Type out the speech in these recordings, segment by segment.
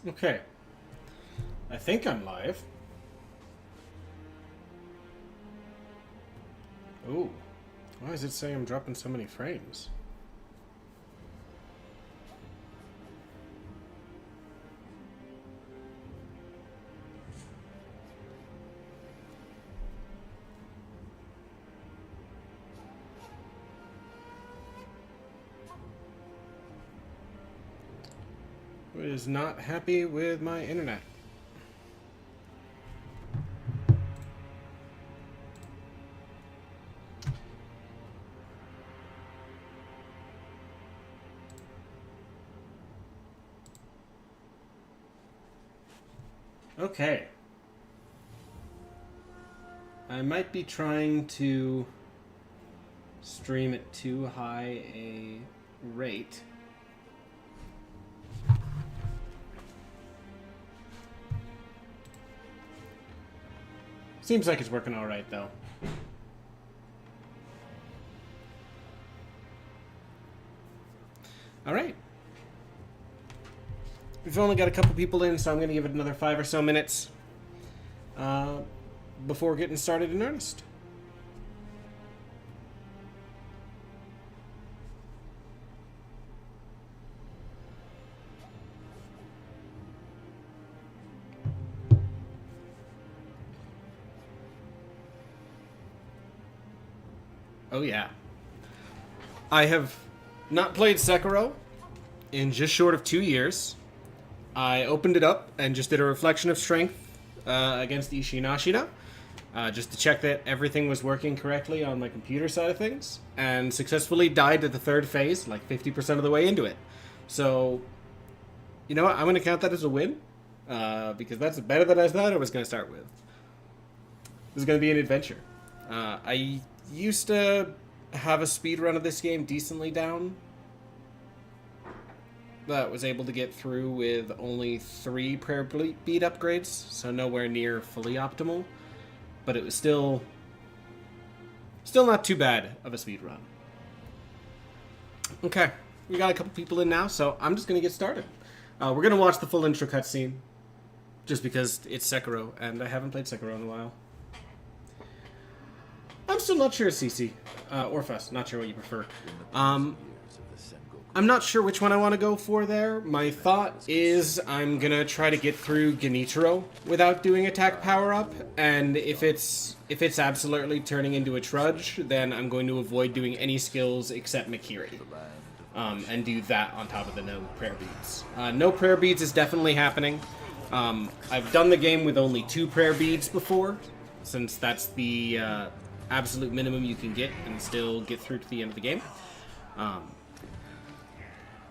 Okay. I think I'm live. Ooh. Why does it say I'm dropping so many frames? Who is not happy with my internet? Okay. I might be trying to stream at too high a rate. Seems like it's working all right, though. All right. We've only got a couple people in, so I'm going to give it another 5 or so minutes before getting started in earnest. Oh yeah. I have not played Sekiro in just short of 2 years. I opened it up and just did a reflection of strength against Ishii Nashida, just to check that everything was working correctly on my computer side of things, and successfully died at the third phase, like 50% of the way into it. So, you know what? I'm going to count that as a win, because that's better than I thought I was going to start with. This is going to be an adventure. I used to have a speed run of this game decently down, but was able to get through with only 3 prayer bead upgrades, so nowhere near fully optimal. But it was still not too bad of a speed run. Okay, we got a couple people in now, so I'm just gonna get started. We're gonna watch the full intro cutscene, just because it's Sekiro, and I haven't played Sekiro in a while. I'm still not sure, CC. Or Fuss, not sure what you prefer. I'm not sure which one I want to go for there. My thought is I'm going to try to get through Genichiro without doing attack power-up, and if it's absolutely turning into a trudge, then I'm going to avoid doing any skills except Mikiri. And do that on top of the no prayer beads. No prayer beads is definitely happening. I've done the game with only 2 prayer beads before, since that's the absolute minimum you can get and still get through to the end of the game.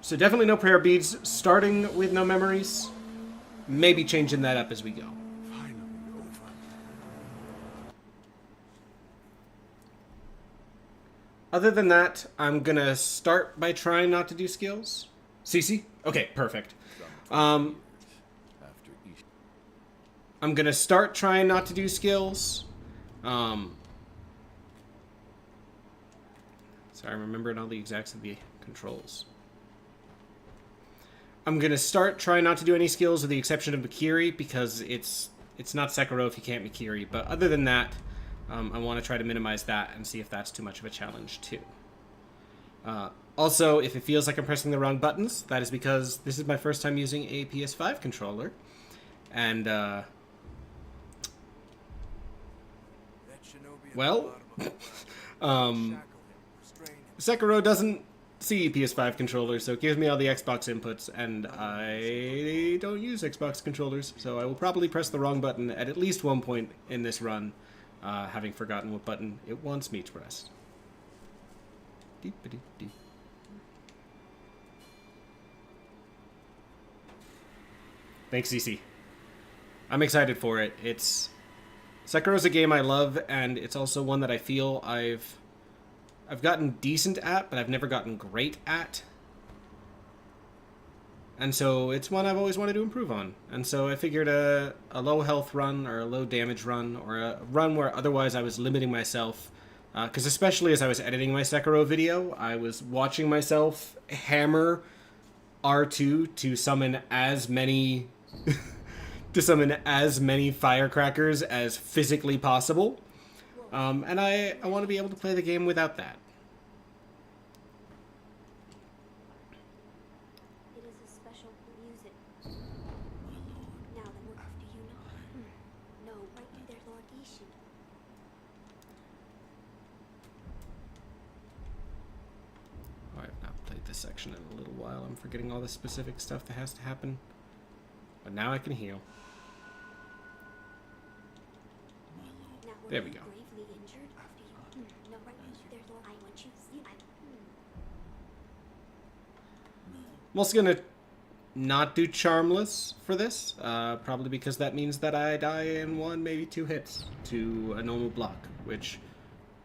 So definitely no prayer beads, starting with no memories, maybe changing that up as we go. Other than that, I'm gonna start by trying not to do skills. CC? Okay, perfect. I'm gonna start trying not to do skills. Sorry, I'm remembering all the exacts of the controls. I'm going to start trying not to do any skills with the exception of Mikiri, because it's not Sekiro if you can't Mikiri. But other than that, I want to try to minimize that and see if that's too much of a challenge too. Also, if it feels like I'm pressing the wrong buttons, that is because this is my first time using a PS5 controller. And, well, Sekiro doesn't see PS5 controllers, so it gives me all the Xbox inputs, and I don't use Xbox controllers, so I will probably press the wrong button at least one point in this run, having forgotten what button it wants me to press. Deep-a-deep-deep. Thanks, CC. I'm excited for it. Sekiro's a game I love, and it's also one that I feel I've gotten decent at, but I've never gotten great at. And so it's one I've always wanted to improve on. And so I figured a low health run, or a low damage run, or a run where otherwise I was limiting myself. Because especially as I was editing my Sekiro video, I was watching myself hammer R2 to summon as many to summon as many firecrackers as physically possible. And I want to be able to play the game without that. It is a special music. Now then, what do you know? No, right you there, Lord Ishin. Oh, I've not played this section in a little while. I'm forgetting all the specific stuff that has to happen. But now I can heal. There we go. Gravely injured? Do you? No, right you there, Lord. I want you. I'm also gonna not do Charmless for this, probably because that means that I die in 1, maybe 2 hits to a normal block, which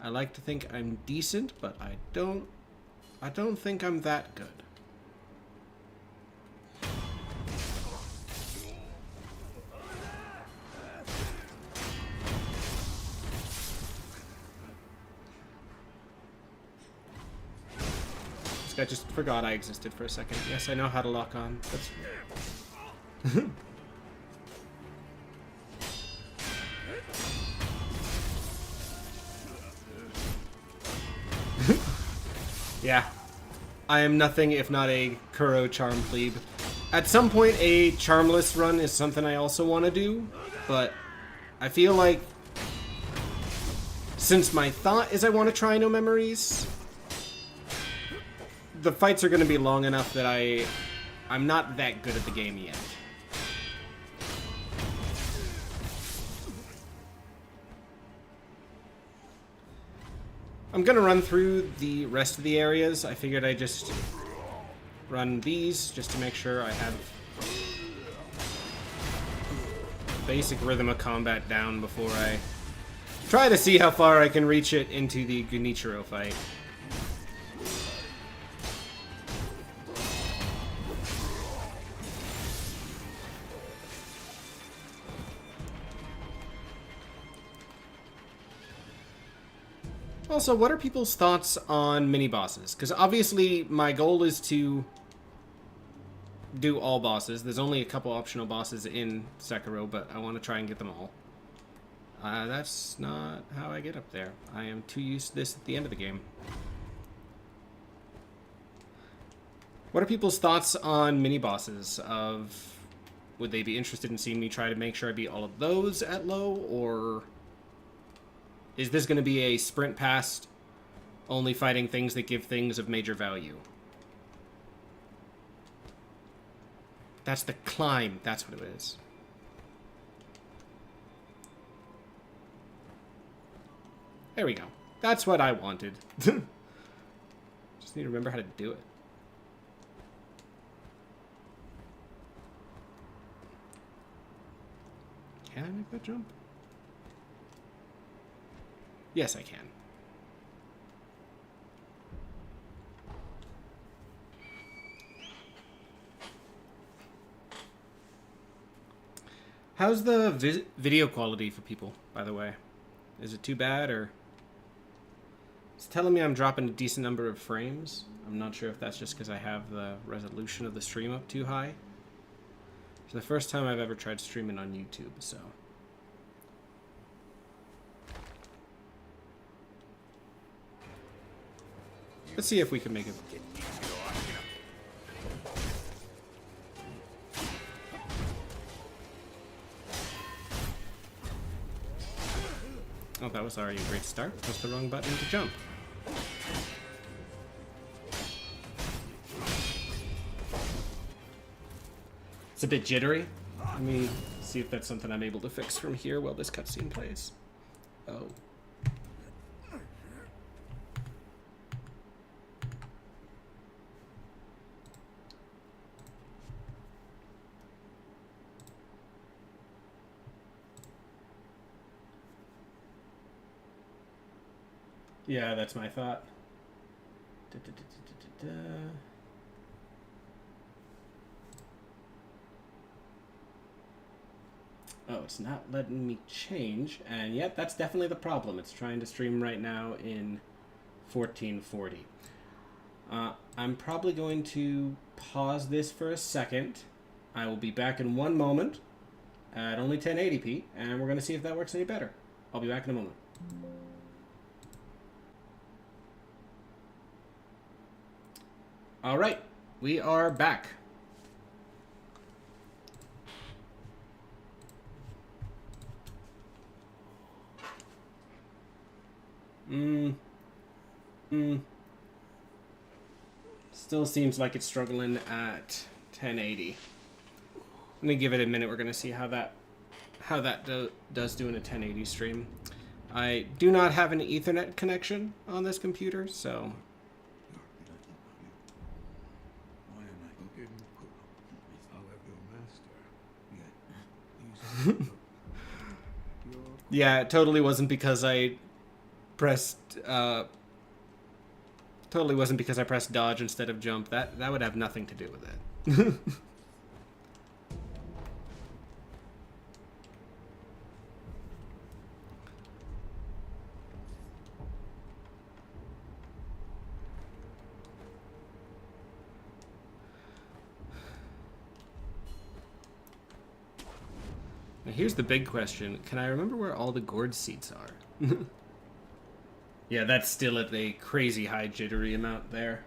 I like to think I'm decent, but I don't think I'm that good. I just forgot I existed for a second. Yes, I know how to lock on. That's... Yeah. I am nothing if not a Kuro Charm plebe. At some point, a Charmless run is something I also want to do, but I feel like since my thought is I want to try No Memories, the fights are going to be long enough that I'm not that good at the game yet. I'm going to run through the rest of the areas. I figured I'd just run these just to make sure I have basic rhythm of combat down before I try to see how far I can reach it into the Gunichiro fight. Also, what are people's thoughts on mini-bosses? Because obviously my goal is to do all bosses. There's only a couple optional bosses in Sekiro, but I want to try and get them all. That's not how I get up there. I am too used to this at the end of the game. What are people's thoughts on mini-bosses? Would they be interested in seeing me try to make sure I beat all of those at low, or is this going to be a sprint past, only fighting things that give things of major value? That's the climb. That's what it is. There we go. That's what I wanted. Just need to remember how to do it. Can I make that jump? Yes, I can. How's the video quality for people, by the way? Is it too bad, or... It's telling me I'm dropping a decent number of frames. I'm not sure if that's just because I have the resolution of the stream up too high. It's the first time I've ever tried streaming on YouTube, so... Let's see if we can make it. Oh, that was already a great start. Press the wrong button to jump. It's a bit jittery. Let me see if that's something I'm able to fix from here while this cutscene plays. Oh. Yeah, that's my thought. Oh, it's not letting me change, and yet that's definitely the problem. It's trying to stream right now in 1440. I'm probably going to pause this for a second, I will be back in one moment at only 1080p, and we're going to see if that works any better. I'll be back in a moment. All right, we are back. Still seems like it's struggling at 1080. I'm gonna give it a minute. We're gonna see how that does do in a 1080 stream. I do not have an Ethernet connection on this computer, so. Yeah, it totally wasn't because I pressed dodge instead of jump. That would have nothing to do with it. Now here's the big question. Can I remember where all the gourd seats are? Yeah, that's still at a crazy high jittery amount there.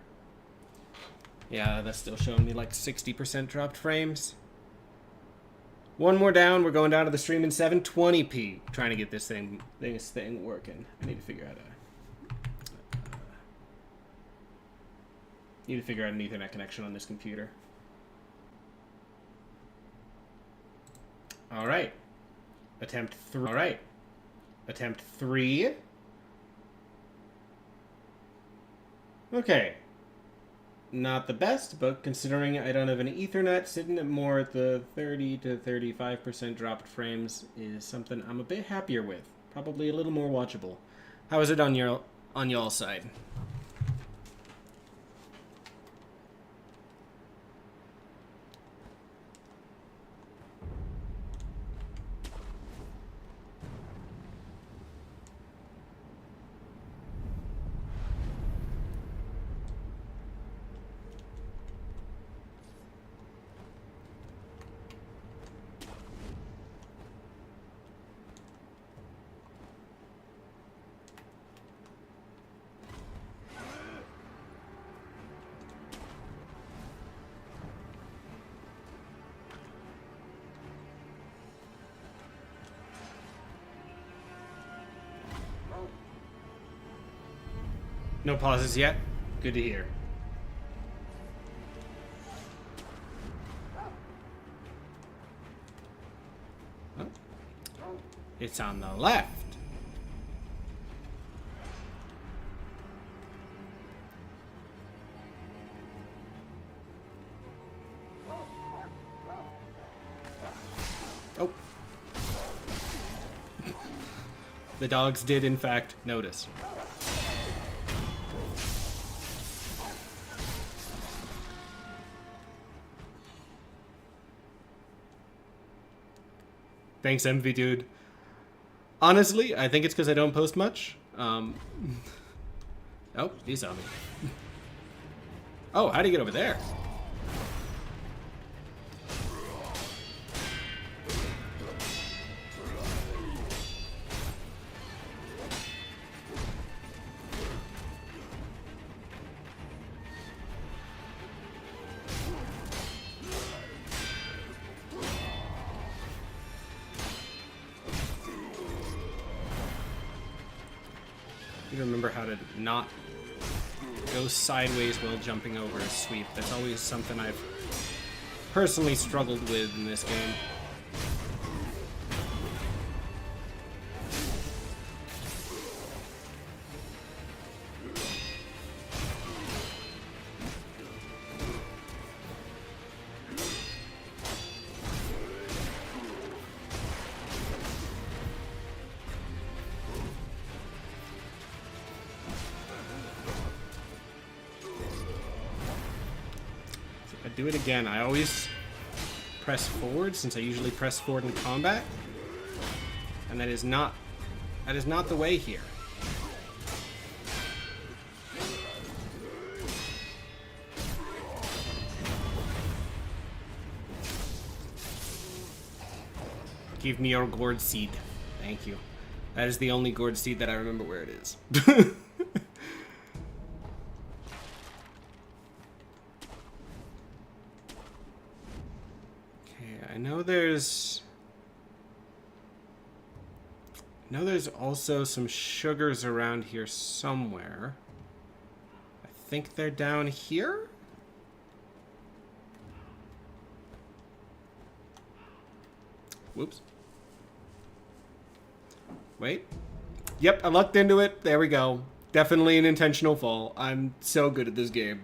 Yeah, that's still showing me like 60% dropped frames. One more down. We're going down to the stream in 720p. Trying to get this thing working. I need to figure out an Ethernet connection on this computer. All right. Attempt 3. All right. Attempt 3. Okay. Not the best, but considering I don't have an Ethernet, sitting at more at the 30 to 35% dropped frames is something I'm a bit happier with. Probably a little more watchable. How is it on y'all's side? No pauses yet? Good to hear. Oh. It's on the left. Oh. The dogs did, in fact, notice. Thanks, Envy Dude. Honestly, I think it's because I don't post much. Oh, he saw me. Oh, how'd he get over there? Remember how to not go sideways while jumping over a sweep. That's always something I've personally struggled with in this game. Do it again. I always press forward since I usually press forward in combat, and that is not the way here. Give me your gourd seed. Thank you. That is the only gourd seed that I remember where it is. Okay, I know there's also some sugars around here somewhere. I think they're down here? Whoops. Wait. Yep, I lucked into it. There we go. Definitely an intentional fall. I'm so good at this game.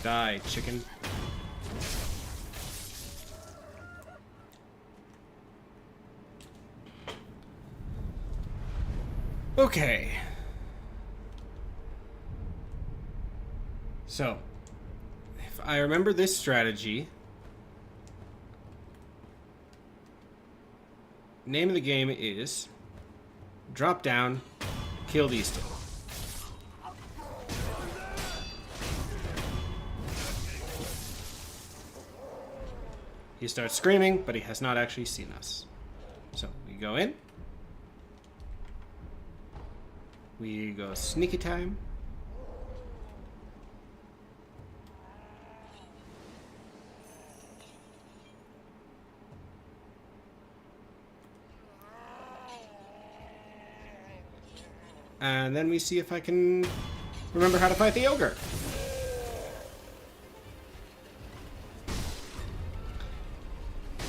Die, chicken. Okay. So, if I remember this strategy, name of the game is drop down, kill these two. He starts screaming, but he has not actually seen us. So, we go in. We go sneaky time. And then we see if I can remember how to fight the ogre.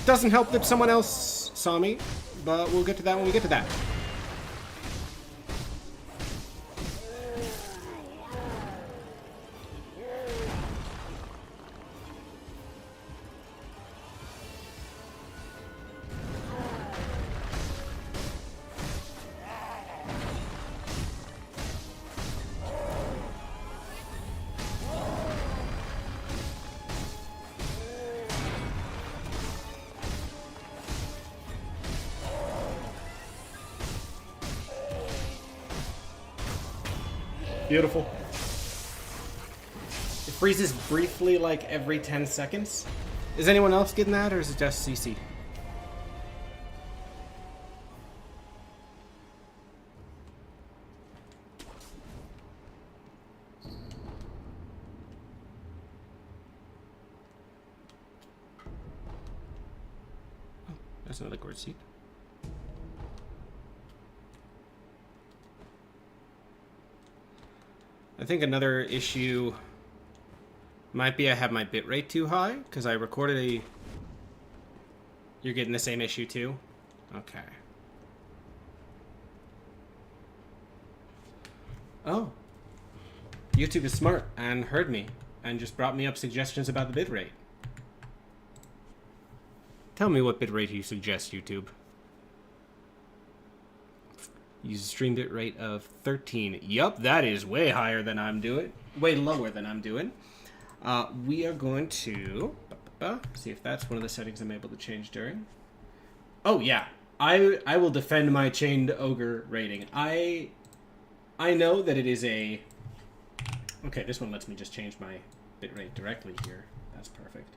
Doesn't help that someone else saw me, but we'll get to that when we get to that. Beautiful. It freezes briefly, like every 10 seconds. Is anyone else getting that, or is it just CC? Oh, that's another gourd seed. I think another issue might be I have my bitrate too high, because I recorded a... You're getting the same issue too? Okay. Oh. YouTube is smart and heard me, and just brought me up suggestions about the bitrate. Tell me what bitrate you suggest, YouTube. Use a stream bit rate of 13. Yup, that is way higher than I'm doing. Way lower than I'm doing. We are going to see if that's one of the settings I'm able to change during. Oh yeah, I will defend my chained ogre rating. I know that it is a... Okay, this one lets me just change my bitrate directly here. That's perfect.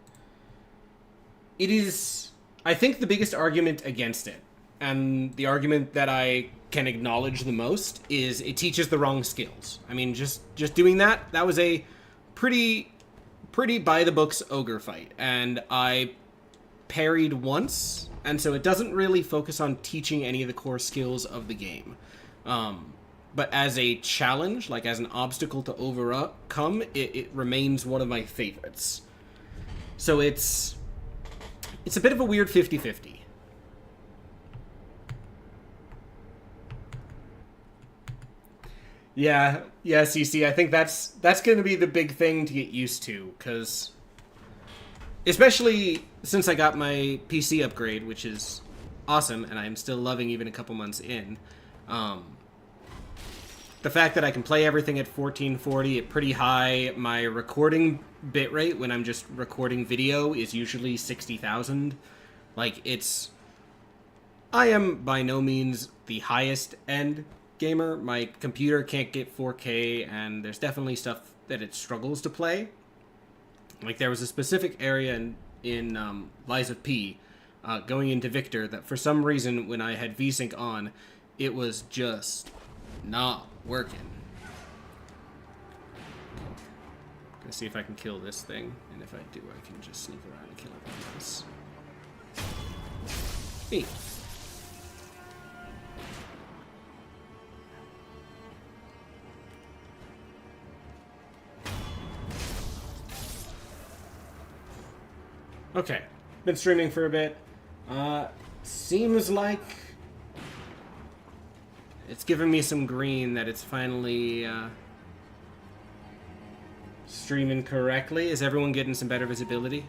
It is, I think, the biggest argument against it, and the argument that I can acknowledge the most, is it teaches the wrong skills. I mean, just doing that was a pretty by the books ogre fight, and I parried once, and so it doesn't really focus on teaching any of the core skills of the game. But as a challenge, like as an obstacle to overcome, it remains one of my favorites. So it's a bit of a weird 50-50. Yeah, CC, I think that's going to be the big thing to get used to, because especially since I got my PC upgrade, which is awesome, and I'm still loving even a couple months in, the fact that I can play everything at 1440 at pretty high, my recording bitrate when I'm just recording video is usually 60,000, Like, I am by no means the highest end gamer. My computer can't get 4K, and there's definitely stuff that it struggles to play. Like, there was a specific area in Lies of P, going into Victor, that for some reason, when I had VSync on, it was just not working. Gonna see if I can kill this thing, and if I do, I can just sneak around and kill everything else. Me. Okay, been streaming for a bit. Seems like it's giving me some green that it's finally streaming correctly. Is everyone getting some better visibility?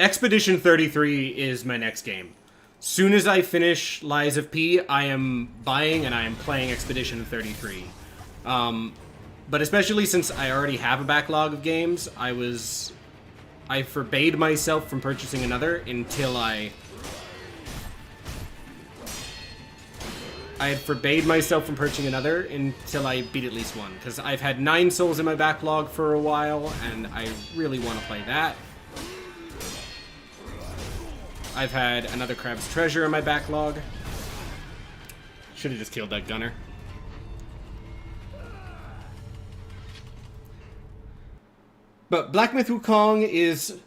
Expedition 33 is my next game. Soon as I finish Lies of P, I am buying and I am playing Expedition 33. But especially since I already have a backlog of games, I forbade myself from purchasing another until I forbade myself from purchasing another until I beat at least one. Because I've had 9 Souls in my backlog for a while, and I really want to play that. I've had another Crab's Treasure in my backlog. Should have just killed that gunner. But Black Myth Wukong is...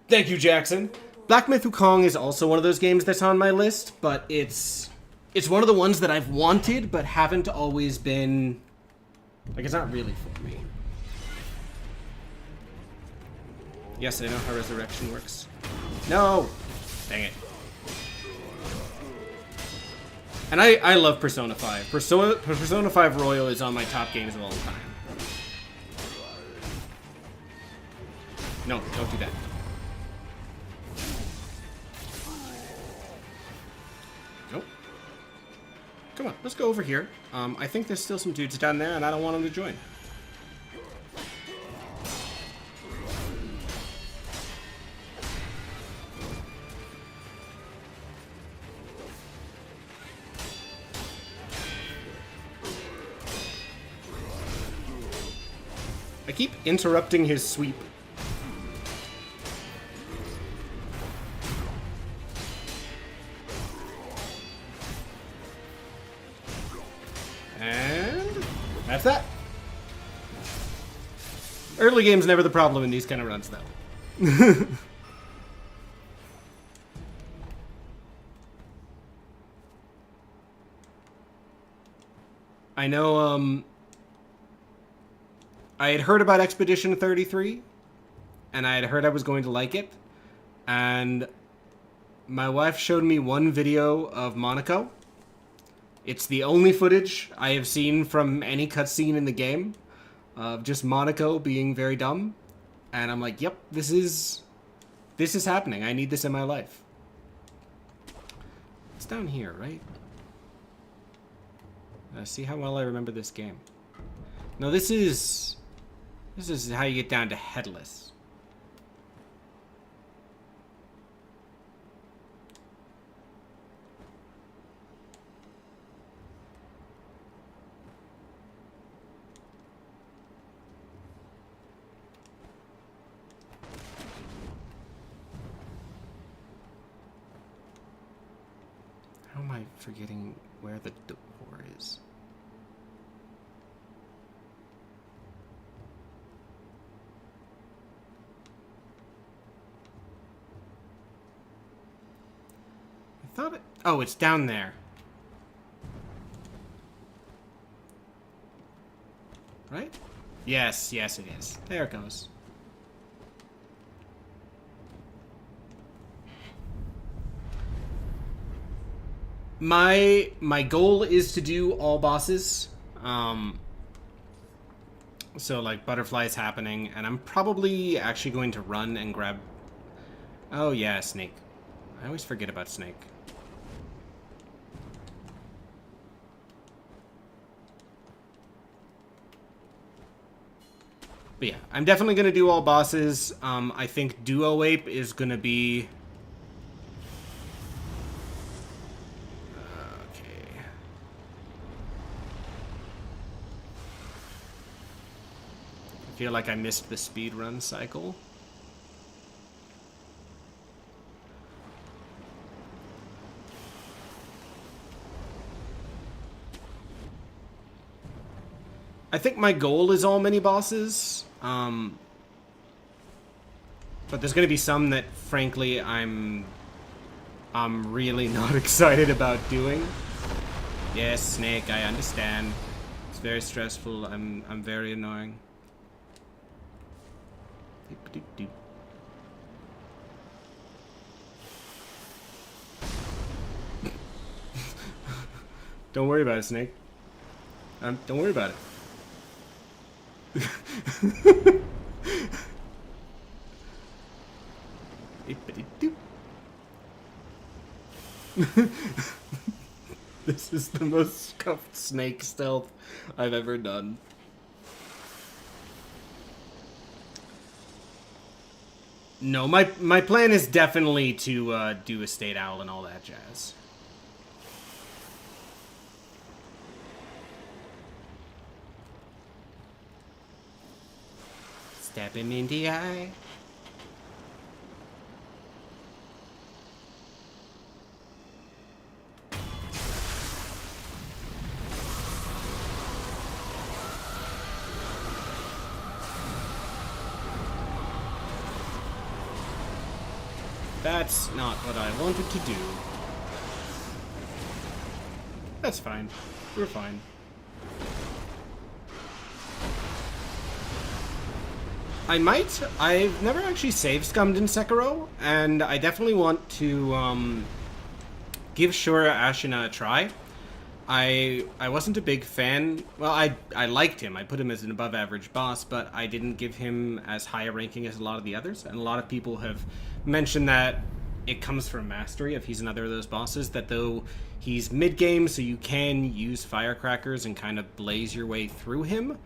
Thank you, Jackson. Black Myth Wukong is also one of those games that's on my list, but it's one of the ones that I've wanted, but haven't always been... Like, it's not really for me. Yes, I know how Resurrection works. No! Dang it. And I love Persona 5. Persona 5 Royal is on my top games of all time. No, don't do that. Nope. Come on, let's go over here. I think there's still some dudes down there, and I don't want them to join. I keep interrupting his sweep. And that's that. Early game's never the problem in these kind of runs, though. I know, I had heard about Expedition 33, and I had heard I was going to like it, and my wife showed me one video of Monaco. It's the only footage I have seen from any cutscene in the game of just Monaco being very dumb, and I'm like, yep, this is happening. I need this in my life. It's down here, right? See how well I remember this game. No, this is how you get down to Headless. How am I forgetting where the door is? Thought it... Oh, it's down there. Right? Yes, yes it is. There it goes. My goal is to do all bosses. So, like, butterflies happening, and I'm probably actually going to run and grab... Oh, yeah, snake. I always forget about snake. But yeah, I'm definitely going to do all bosses. I think Duo Ape is going to be... Okay. I feel like I missed the speedrun cycle. I think my goal is all mini bosses. But there's gonna be some that, frankly, I'm really not excited about doing. Yes, Snake, I understand. It's very stressful. I'm very annoying. Don't worry about it, Snake. Don't worry about it. This is the most scuffed snake stealth I've ever done. No, my plan is definitely to do Estate Owl and all that jazz. Stab him in the eye. That's not what I wanted to do. That's fine. We're fine. I might. I've never actually save scummed in Sekiro, and I definitely want to give Shura Ashina a try. I wasn't a big fan. Well, I liked him. I put him as an above average boss, but I didn't give him as high a ranking as a lot of the others. And a lot of people have mentioned that it comes from mastery. If he's another of those bosses, that though he's mid game, so you can use firecrackers and kind of blaze your way through him.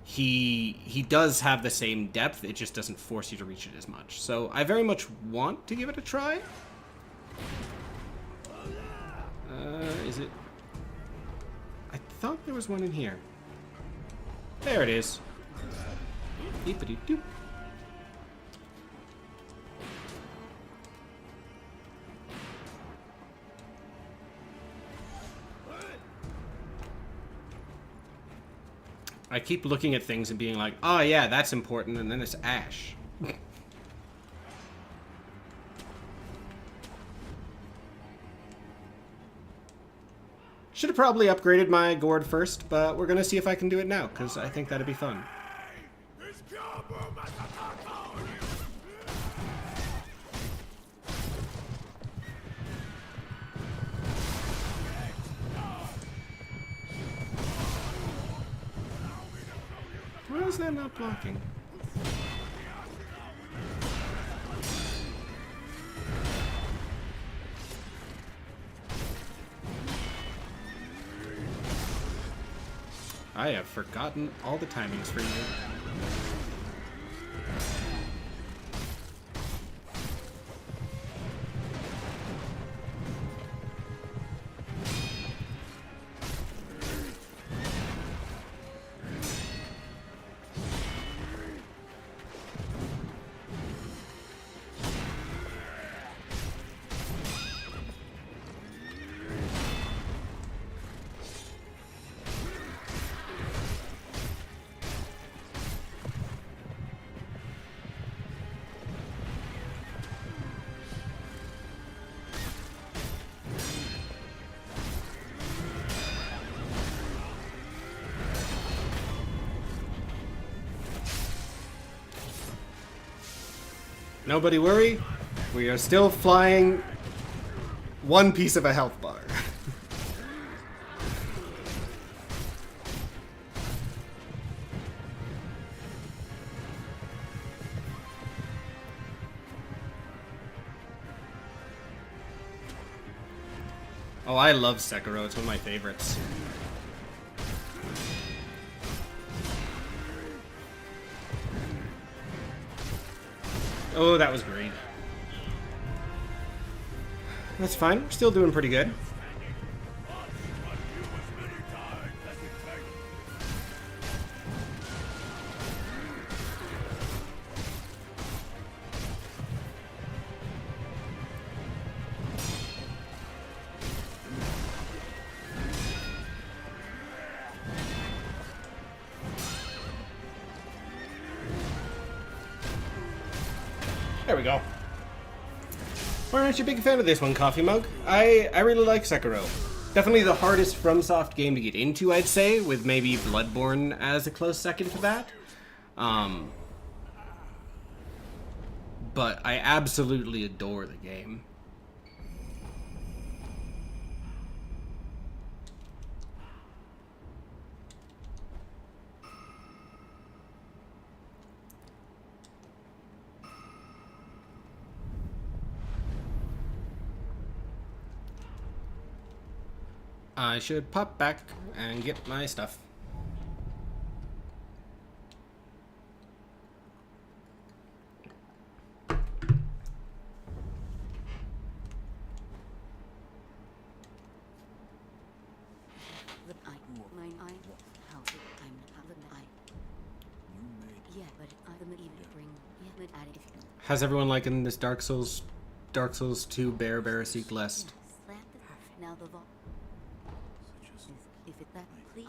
He does have the same depth. It just doesn't force you to reach it as much. So I very much want to give it a try. Is it? I thought there was one in here. There it is. Beep-a-doop-doop. I keep looking at things and being like, oh yeah, that's important, and then it's ash. Should have probably upgraded my gourd first, but we're gonna see if I can do it now, because I think that'd be fun. Why is that not blocking? I have forgotten all the timings for you. Nobody worry, we are still flying one piece of a health bar. Oh, I love Sekiro. It's one of my favorites. Oh, that was great. That's fine. We're still doing pretty good. There we go. Why aren't you a big fan of this one, Coffee Mug? I really like Sekiro. Definitely the hardest FromSoft game to get into, I'd say, with maybe Bloodborne as a close second to that. But I absolutely adore the game. I should pop back and get my stuff. How's everyone liking this Dark Souls 2 Bear Seek Lest? Now the vault. If it that please.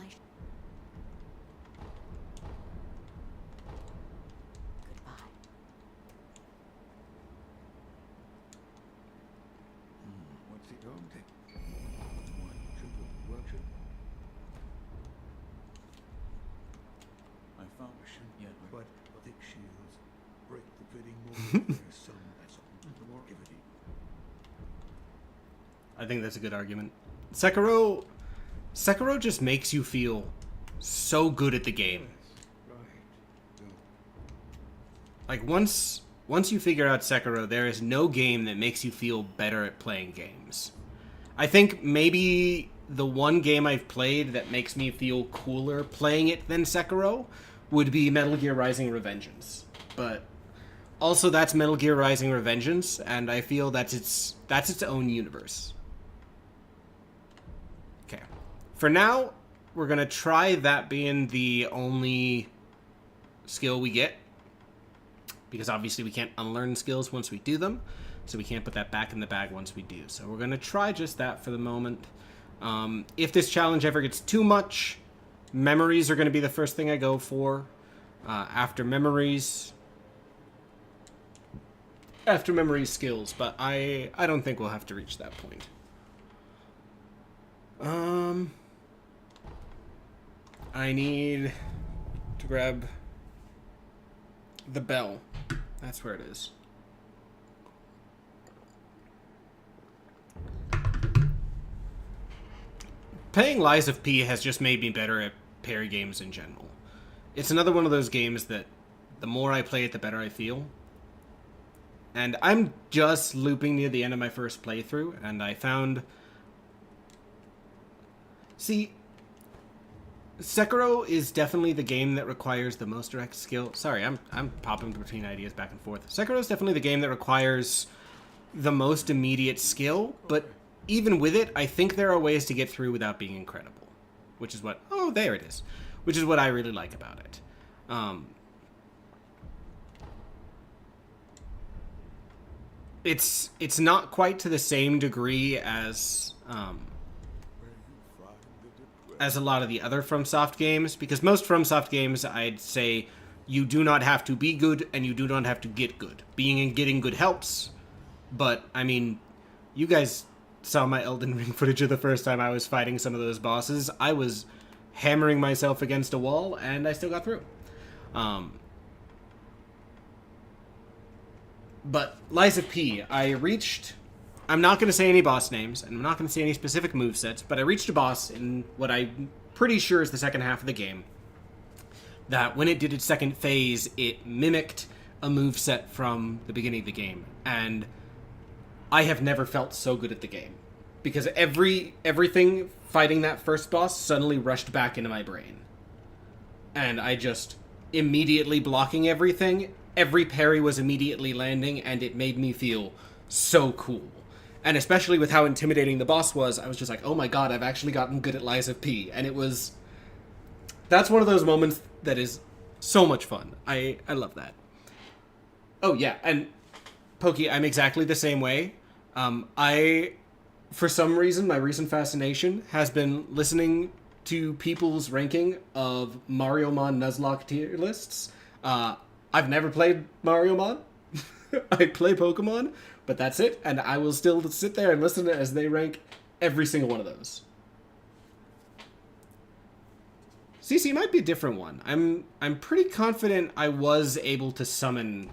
Goodbye. What's it going to? One triple workshop. I found a ship yet, but thick shields break the fitting more. There's some more activity. I think that's a good argument. Sekiro just makes you feel so good at the game. Like once you figure out Sekiro, there is no game that makes you feel better at playing games. I think maybe the one game I've played that makes me feel cooler playing it than Sekiro would be Metal Gear Rising: Revengeance. But also that's Metal Gear Rising: Revengeance, and I feel that's its own universe. Okay. For now, we're going to try that being the only skill we get. Because obviously we can't unlearn skills once we do them. So we can't put that back in the bag once we do. So we're going to try just that for the moment. If this challenge ever gets too much, memories are going to be the first thing I go for. After memories, skills. But I don't think we'll have to reach that point. I need to grab the bell. That's where it is. Playing Lies of P has just made me better at parry games in general. It's another one of those games that the more I play it, the better I feel. And I'm just looping near the end of my first playthrough, and I found... See, Sekiro is definitely the game that requires the most direct skill. Sorry, I'm popping between ideas back and forth. Sekiro is definitely the game that requires the most immediate skill, but even with it, I think there are ways to get through without being incredible. Which is what... Oh, there it is. Which is what I really like about it. It's not quite to the same degree as a lot of the other FromSoft games, because most FromSoft games, I'd say, you do not have to be good and you do not have to get good. Being and getting good helps, but, I mean, you guys saw my Elden Ring footage of the first time I was fighting some of those bosses. I was hammering myself against a wall, and I still got through. But Lies of P, I reached... I'm not going to say any boss names, and I'm not going to say any specific movesets, but I reached a boss in what I'm pretty sure is the second half of the game. That when it did its second phase, it mimicked a moveset from the beginning of the game. And I have never felt so good at the game. because everything fighting that first boss suddenly rushed back into my brain. And I just immediately blocking everything. Every parry was immediately landing, and it made me feel so cool. And especially with how intimidating the boss was, I was just like, oh my god, I've actually gotten good at Lies of P. And it was... That's one of those moments that is so much fun. I love that. Oh yeah, and Pokey, I'm exactly the same way. For some reason, my recent fascination has been listening to people's ranking of Mario Mon Nuzlocke tier lists. I've never played Mario Mon. I play Pokemon, but that's it. And I will still sit there and listen as they rank every single one of those. CC might be a different one. I'm pretty confident I was able to summon...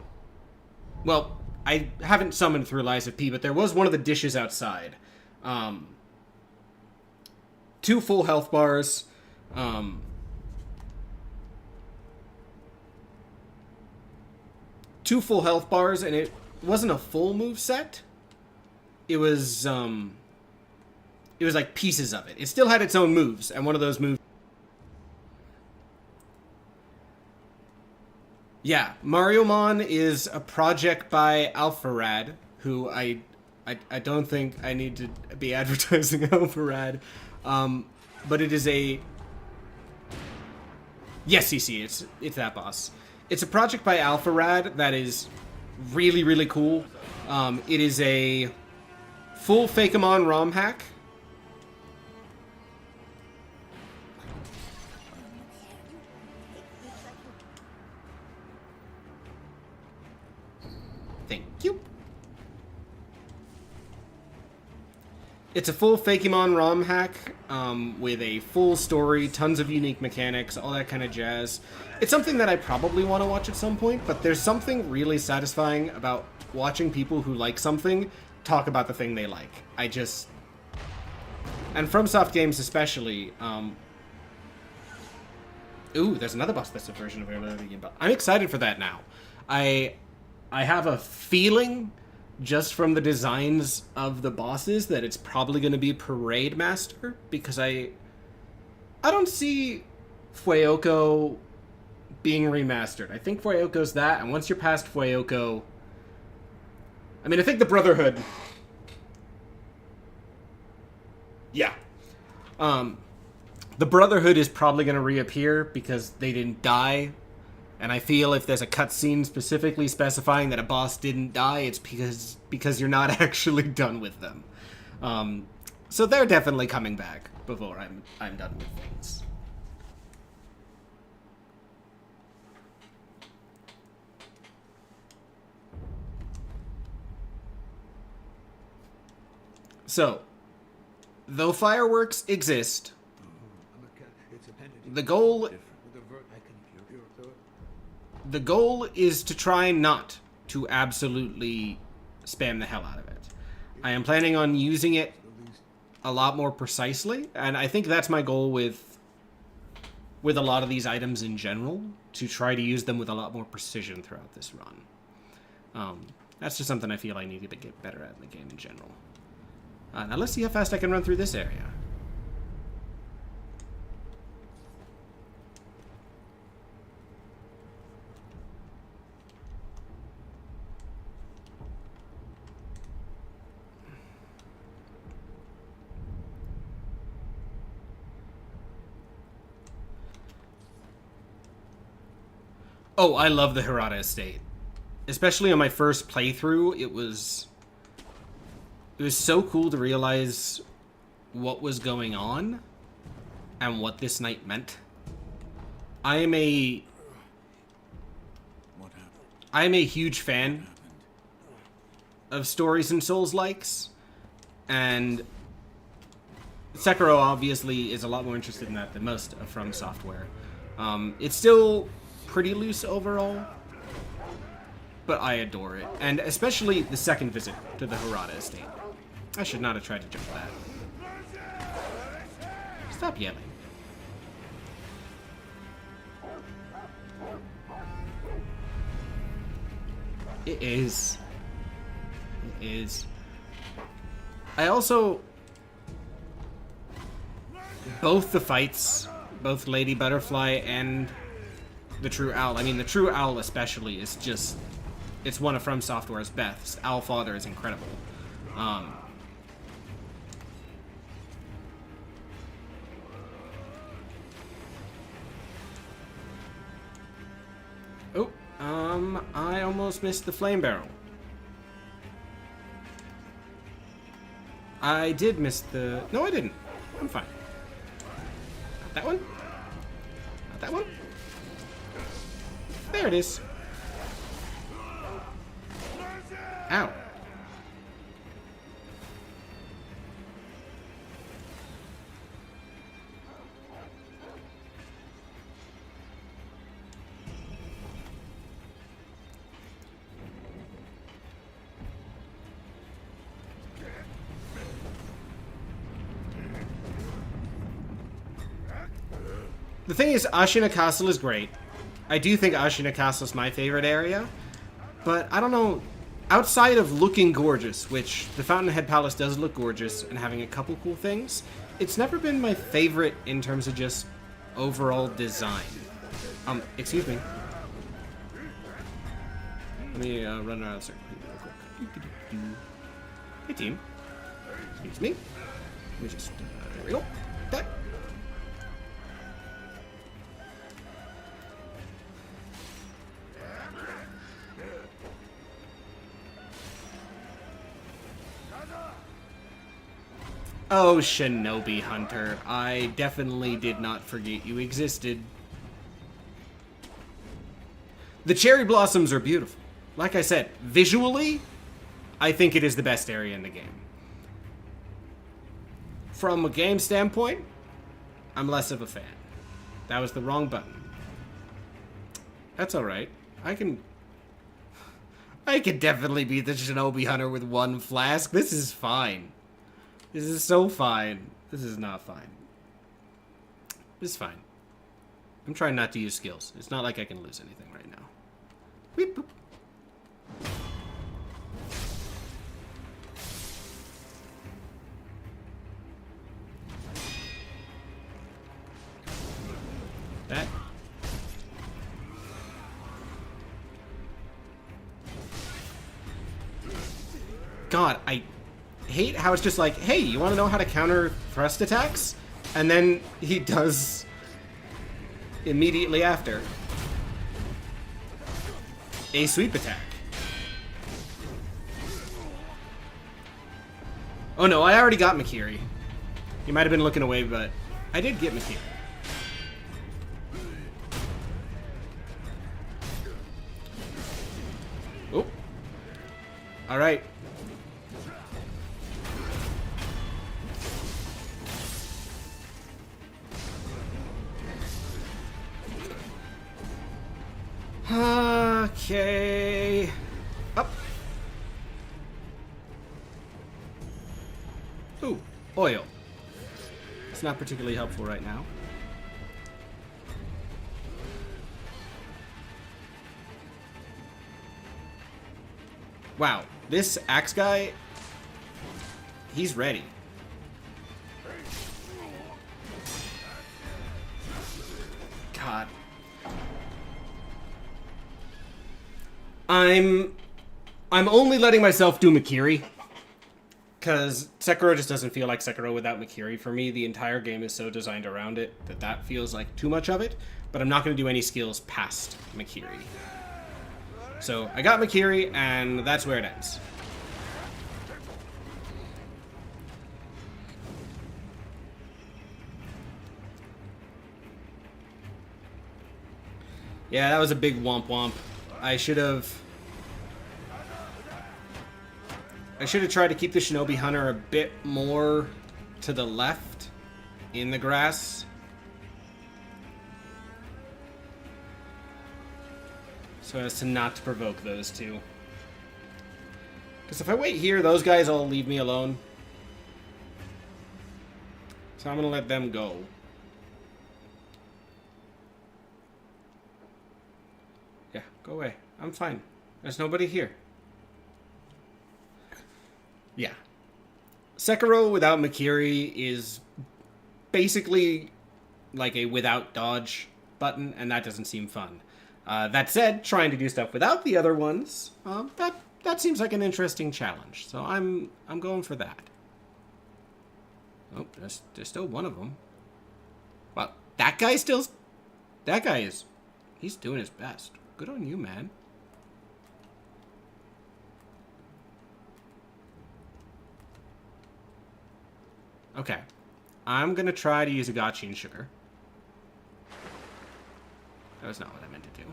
Well, I haven't summoned through Lies of P, but there was one of the dishes outside. 2 full health bars. 2 full health bars, and it wasn't a full move set. It was like pieces of it. It still had its own moves, and one of those moves... Yeah, Mario Mon is a project by Alpharad, who I don't think I need to be advertising Alpharad, but it is a... Yes, CC, it's that boss. It's a project by Alpharad that is really, really cool. It is a full Fakemon ROM hack. Thank you. It's a full Fakemon ROM hack with a full story, tons of unique mechanics, all that kind of jazz. It's something that I probably want to watch at some point, but there's something really satisfying about watching people who like something talk about the thing they like. And FromSoft games especially. Ooh, there's another boss that's a version of it. I'm excited for that now. I have a feeling, just from the designs of the bosses, that it's probably going to be Parade Master, because I don't see Fueoko being remastered. I think Fueoko's that, and once you're past Fueoko... I mean, I think the Brotherhood... Yeah. The Brotherhood is probably going to reappear because they didn't die. And I feel if there's a cutscene specifically specifying that a boss didn't die, it's because you're not actually done with them. So they're definitely coming back before I'm done with things. So, though fireworks exist, the goal is to try not to absolutely spam the hell out of it. I am planning on using it a lot more precisely, and I think that's my goal with a lot of these items in general, to try to use them with a lot more precision throughout this run. That's just something I feel I need to get better at in the game in general. Now let's see how fast I can run through this area. Oh, I love the Hirata Estate. Especially on my first playthrough, it was so cool to realize what was going on and what this night meant. I am a huge fan of stories and Souls-likes, and Sekiro obviously is a lot more interested in that than most of From Software. It's still pretty loose overall, but I adore it, and especially the second visit to the Hirata Estate. I should not have tried to jump that. Stop yelling. It is. I also both the fights, both Lady Butterfly and the True Owl. I mean, the True Owl especially is just, it's one of From Software's best. Owl Father is incredible. I almost missed the flame barrel. I did miss the... No, I didn't. I'm fine. Not that one? Not that one? There it is. Ow. The thing is, Ashina Castle is great. I do think Ashina Castle is my favorite area. But, I don't know, outside of looking gorgeous, which the Fountainhead Palace does look gorgeous and having a couple cool things, it's never been my favorite in terms of just overall design. Excuse me. Let me run around the circle real quick. Hey, team. Excuse me. Let me just... there we go. That. Oh, Shinobi Hunter. I definitely did not forget you existed. The cherry blossoms are beautiful. Like I said, visually, I think it is the best area in the game. From a game standpoint, I'm less of a fan. That was the wrong button. That's alright. I can definitely beat the Shinobi Hunter with one flask. This is fine. This is so fine. This is not fine. This is fine. I'm trying not to use skills. It's not like I can lose anything right now. Weep, boop. That. God, I hate how it's just like, hey, you want to know how to counter thrust attacks? And then he does immediately after a sweep attack. Oh no, I already got Mikiri. You might have been looking away, but I did get Mikiri. Oh. Alright. Okay. Up. Ooh, oil. It's not particularly helpful right now. Wow, this axe guy, he's ready. God. I'm only letting myself do Mikiri, because Sekiro just doesn't feel like Sekiro without Mikiri. For me, the entire game is so designed around it that feels like too much of it, but I'm not going to do any skills past Mikiri. So, I got Mikiri, and that's where it ends. Yeah, that was a big womp womp. I should have tried to keep the Shinobi Hunter a bit more to the left in the grass. So as to not to provoke those two. Because if I wait here, those guys all leave me alone. So I'm going to let them go. Yeah, go away. I'm fine. There's nobody here. Yeah. Sekiro without Mikiri is basically like a without dodge button, and that doesn't seem fun. That said, trying to do stuff without the other ones, that seems like an interesting challenge. So I'm going for that. Oh, there's still one of them. Well, that guy he's doing his best. Good on you, man. Okay. I'm gonna try to use a Gotchian sugar. That was not what I meant to do.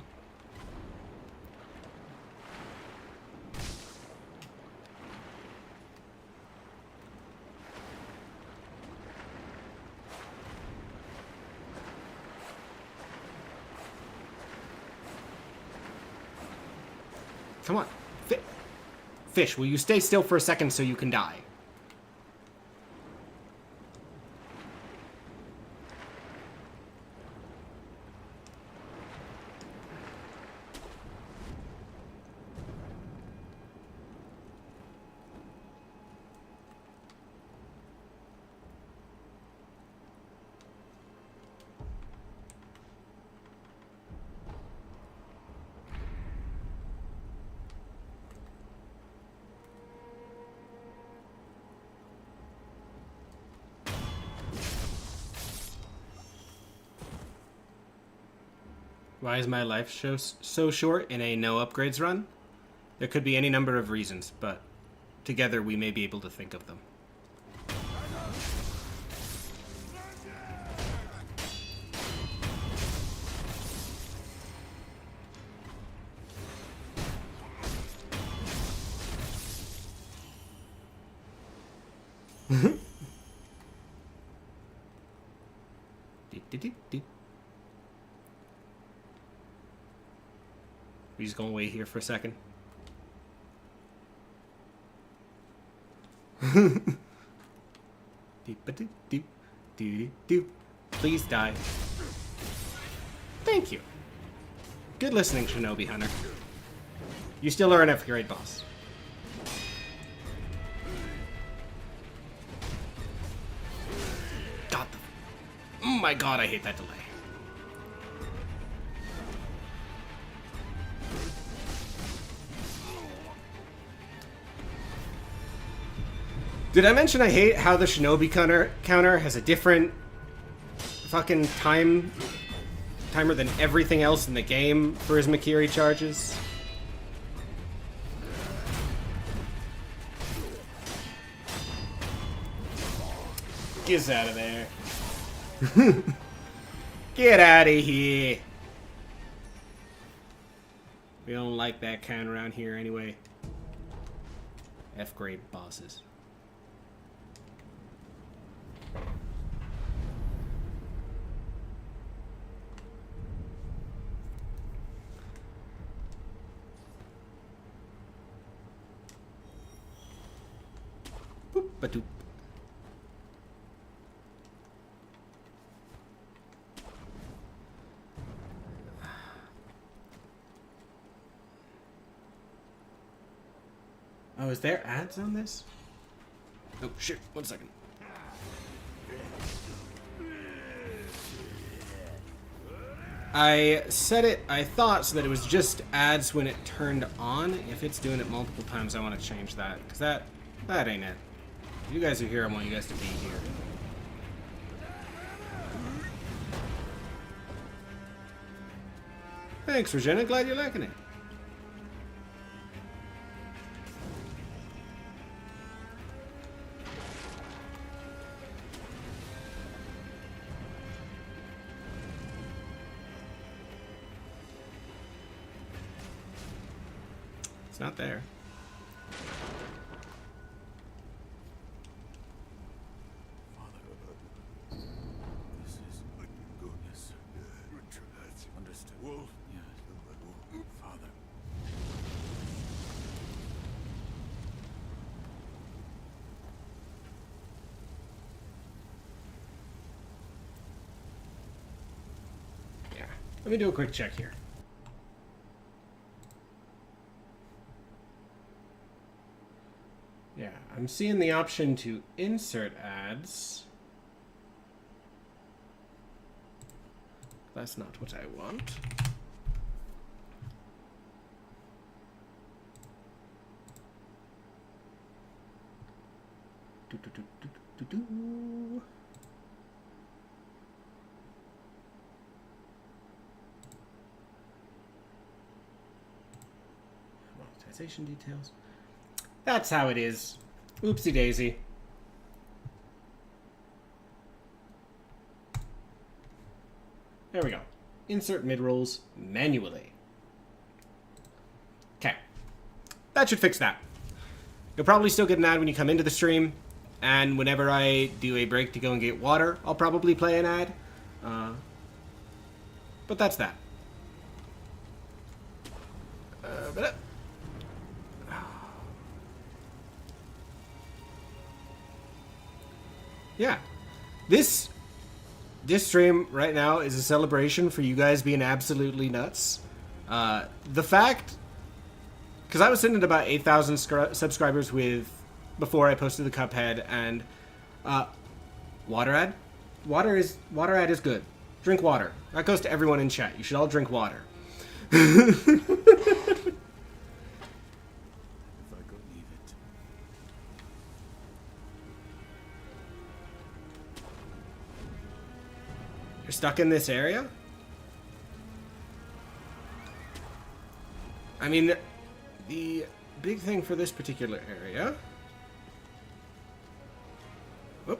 Come on. Fish, will you stay still for a second so you can die? Why is my life so short in a no upgrades run? There could be any number of reasons, but together we may be able to think of them. We're just gonna wait here for a second. Please die. Thank you. Good listening, Shinobi Hunter. You still are an F grade boss. Got them. Oh my god, I hate that delay. Did I mention I hate how the Shinobi counter has a different fucking timer than everything else in the game for his Makiri charges? Get out of there. Get out of here. We don't like that kind around here anyway. F grade bosses. Ba-doop. Oh, is there ads on this? Oh, shit. 1 second. I set it, I thought, so that it was just ads when it turned on. If it's doing it multiple times, I want to change that. Because that ain't it. You guys are here, I want you guys to be here. Thanks, Regina. Glad you're liking it. It's not there. Let me do a quick check here. Yeah, I'm seeing the option to insert ads. That's not what I want. Monetization details. That's how it is. Oopsie daisy. There we go. Insert mid-rolls manually. Okay. That should fix that. You'll probably still get an ad when you come into the stream, and whenever I do a break to go and get water, I'll probably play an ad. But that's that. Yeah. This stream right now is a celebration for you guys being absolutely nuts. The fact... Because I was sitting at about 8,000 subscribers before I posted the Cuphead, and water ad? Water ad is good. Drink water. That goes to everyone in chat. You should all drink water. If I could leave it. You're stuck in this area? I mean, the big thing for this particular area... Whoop.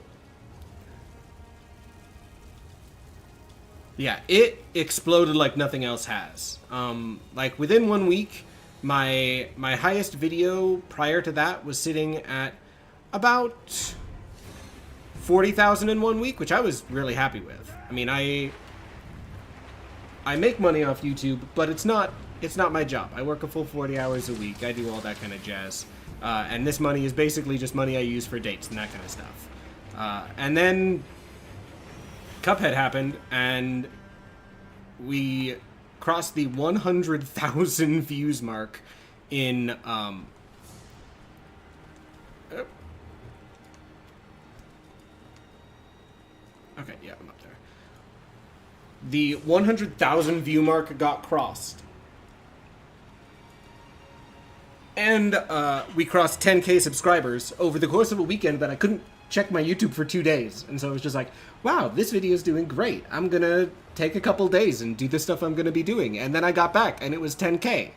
Yeah, it exploded like nothing else has. Like, within 1 week, my highest video prior to that was sitting at about 40,000 in 1 week, which I was really happy with. I mean, I make money off YouTube, but it's not my job. I work a full 40 hours a week. I do all that kind of jazz. And this money is basically just money I use for dates and that kind of stuff. And then Cuphead happened, and we crossed the 100,000 views mark in... Okay, yeah, I'm up there. The 100,000 view mark got crossed. And we crossed 10k subscribers over the course of a weekend that I couldn't check my YouTube for 2 days. And so I was just like, wow, this video is doing great. I'm going to take a couple days and do the stuff I'm going to be doing. And then I got back and it was 10k.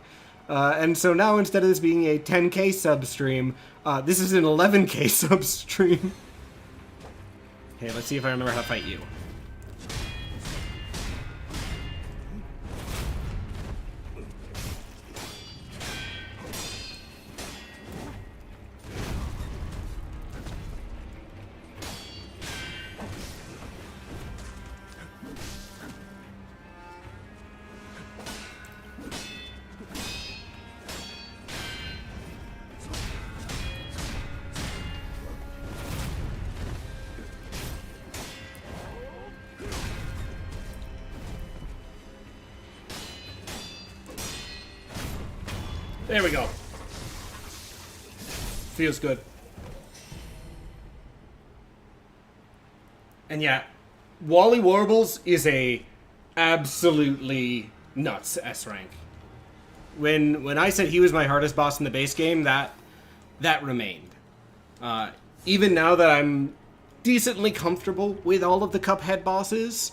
And so now instead of this being a 10k sub stream, this is an 11k sub stream. Okay, let's see if I remember how to fight you. There we go. Feels good. And yeah, Wally Warbles is a absolutely nuts S rank. When I said he was my hardest boss in the base game, that remained. Even now that I'm decently comfortable with all of the Cuphead bosses,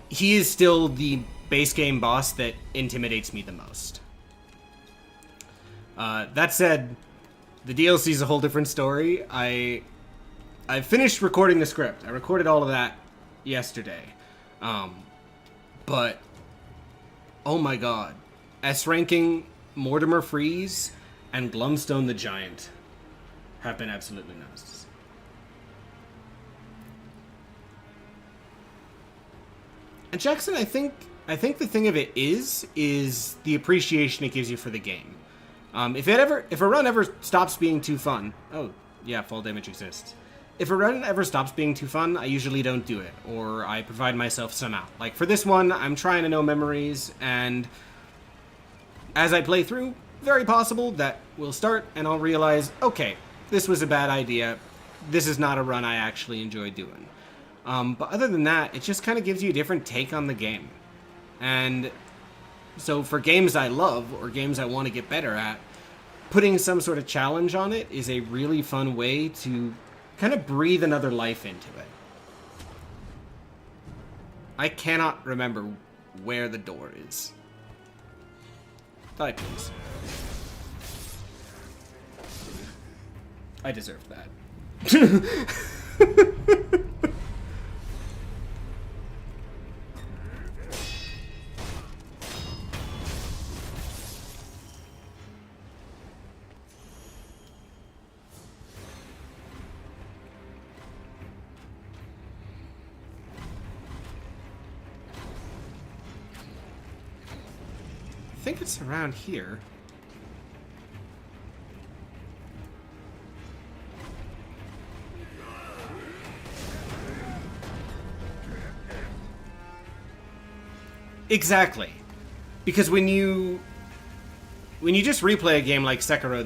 he is still the base game boss that intimidates me the most. That said, the DLC is a whole different story. I finished recording the script. I recorded all of that yesterday. But, oh my god. S-ranking Mortimer Freeze and Glumstone the Giant have been absolutely nuts. And Jackson, I think the thing of it is the appreciation it gives you for the game. If a run ever stops being too fun, oh yeah, fall damage exists. If a run ever stops being too fun, I usually don't do it, or I provide myself some out. Like for this one, I'm trying to know memories, and as I play through, very possible that we'll start and I'll realize, okay, this was a bad idea. This is not a run I actually enjoy doing. But other than that, it just kind of gives you a different take on the game. And so for games I love or games I want to get better at, putting some sort of challenge on it is a really fun way to kind of breathe another life into it. I cannot remember where the door is. Die, please. I deserve that. I think it's around here. Exactly. Because when you just replay a game like Sekiro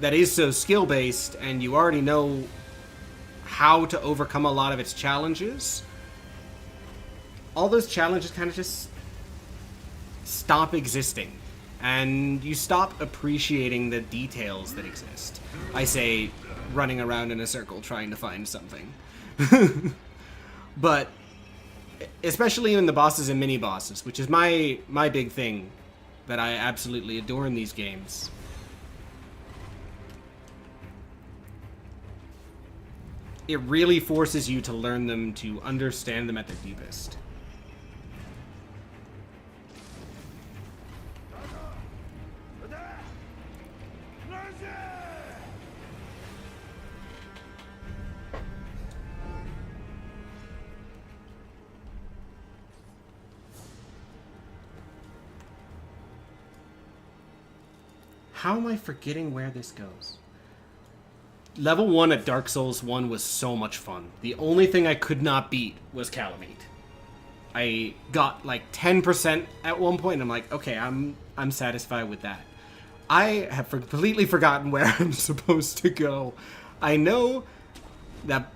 that is so skill-based and you already know how to overcome a lot of its challenges, all those challenges kind of just stop existing, and you stop appreciating the details that exist. I say running around in a circle trying to find something. But especially in the bosses and mini-bosses, which is my big thing that I absolutely adore in these games. It really forces you to learn them, to understand them at their deepest. How am I forgetting where this goes? Level 1 at Dark Souls 1 was so much fun. The only thing I could not beat was Calamite. I got like 10% at one point, and I'm like, okay, I'm satisfied with that. I have completely forgotten where I'm supposed to go. I know that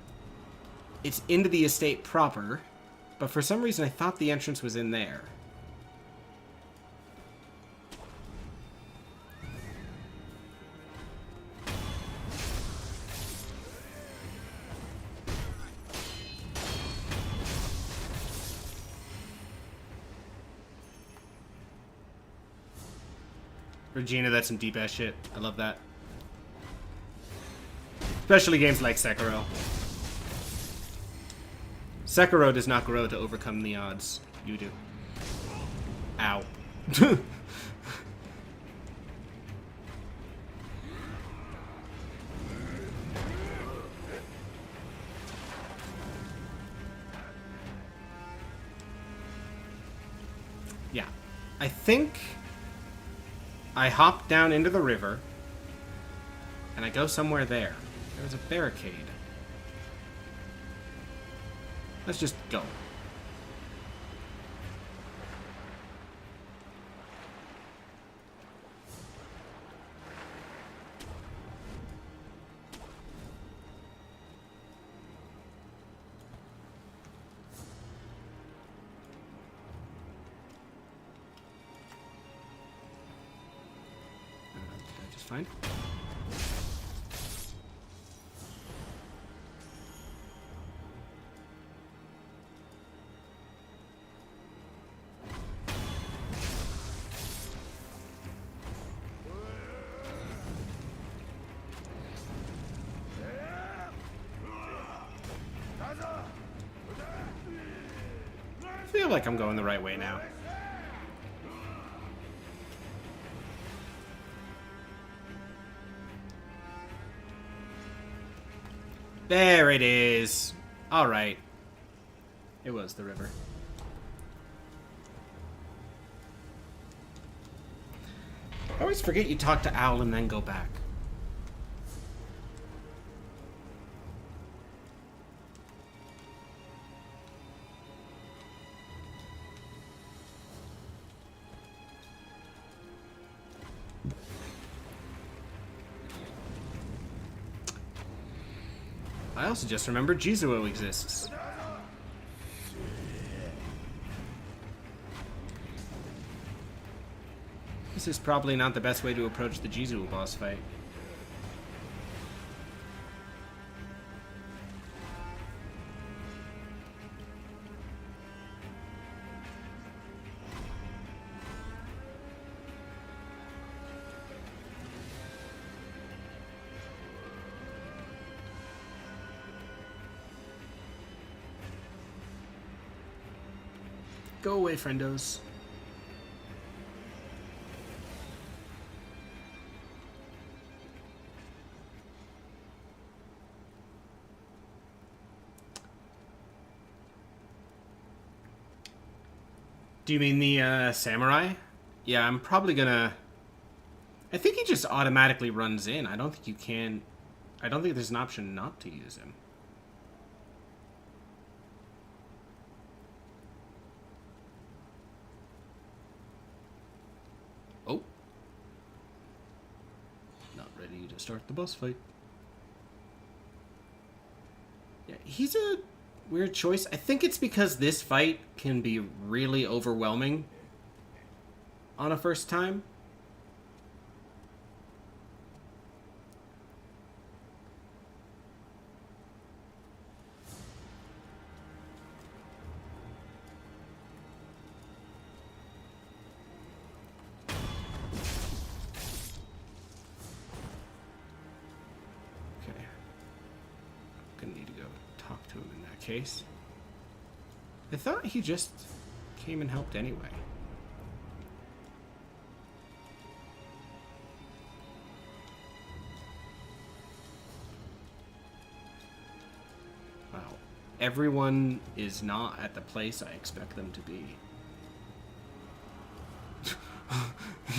it's into the estate proper, but for some reason I thought the entrance was in there. Regina, that's some deep ass shit. I love that. Especially games like Sekiro. Sekiro does not grow to overcome the odds. You do. Ow. Yeah. I think I hop down into the river, and I go somewhere there. There's a barricade. Let's just go. Fine. I feel like I'm going the right way now. There it is. All right. It was the river. I always forget you talk to Owl and then go back. I also just remembered Jizuo exists. This is probably not the best way to approach the Jizu boss fight. Go away, friendos. Do you mean the samurai? Yeah, I'm probably gonna... I think he just automatically runs in. I don't think you can... I don't think there's an option not to use him. Oh. Not ready to start the boss fight. Yeah, he's a weird choice. I think it's because this fight can be really overwhelming on a first time. Case. I thought he just came and helped anyway. Wow. Everyone is not at the place I expect them to be.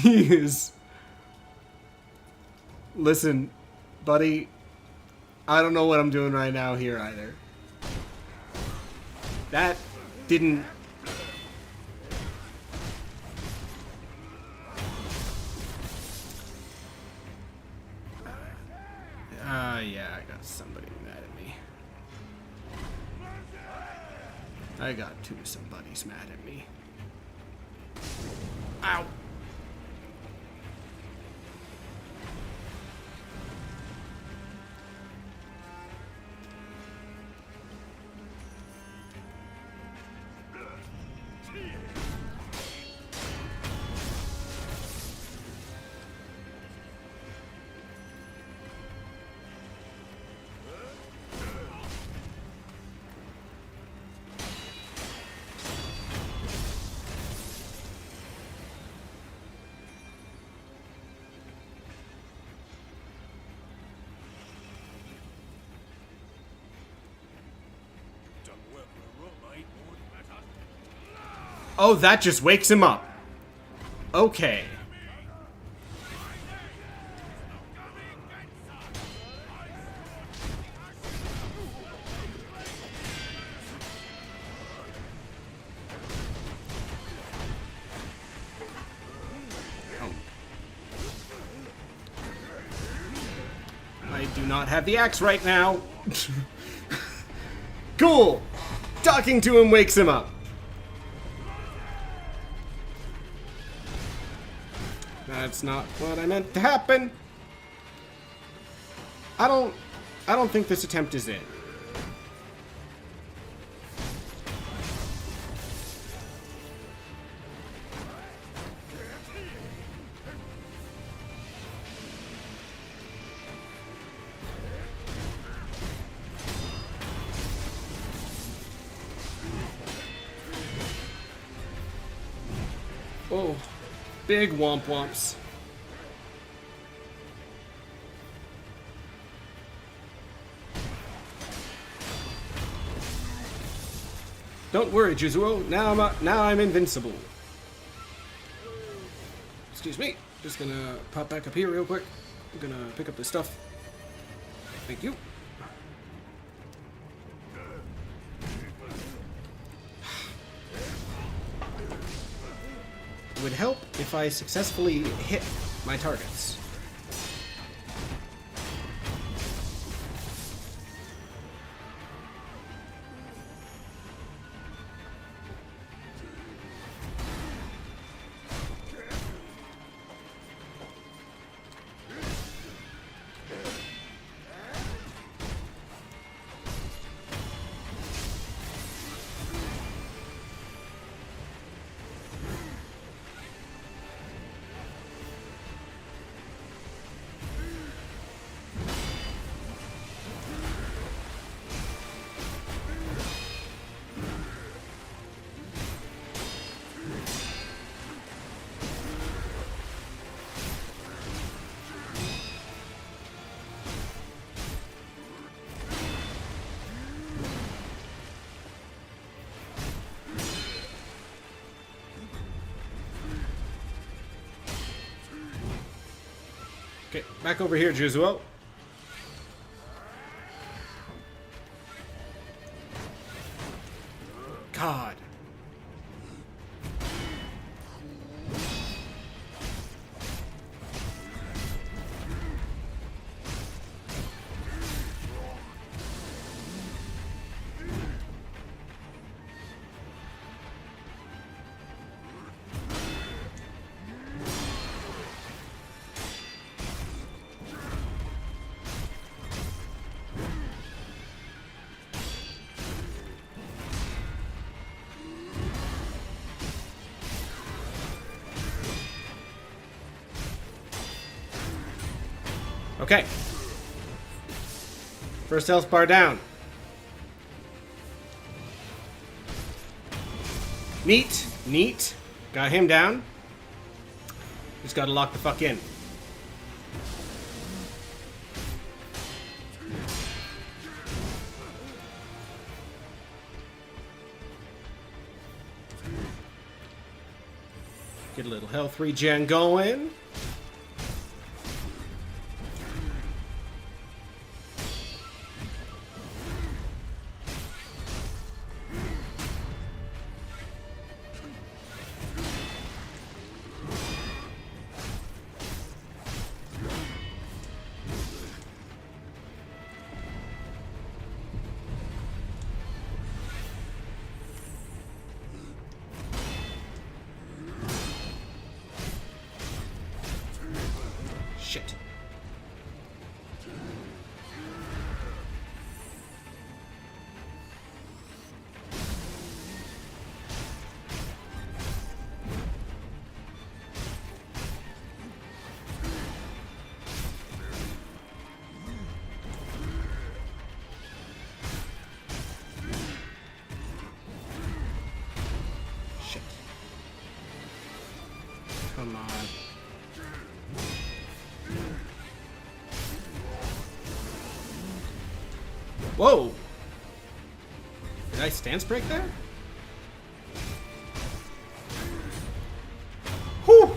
He is... Listen, buddy, I don't know what I'm doing right now here either. That didn't... yeah, I got somebody mad at me. I got two somebody's mad at me. Ow! Oh, that just wakes him up. Okay. Oh. I do not have the axe right now. Cool. Talking to him wakes him up. That's not what I meant to happen. I don't think this attempt is it. Oh. Big womp womps. Don't worry, Jizuo. Now I'm invincible. Excuse me. Just gonna pop back up here real quick. I'm gonna pick up this stuff. Thank you. It would help if I successfully hit my targets. Okay, back over here, Juzuo. God. Okay. First health bar down. Neat. Neat. Got him down. Just gotta lock the fuck in. Get a little health regen going. Shit. Shit. Come on. Whoa! Did I stance break there? Whew!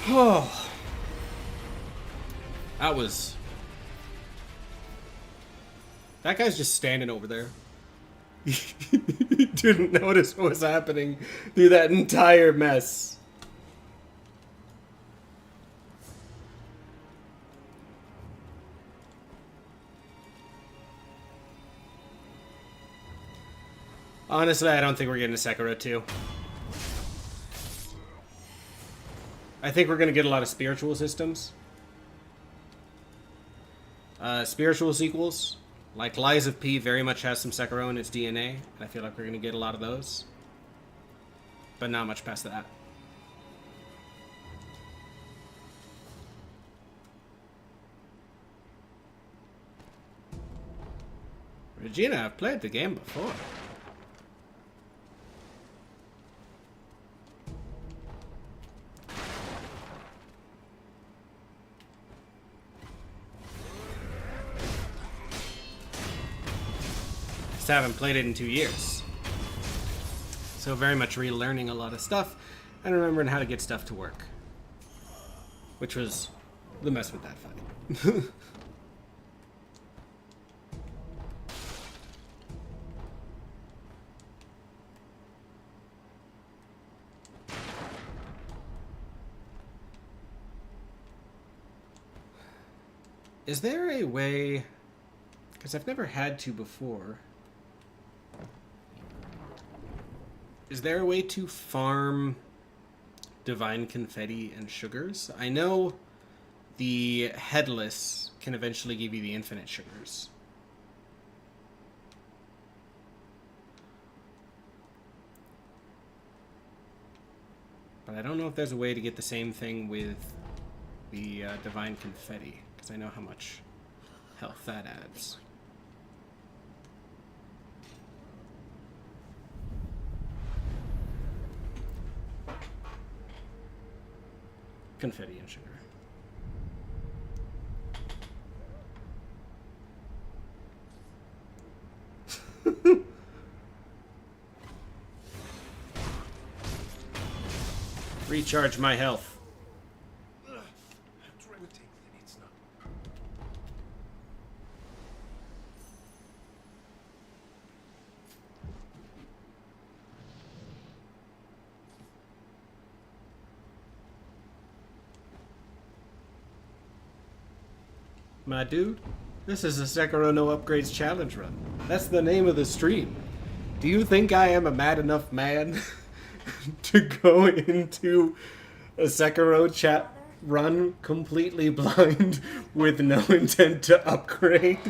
Oh. That was... That guy's just standing over there. Didn't notice what was happening through that entire mess. Honestly, I don't think we're getting a Sekiro 2. I think we're going to get a lot of spiritual systems. Spiritual sequels. Like Lies of P very much has some Sekiro in its DNA. And I feel like we're going to get a lot of those. But not much past that. Regina, I've played the game before. Haven't played it in 2 years. So very much relearning a lot of stuff and remembering how to get stuff to work. Which was the mess with that fight. Is there a way... Because I've never had to before... Is there a way to farm divine confetti and sugars? I know the headless can eventually give you the infinite sugars. But I don't know if there's a way to get the same thing with the divine confetti, because I know how much health that adds. Confetti and sugar. Recharge my health. my dude. This is a Sekiro No Upgrades challenge run. That's the name of the stream. Do you think I am a mad enough man to go into a Sekiro chat run completely blind with no intent to upgrade?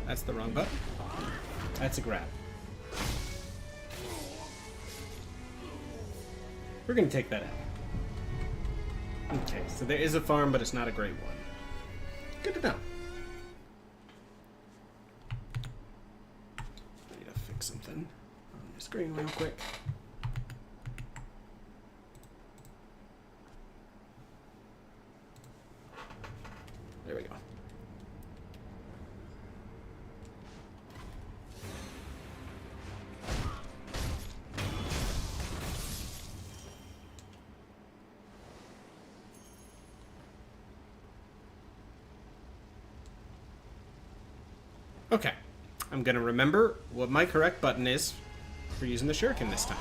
That's the wrong button. That's a grab. We're gonna take that out. Okay, so there is a farm, but it's not a great one. Good to know. I need to fix something on the screen real quick. There we go. Okay, I'm gonna remember what my correct button is for using the shuriken this time.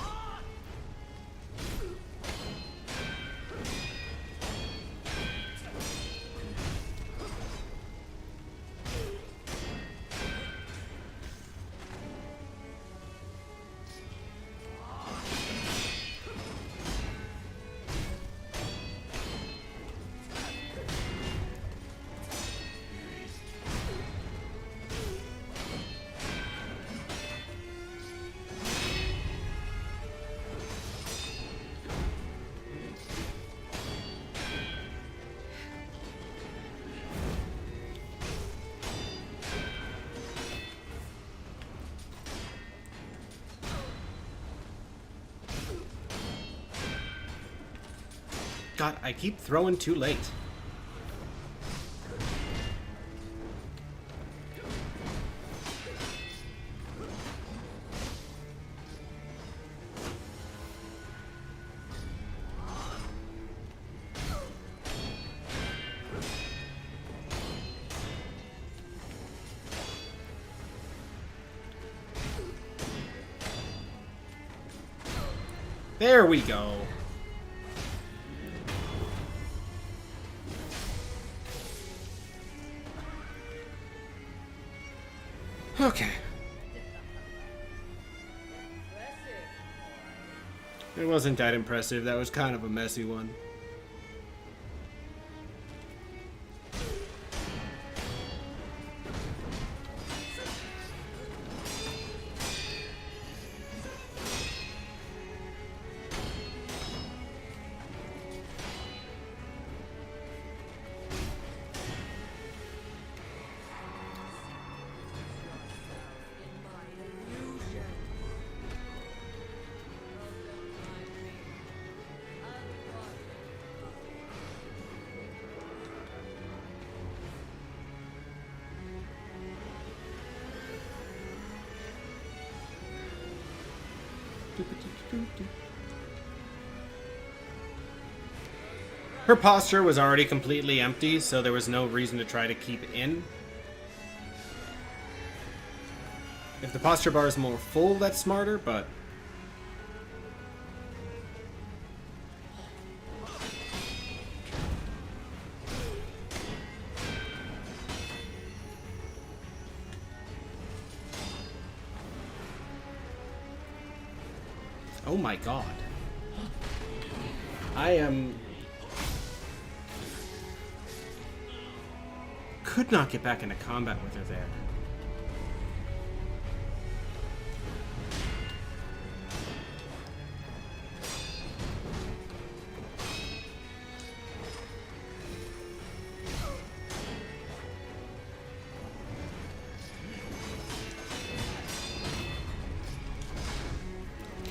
God, I keep throwing too late. There we go. Okay. It wasn't that impressive. That was kind of a messy one. Her posture was already completely empty, so there was no reason to try to keep in. If the posture bar is more full, that's smarter, but... Oh my god. I am... Could not get back into combat with her there.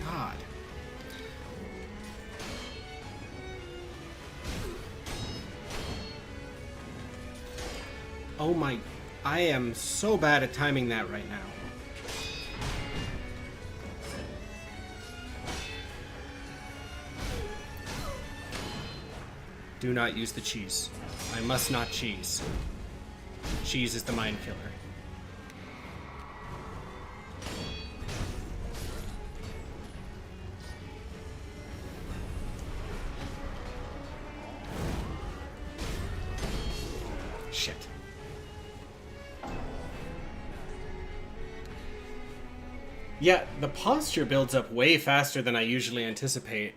God. Oh my... I am so bad at timing that right now. Do not use the cheese. I must not cheese. Cheese is the mind killer. Shit. Yeah, the posture builds up way faster than I usually anticipate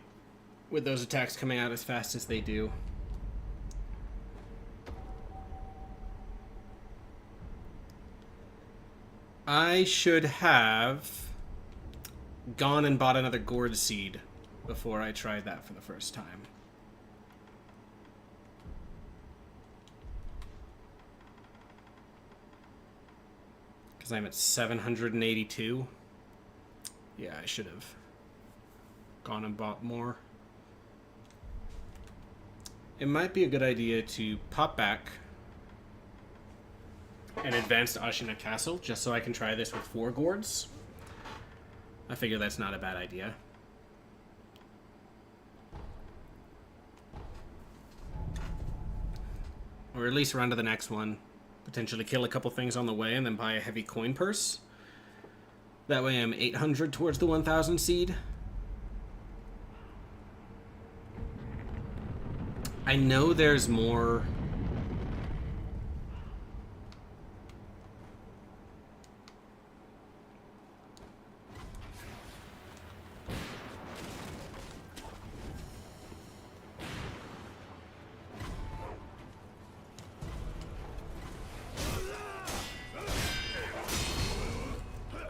with those attacks coming out as fast as they do. I should have gone and bought another gourd seed before I tried that for the first time. Because I'm at 782. Yeah, I should have gone and bought more. It might be a good idea to pop back and advance to Ashina Castle, just so I can try this with 4 gourds. I figure that's not a bad idea. Or at least run to the next one. Potentially kill a couple things on the way and then buy a heavy coin purse. That way I'm 800 towards the 1000 seed. I know there's more...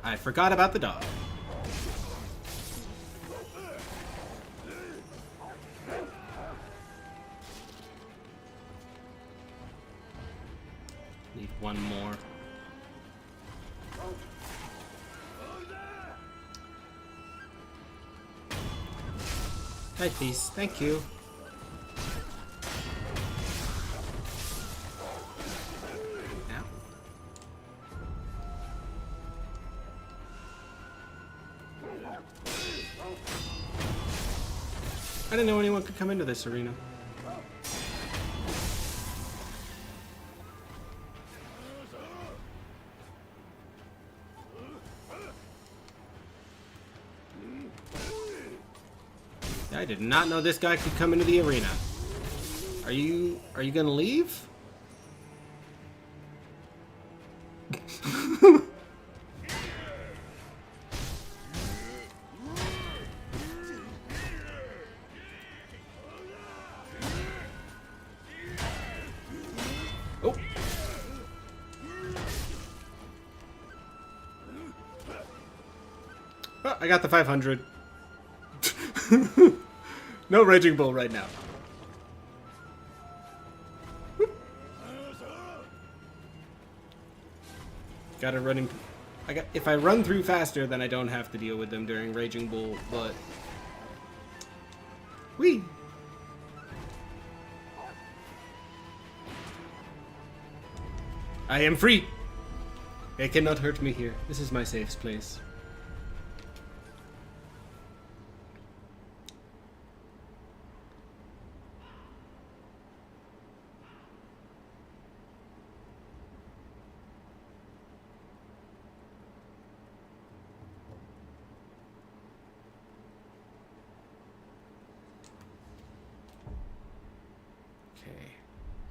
I forgot about the dog. Need one more. Hi, please. Thank you. Now. I didn't know anyone could come into this arena. I did not know this guy could come into the arena. Are you gonna leave? Oh. Oh, I got the 500. No Raging Bull right now. Got a running... if I run through faster, then I don't have to deal with them during Raging Bull, but... Whee! I am free! They cannot hurt me here. This is my safe place.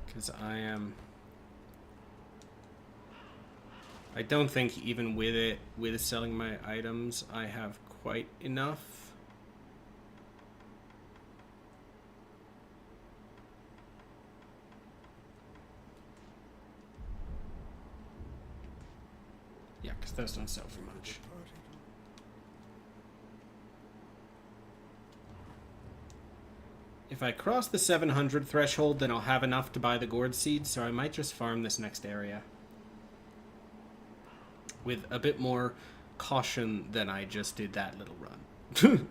Because I don't think even with selling my items, I have quite enough. Yeah, because those don't sell for much. If I cross the 700 threshold, then I'll have enough to buy the gourd seed, so I might just farm this next area. With a bit more caution than I just did that little run.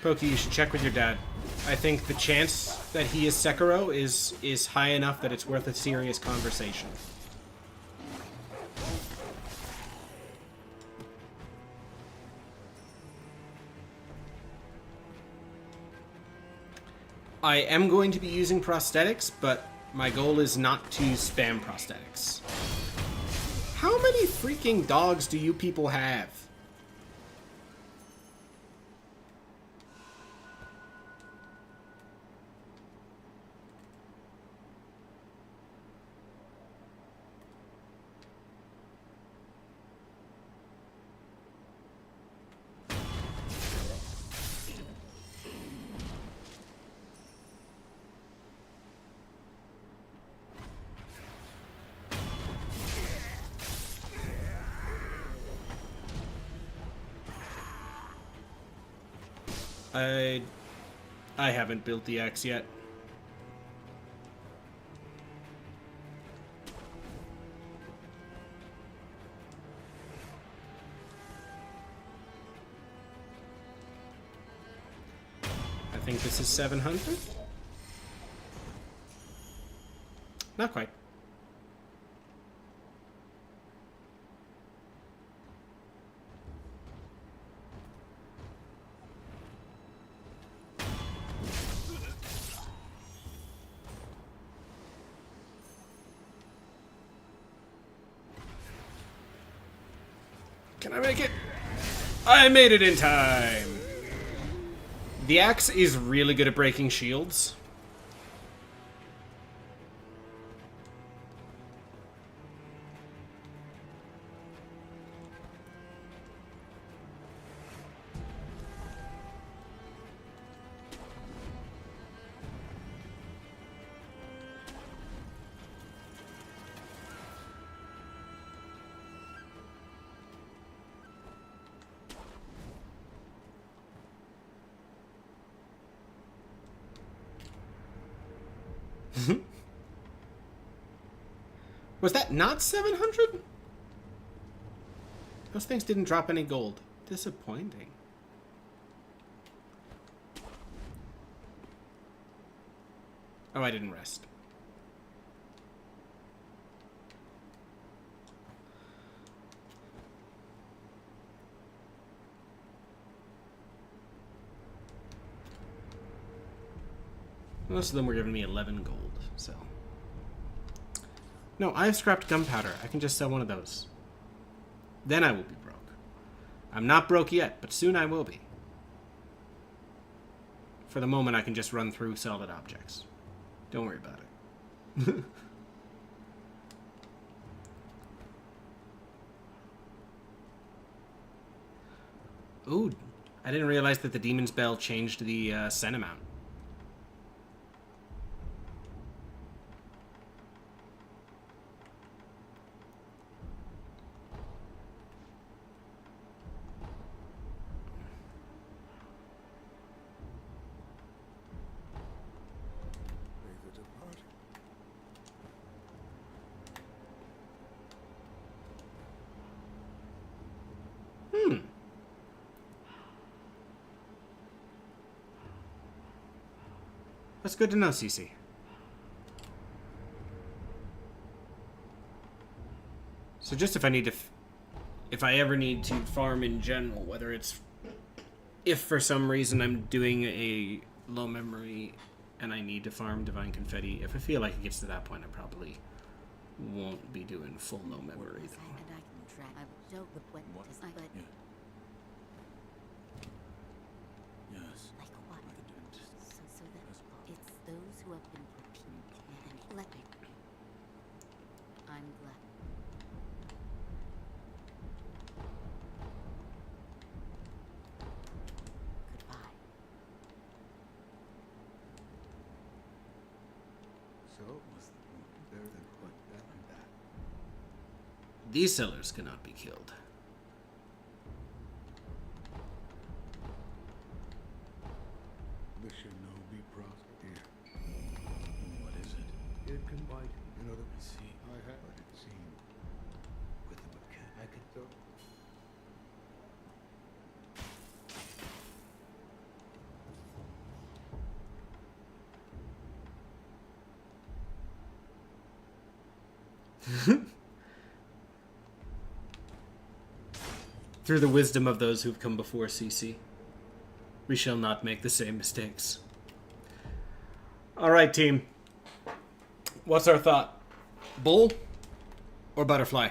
Pokey, you should check with your dad. I think the chance that he is Sekiro is high enough that it's worth a serious conversation. I am going to be using prosthetics, but my goal is not to spam prosthetics. How many freaking dogs do you people have? I haven't built the axe yet. I think this is 700? Not quite. Can I make it? I made it in time! The axe is really good at breaking shields. Was that not 700? Those things didn't drop any gold. Disappointing. Oh, I didn't rest. Most of them were giving me 11 gold, so... No, I've scrapped gunpowder. I can just sell one of those. Then I will be broke. I'm not broke yet, but soon I will be. For the moment, I can just run through solid objects. Don't worry about it. Ooh, I didn't realize that the Demon's Bell changed the scent amount. That's good to know, Cece. So just if I need to... if I ever need to farm in general, whether it's... if for some reason I'm doing a low memory and I need to farm Divine Confetti, if I feel like it gets to that point, I probably won't be doing full low memory, though. Yeah. Yes. Like what? So that it's those who have been repeated. Let me. I'm glad. Goodbye. So was the woman there then what that and that? These sellers cannot be killed. Mission no be prosper here. What is it? It can bite. You know that. See, I have it seen with the mechanic. I could go. Through the wisdom of those who've come before, CC, we shall not make the same mistakes. All right, team. What's our thought? Bull or butterfly?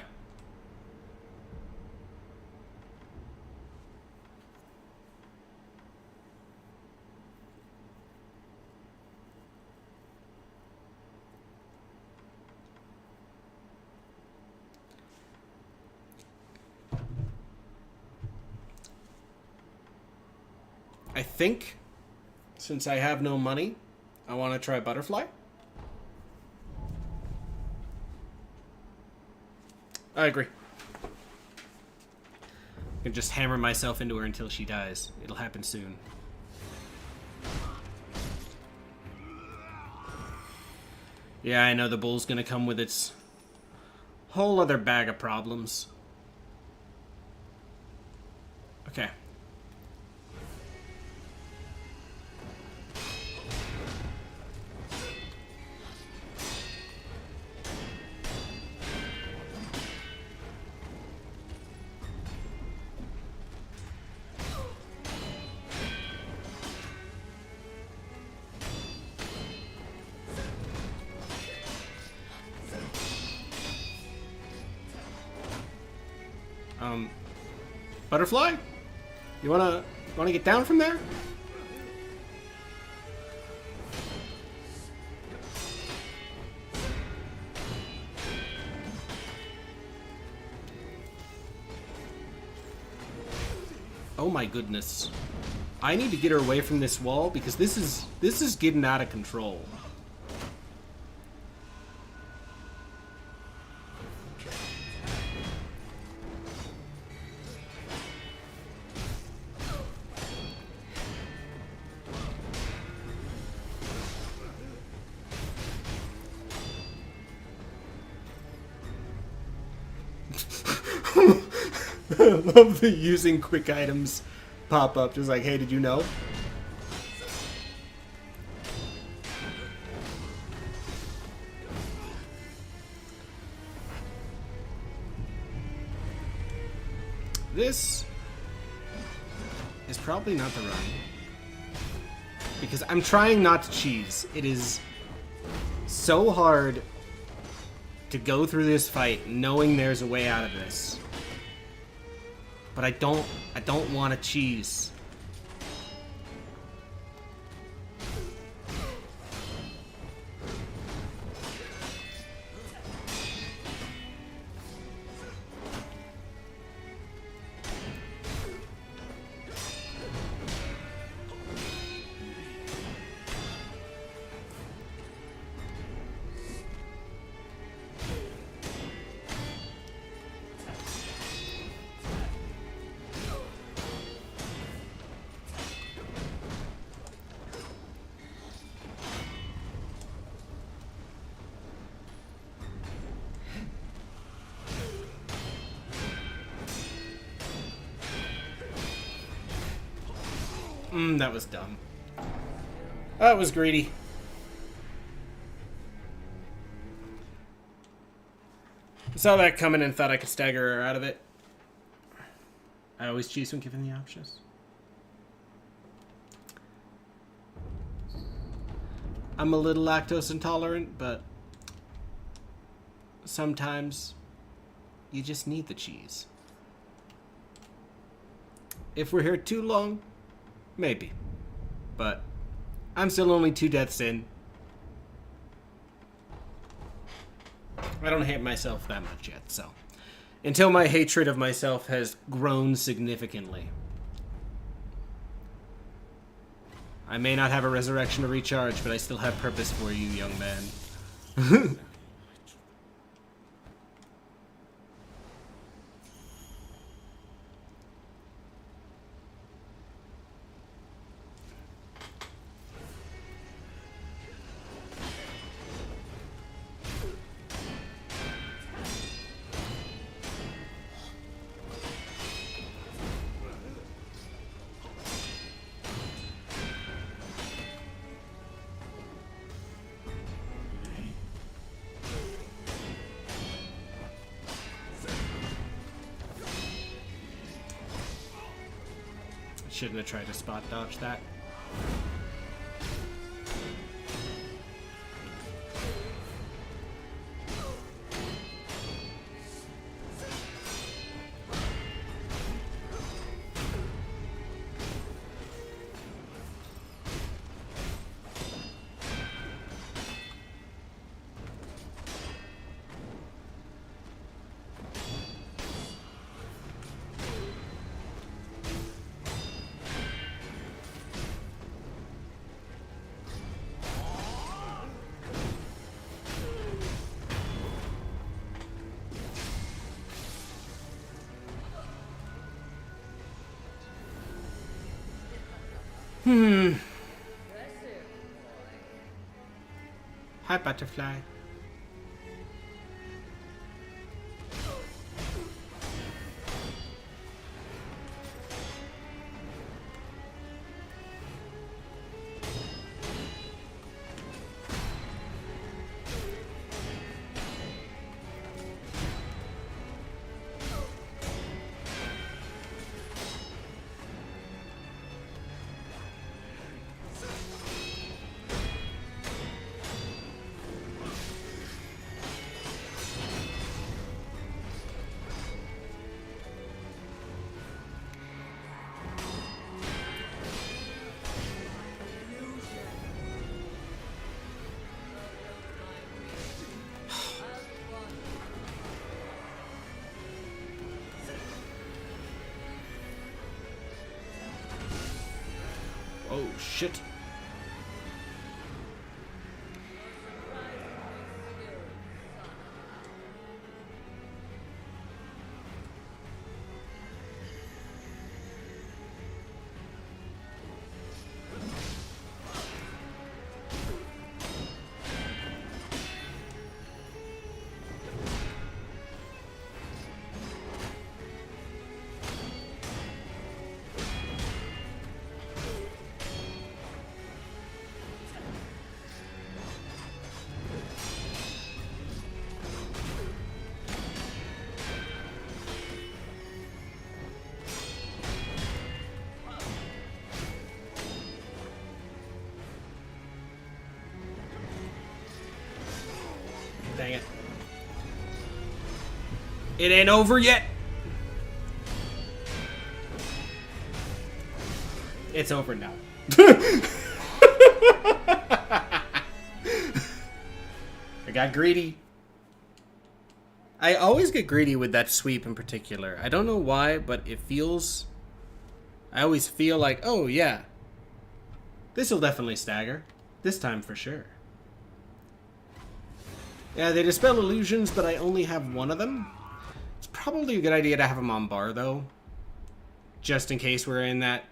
I think, since I have no money, I want to try butterfly. I agree. I can just hammer myself into her until she dies. It'll happen soon. Yeah, I know the bull's gonna come with its whole other bag of problems. Okay. Butterfly? You wanna get down from there? Oh my goodness. I need to get her away from this wall because this is getting out of control. I love the using quick items pop up. Just like, hey, did you know? This is probably not the run. Because I'm trying not to cheese. It is so hard to go through this fight knowing there's a way out of this. But I don't want to cheese. That was dumb. That was greedy. Saw that coming and thought I could stagger her out of it. I always choose when given the options. I'm a little lactose intolerant, but sometimes you just need the cheese. If we're here too long, maybe. But I'm still only 2 deaths in. I don't hate myself that much yet, so. Until my hatred of myself has grown significantly. I may not have a resurrection to recharge, but I still have purpose for you, young man. Shouldn't have tried to spot dodge that. Hi, butterfly. Oh, shit. Dang it. It ain't over yet. It's over now. I got greedy. I always get greedy with that sweep in particular. I don't know why, but it feels... I always feel like, oh yeah, this'll definitely stagger. This time for sure. Yeah, they dispel illusions, but I only have one of them. It's probably a good idea to have them on bar, though. Just in case we're in that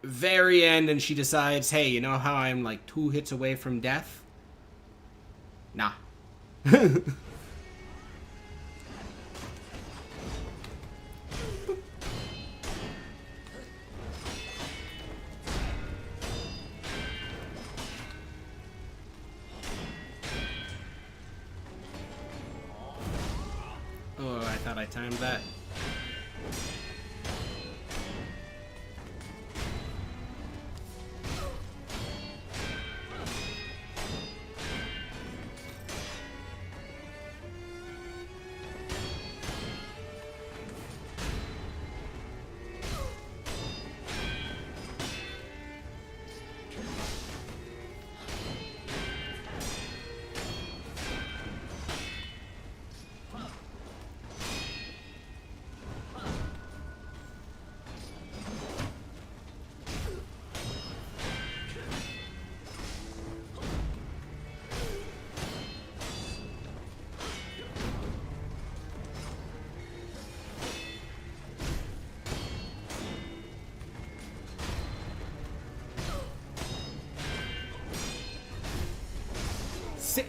very end and she decides, hey, you know how I'm like 2 hits away from death? Nah. Oh, I thought I timed that.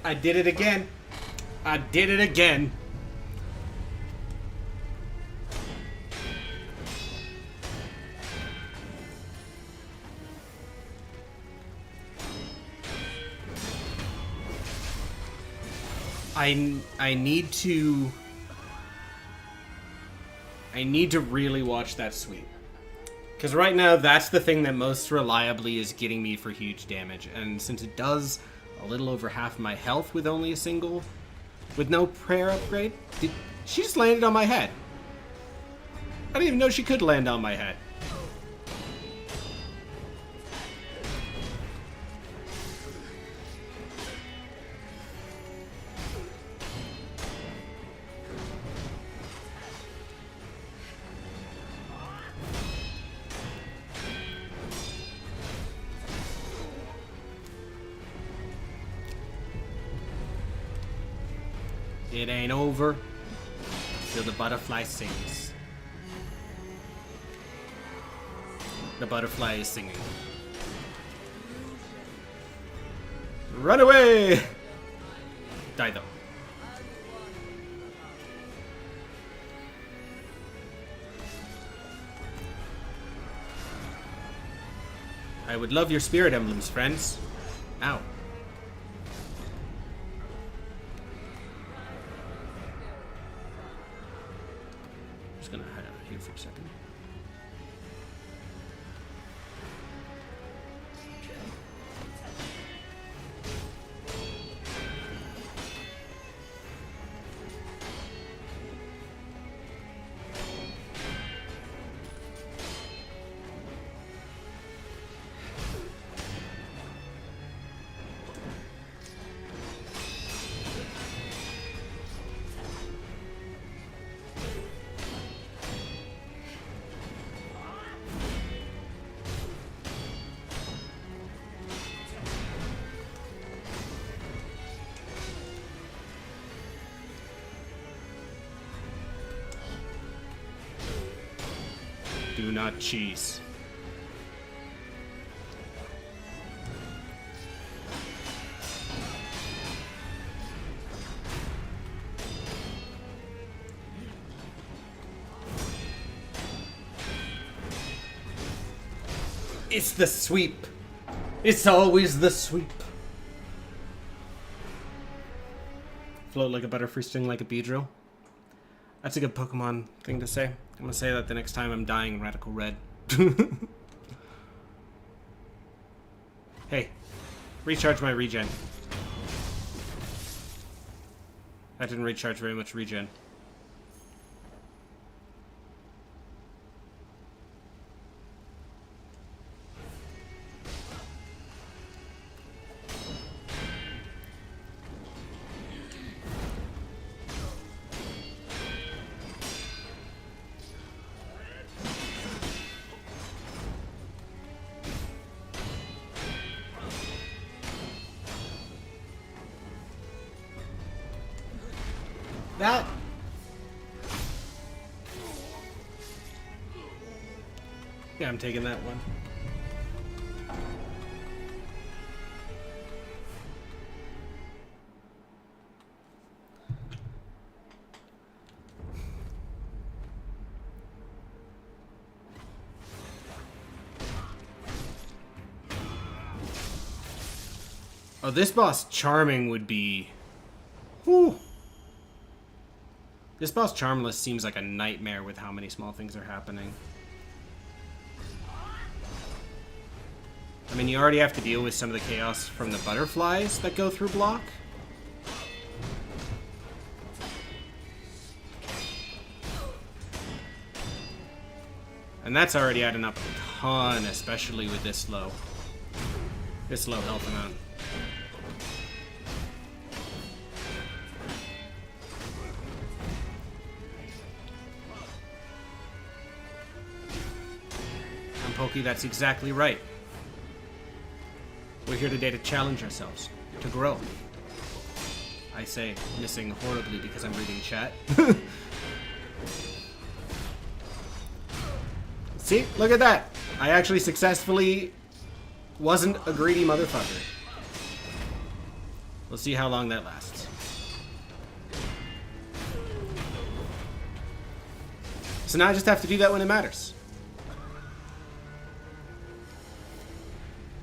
I did it again. I did it again. I need to really watch that sweep. Because right now, that's the thing that most reliably is getting me for huge damage. And since it does a little over half my health with only a single... with no prayer upgrade... she just landed on my head. I didn't even know she could land on my head. It ain't over till the butterfly sings. The butterfly is singing. Run away! Die though. I would love your spirit emblems, friends. Ow. Just gonna hide out here for a second. Do not cheese. It's the sweep. It's always the sweep. Float like a butterfree, sting like a Beedrill. That's a good Pokemon thing to say. I'm gonna say that the next time I'm dying Radical Red. Hey, recharge my regen. That didn't recharge very much regen. That... yeah, I'm taking that one. Oh, this boss Charming would be... whew. This boss Charmless seems like a nightmare with how many small things are happening. I mean, you already have to deal with some of the chaos from the butterflies that go through block. And that's already adding up a ton, especially with this low health amount. Pokey, that's exactly right. We're here today to challenge ourselves, to grow. I say, missing horribly because I'm reading chat. See, look at that. I actually successfully wasn't a greedy motherfucker. We'll see how long that lasts. So now I just have to do that when it matters.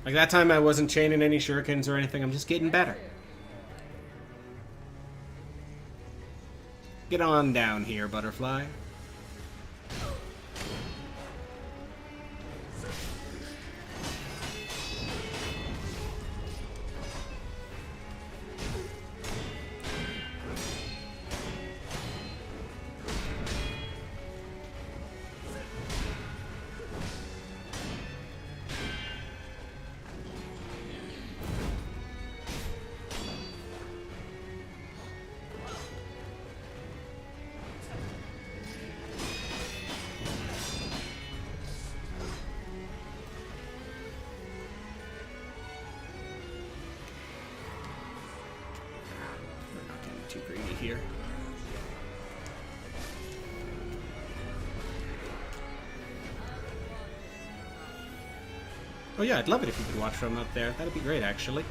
Like that time I wasn't chaining any shurikens or anything, I'm just getting better. Get on down here, butterfly. right here. Oh yeah, I'd love it if you could watch from up there. That'd be great, actually.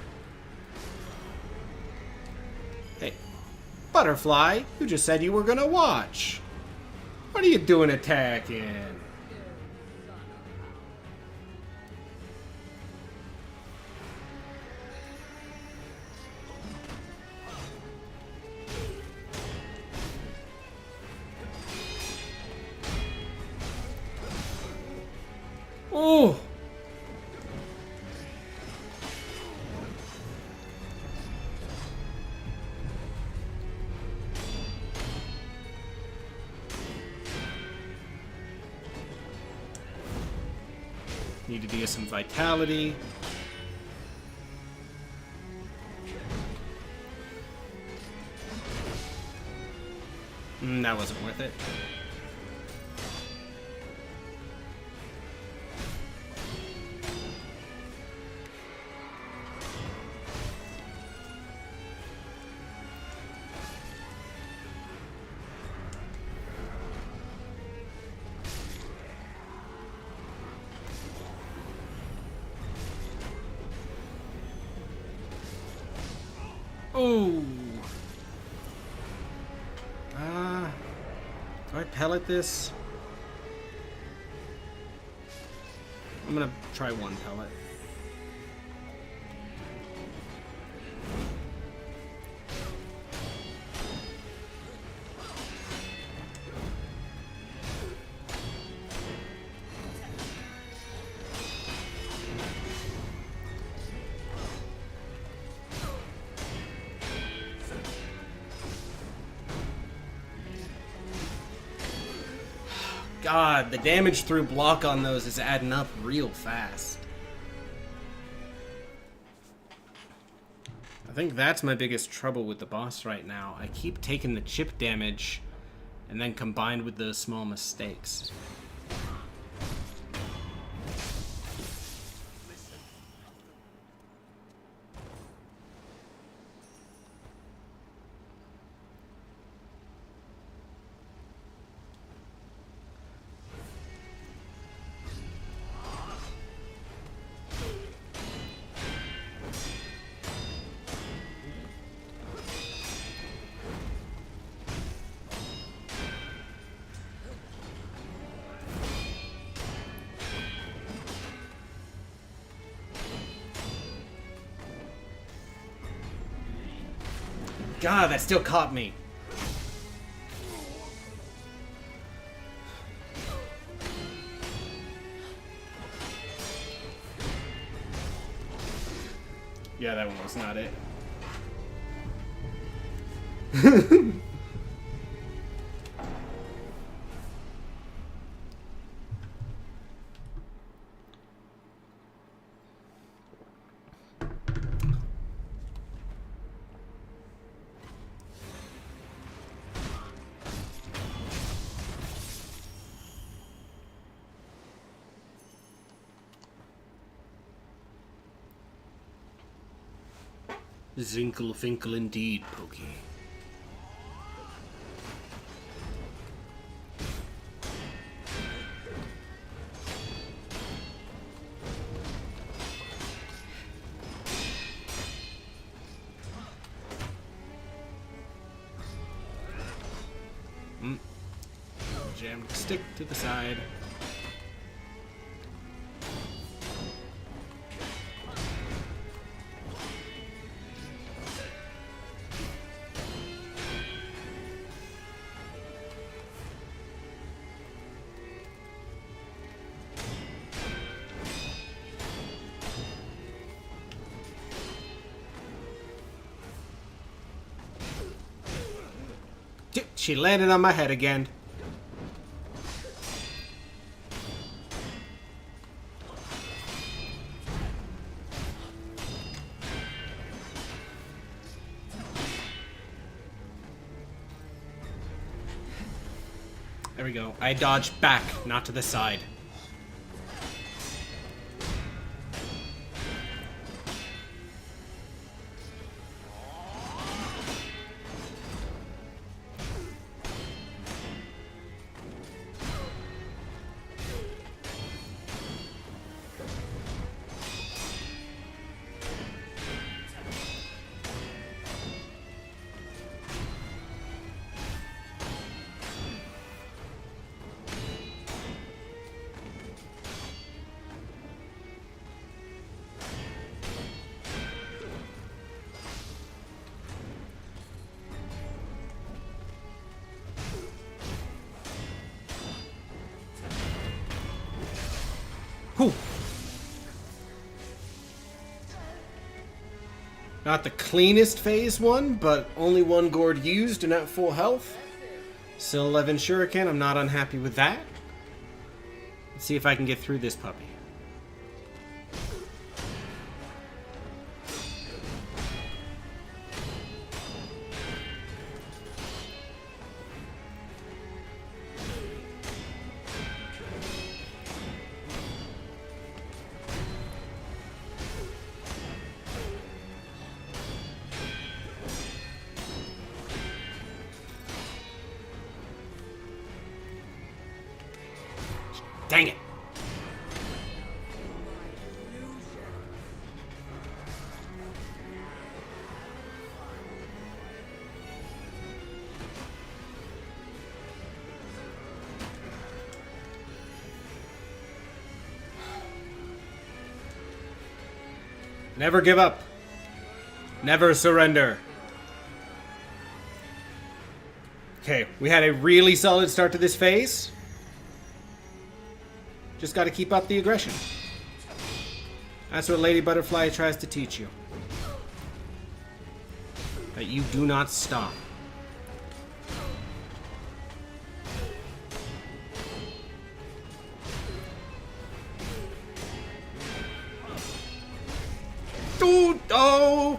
Hey, Butterfly, you just said you were gonna watch. What are you doing attacking? Oh! Needed to get some vitality. That wasn't worth it. Oh. Do I pellet this? I'm gonna try one pellet. God, the damage through block on those is adding up real fast. I think that's my biggest trouble with the boss right now. I keep taking the chip damage and then combined with those small mistakes. God, that still caught me. Yeah, that one was not it. Zinkle Finkle indeed, Pokey. Jam stick to the side. She landed on my head again. There we go. I dodged back, not to the side. Not the cleanest phase one, but only one gourd used and at full health. Still 11 shuriken. I'm not unhappy with that. Let's see if I can get through this puppy. Dang it. Never give up. Never surrender. Okay, we had a really solid start to this phase. Just got to keep up the aggression. That's what Lady Butterfly tries to teach you. That you do not stop. Dude, oh,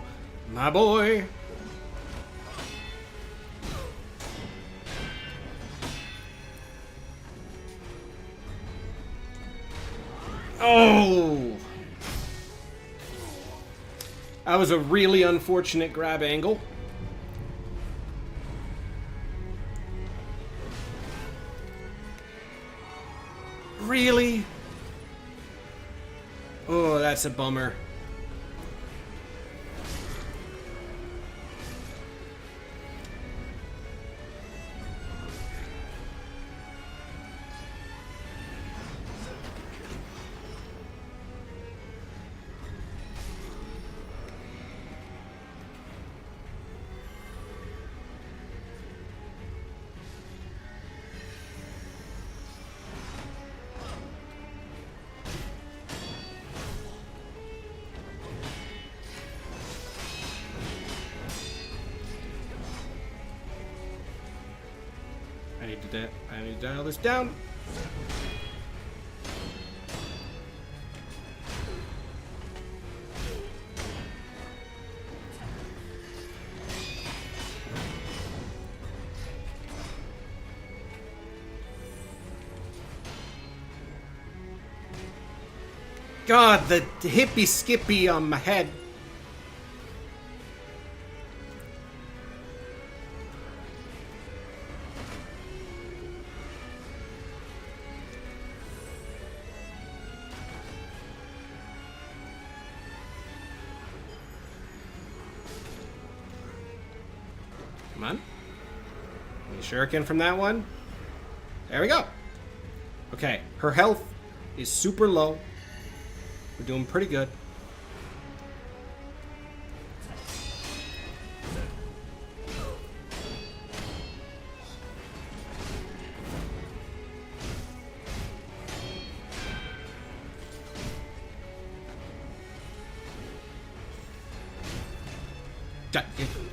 my boy. Oh! That was a really unfortunate grab angle. Really? Oh, that's a bummer. I need to dial this down. God, the hippy skippy on my head. Come on. Any shuriken from that one? There we go. Okay, her health is super low. We're doing pretty good.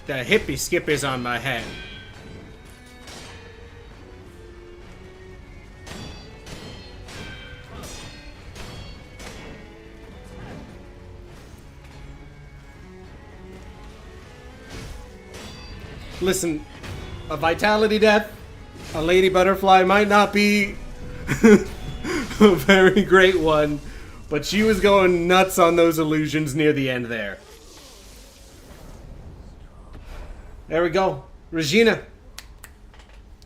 The hippie skip is on my head. Listen, a vitality death, a Lady Butterfly might not be a very great one, but she was going nuts on those illusions near the end there. There we go. Regina,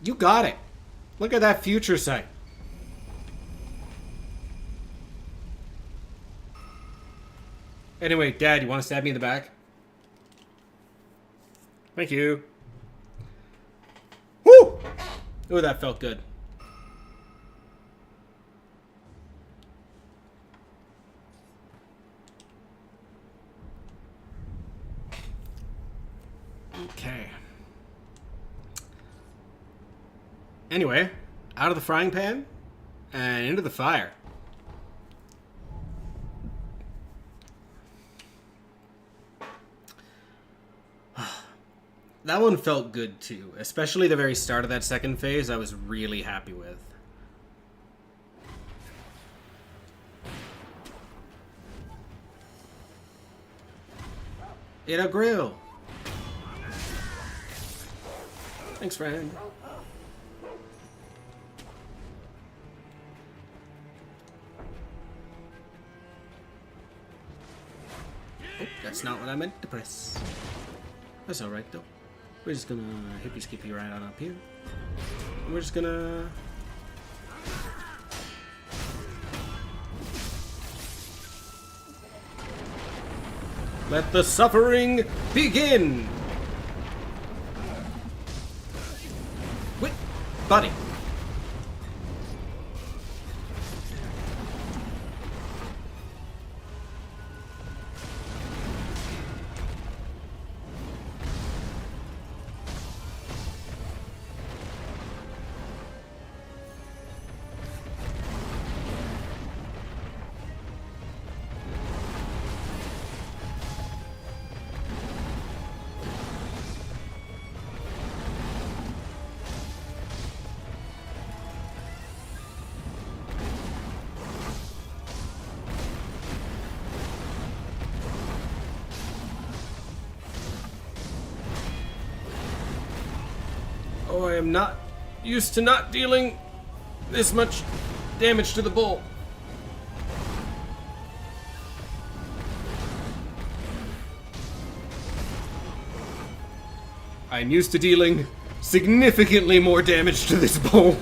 you got it. Look at that future sight. Anyway, Dad, you want to stab me in the back? Thank you. Woo! Oh, that felt good. Okay. Anyway, out of the frying pan and into the fire. That one felt good too, especially the very start of that second phase. I was really happy with. In a grill. Thanks, friend. Oh, that's not what I meant to press. That's alright though. We're just gonna hippie skippy right on up here. We're just gonna... let the suffering begin! Wait, buddy. Oh, I am not used to not dealing this much damage to the bull. I'm used to dealing significantly more damage to this bull.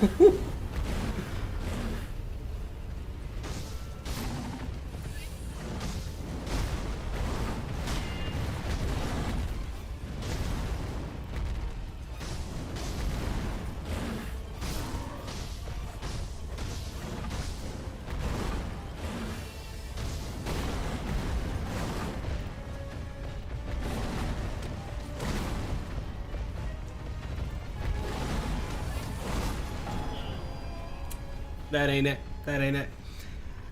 That ain't it. That ain't it.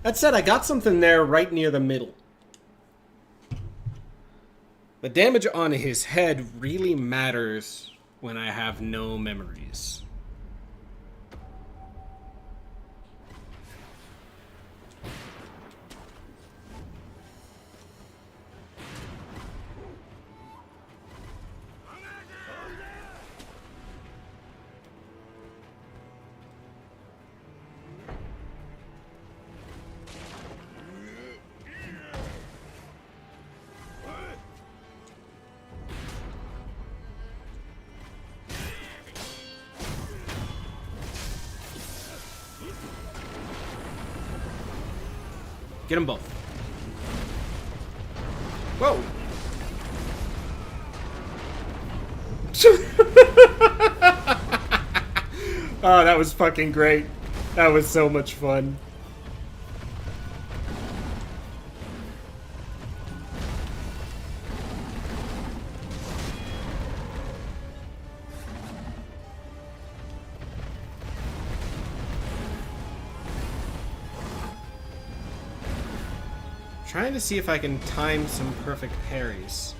That said, I got something there right near the middle. The damage on his head really matters when I have no memories. Get them both. Whoa. Oh, that was fucking great. That was so much fun. Trying to see if I can time some perfect parries.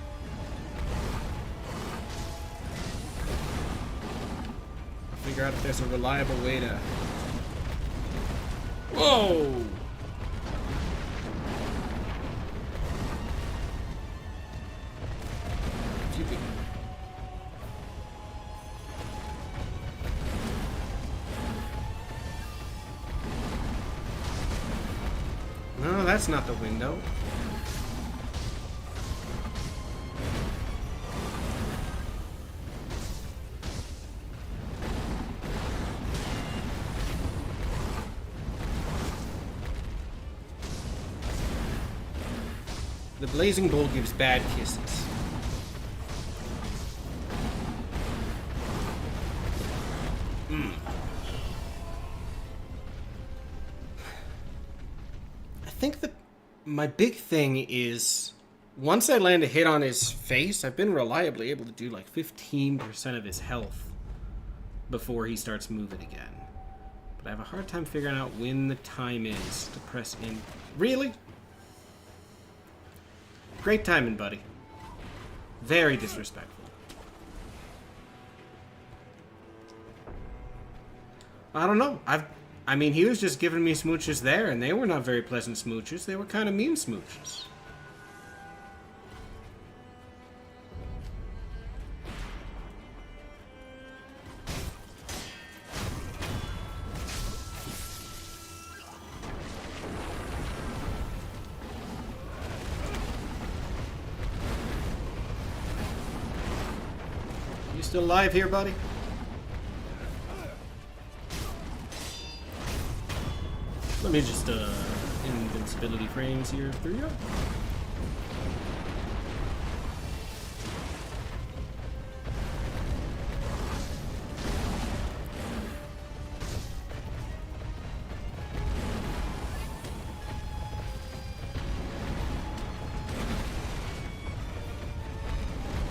Figure out if there's a reliable way to... Whoa! No, that's not the window. The blazing bowl gives bad kisses. I think that my big thing is once I land a hit on his face, I've been reliably able to do like 15% of his health before he starts moving again. But I have a hard time figuring out when the time is to press in. Really? Great timing, buddy. Very disrespectful. I don't know. I mean, he was just giving me smooches there, and they were not very pleasant smooches. They were kind of mean smooches. You still alive here, buddy? Let me just, invincibility frames here. There you go.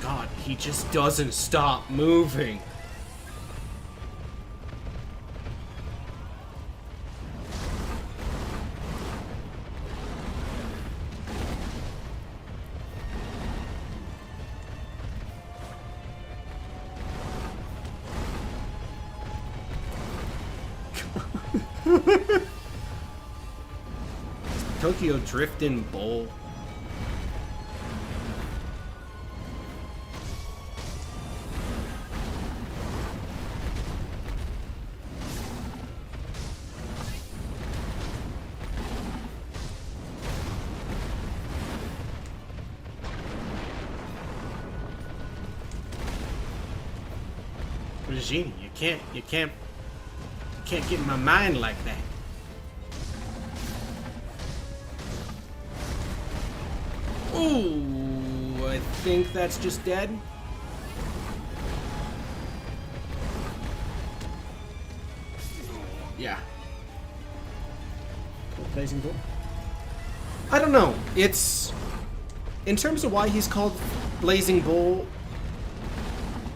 God, he just doesn't stop moving. Tokyo Driftin' Bowl. Regine, you can't get in my mind like that. Ooh, I think that's just dead. Yeah. Blazing Bull. I don't know. It's in terms of why he's called Blazing Bull.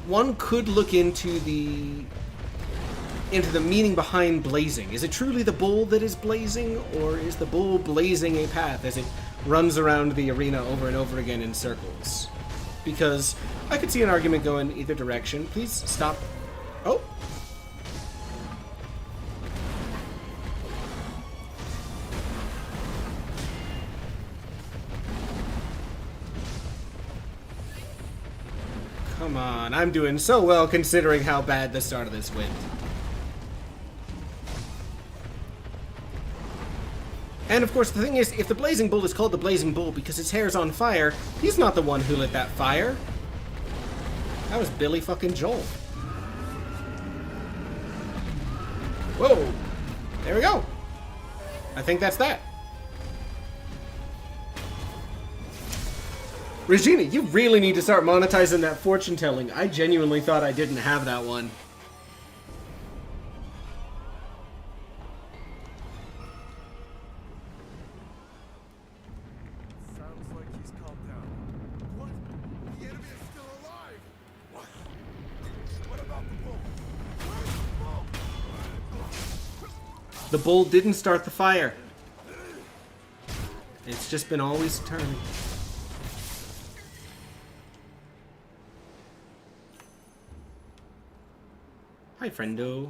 One could look into the meaning behind blazing. Is it truly the bull that is blazing, or is the bull blazing a path as it runs around the arena over and over again in circles? Because I could see an argument going either direction. Please stop. Oh. Come on, I'm doing so well considering how bad the start of this went. And of course, the thing is, if the Blazing Bull is called the Blazing Bull because his hair's on fire, he's not the one who lit that fire. That was Billy fucking Joel. Whoa! There we go. I think that's that. Regina, you really need to start monetizing that fortune telling. I genuinely thought I didn't have that one. Sounds like he's calmed down. What? The enemy is still alive! What? What about the bull? Where's the bull? The bull didn't start the fire. It's just been always turning. Hi, friendo.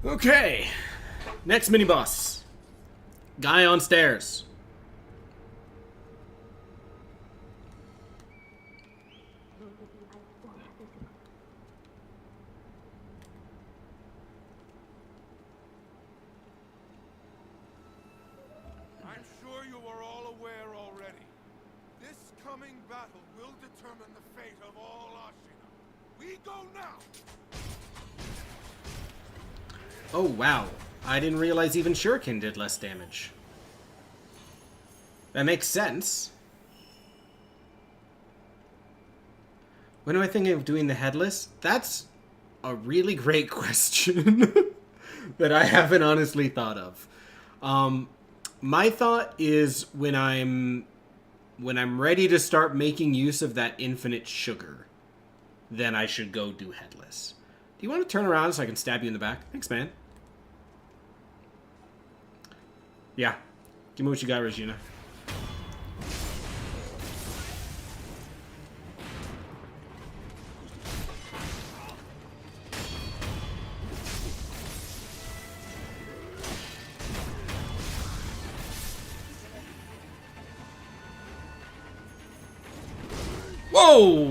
Okay. Next mini boss. Guy on stairs. I'm sure you are all aware already. This coming battle will determine the fate of all Ashina. We go now! Oh, wow. I didn't realize even Shuriken did less damage. That makes sense. When am I thinking of doing the headless? That's a really great question that I haven't honestly thought of. My thought is when I'm ready to start making use of that infinite sugar, then I should go do headless. Do you want to turn around so I can stab you in the back? Thanks, man. Yeah. Give me what you got, Regina. Whoa!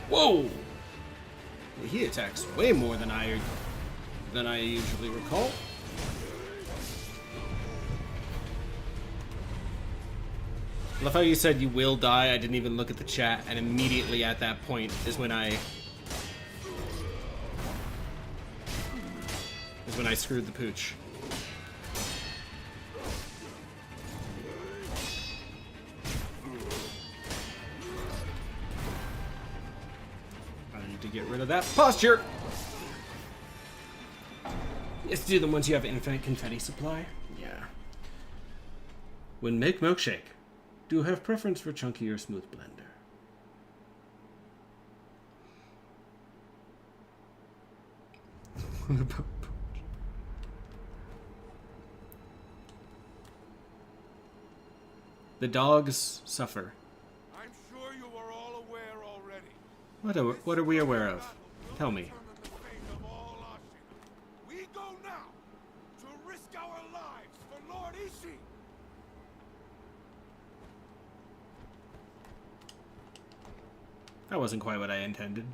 Whoa! He attacks way more than I usually recall. I love how you said you will die. I didn't even look at the chat, and immediately at that point is when I screwed the pooch. I need to get rid of that posture. Yes, do them once you have infinite confetti supply. Yeah. When make milkshake, do you have preference for chunky or smooth blender? What about the dogs suffer? I'm sure you are all aware already. What are we aware of? Tell me. Determine the fate of all Ashina. We go now to risk our lives for Lord Ishii. That wasn't quite what I intended.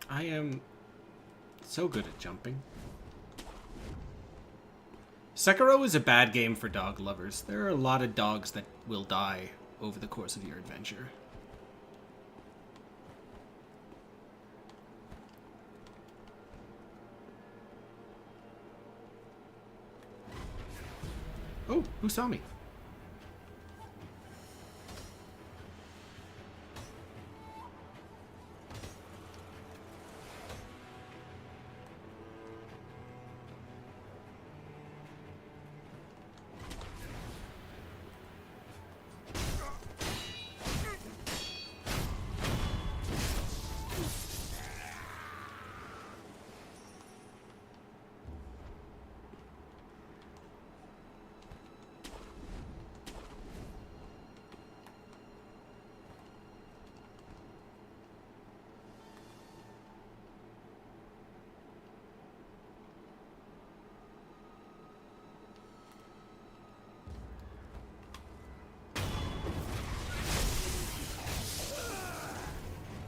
I am so good at jumping. Sekiro is a bad game for dog lovers. There are a lot of dogs that will die over the course of your adventure. Oh, who saw me?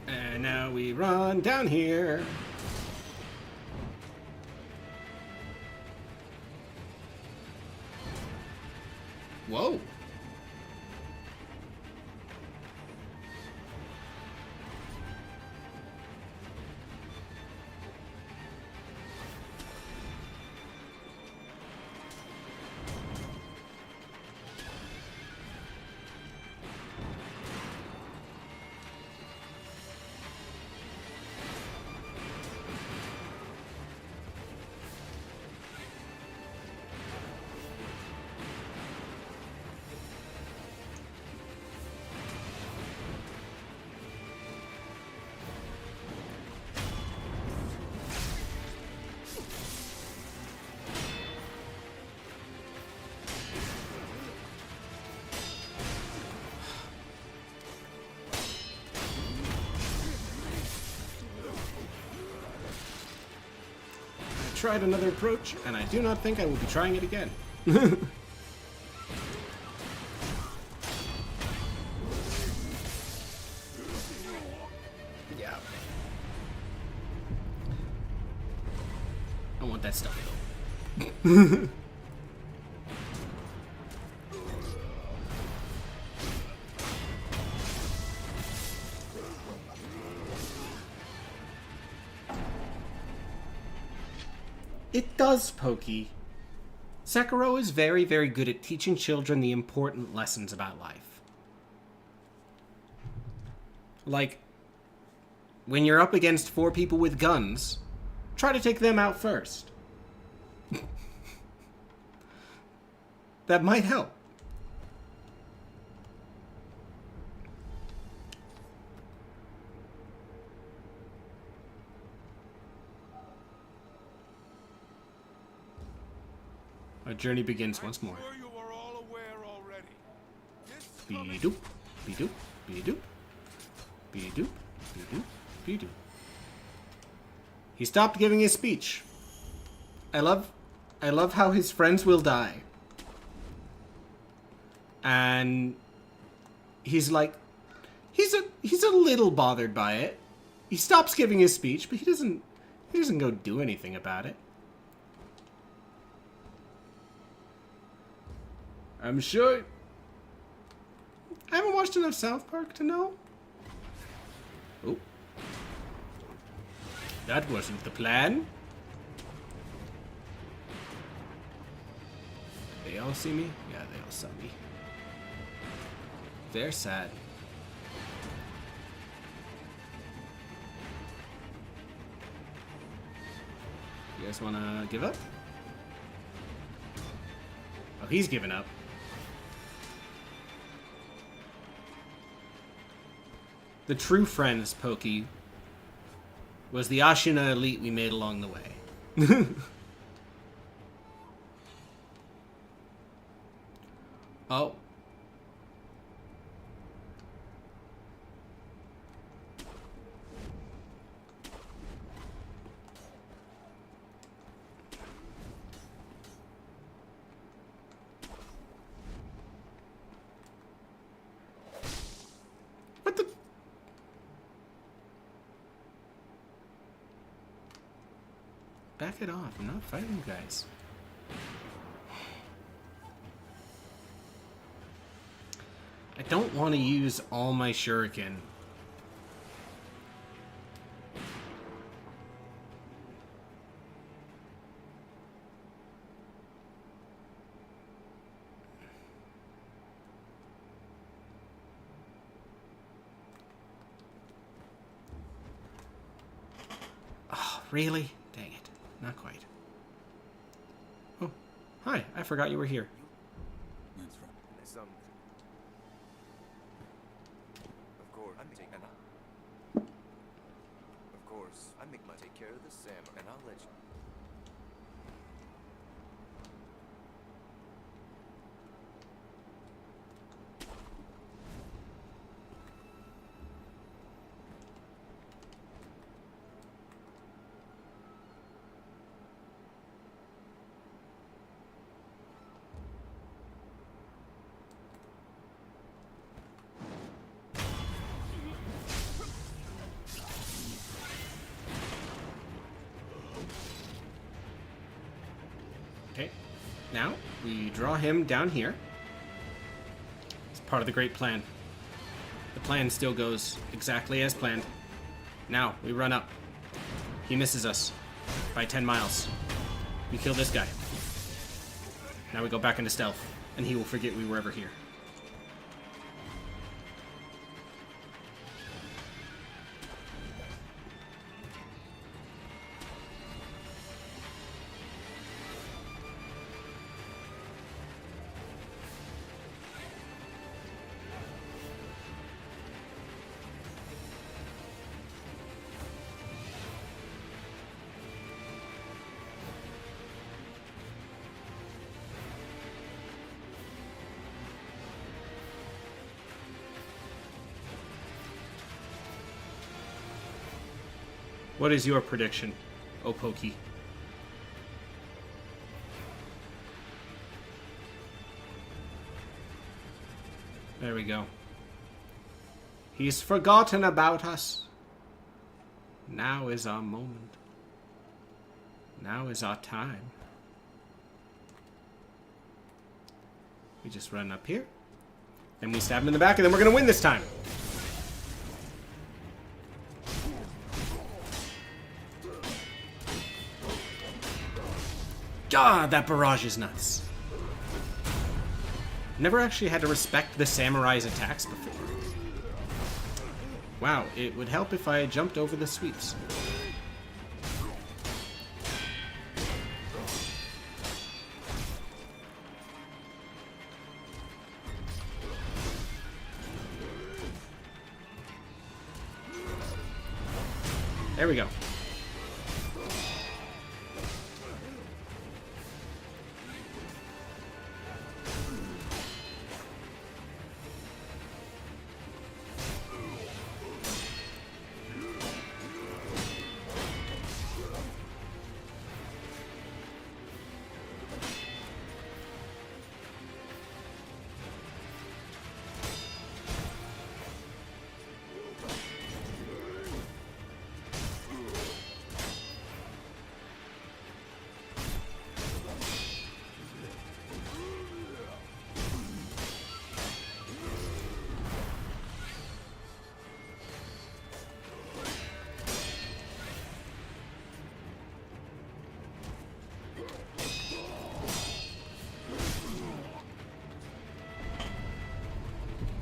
And now we run down here. Whoa. Tried another approach, and I do not think I will be trying it again. Yeah. I want that stuff. It does, Pokey. Sekiro is very, very good at teaching children the important lessons about life. Like, when you're up against 4 people with guns, try to take them out first. That might help. Our journey begins once more. Sure you are all aware already. This Be-doop, be-doop, be-doop, be-doop, be-doop, be-doop. He stopped giving his speech. I love how his friends will die. And he's like, he's a little bothered by it. He stops giving his speech, but he doesn't go do anything about it. I'm sure. I haven't watched enough South Park to know. Oh. That wasn't the plan. They all see me? Yeah, they all saw me. They're sad. You guys wanna give up? Oh, he's giving up. The true friends, Pokey, was the Ashina elite we made along the way. Oh. What the? Back it off. I'm not fighting you guys. I don't want to use all my shuriken. Oh, really? Dang it. Not quite. Oh, hi. I forgot you were here. That's right. Some. Of course, I'm taking. Of course, I make my take care of the Sam, and I'll let you. Okay, now we draw him down here. It's part of the great plan. The plan still goes exactly as planned. Now we run up. He misses us by 10 miles. We kill this guy. Now we go back into stealth, and he will forget we were ever here. What is your prediction, Opoki? There we go. He's forgotten about us. Now is our moment. Now is our time. We just run up here. Then we stab him in the back, and then we're going to win this time. God, that barrage is nuts. Never actually had to respect the samurai's attacks before. Wow, it would help if I jumped over the sweeps. There we go.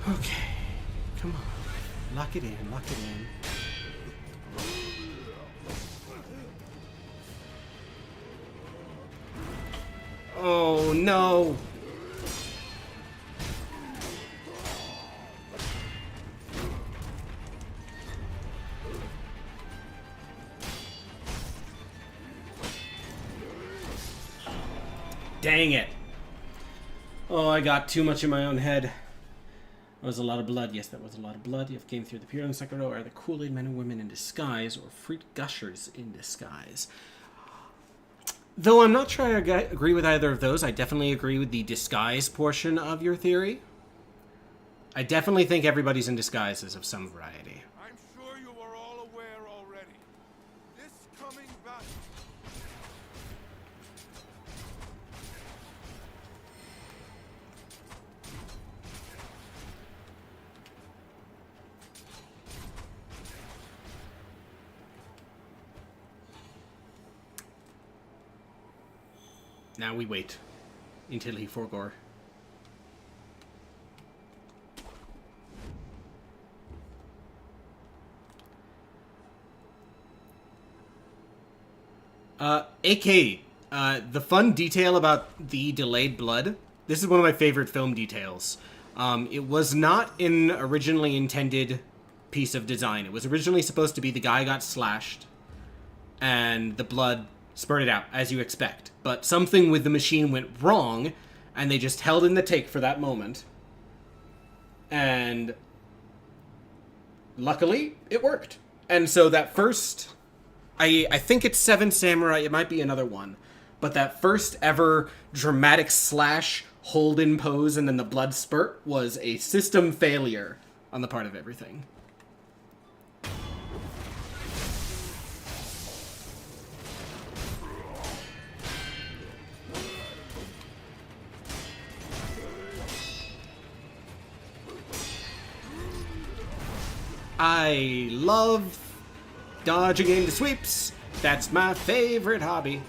Okay, come on. Lock it in, lock it in. Oh, no. Dang it. Oh, I got too much in my own head. That was a lot of blood. Yes, that was a lot of blood. You've came through the Pure and Sekiro are the Kool-Aid men and women in disguise, or fruit gushers in disguise. Though I'm not sure I agree with either of those, I definitely agree with the disguise portion of your theory. I definitely think everybody's in disguises of some variety. I'm sure you are all aware already. This coming battle. Now we wait until he forgore. AK, the fun detail about the delayed blood, this is one of my favorite film details. It was not an originally intended piece of design. It was originally supposed to be the guy got slashed, and the blood spurted out, as you expect. But something with the machine went wrong, and they just held in the take for that moment. And luckily, it worked. And so that first... I think it's Seven Samurai, it might be another one. But that first ever dramatic slash, hold in pose, and then the blood spurt was a system failure on the part of everything. I love dodging into sweeps. That's my favorite hobby.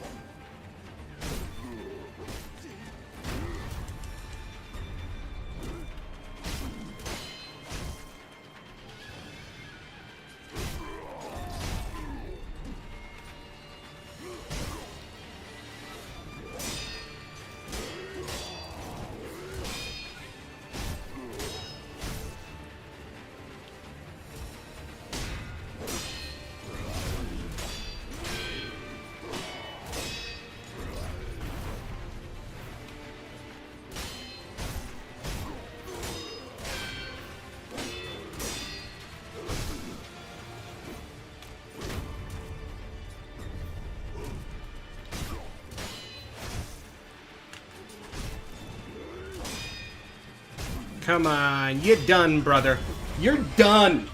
Come on, you're done, brother. You're done.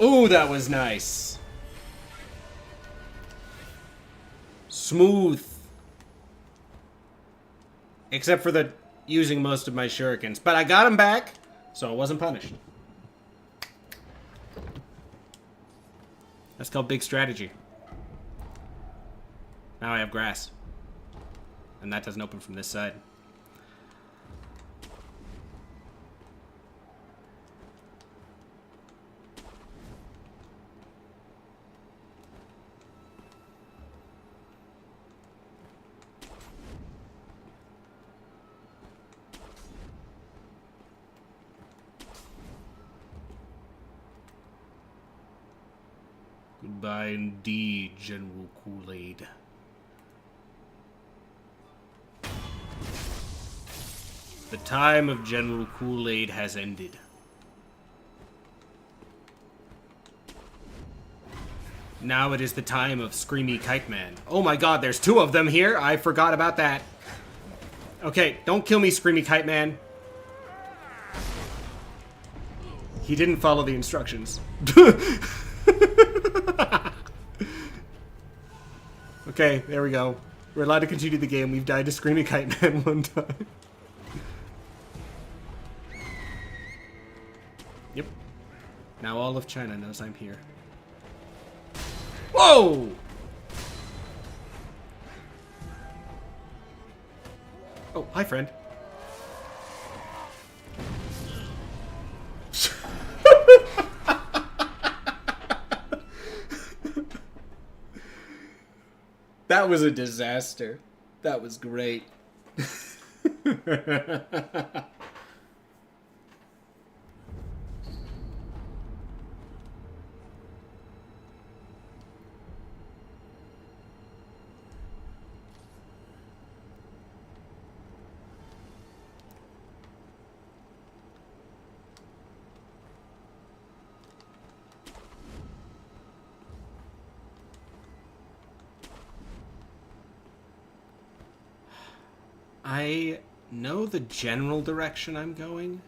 Ooh, that was nice. Smooth. Except for the using most of my shurikens. But I got him back, so I wasn't punished. That's called big strategy. Now I have grass. And that doesn't open from this side. Goodbye indeed, General Kool-Aid. The time of General Kool-Aid has ended. Now it is the time of Screamy Kite Man. Oh my god, there's 2 of them here. I forgot about that. Okay, don't kill me, Screamy Kite Man. He didn't follow the instructions. Okay, there we go. We're allowed to continue the game. We've died to Screamy Kite Man 1 time. Yep. Now all of China knows I'm here. Whoa! Oh, hi, friend. That was a disaster. That was great. I know the general direction I'm going,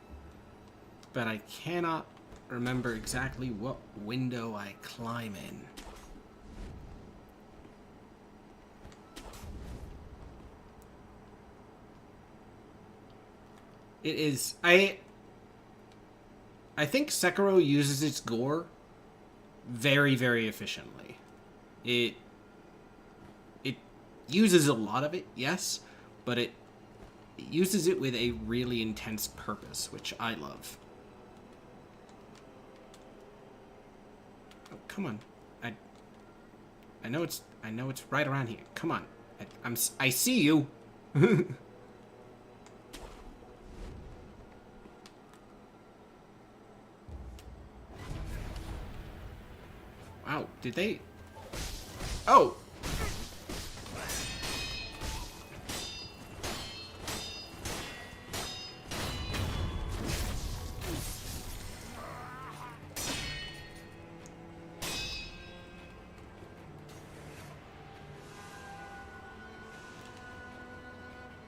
but I cannot remember exactly what window I climb in. It is... I think Sekiro uses its gore very, very efficiently. It uses a lot of it, yes, but it uses it with a really intense purpose, which I love. Oh, come on. I know it's right around here. Come on. I see you. Wow, did they... Oh!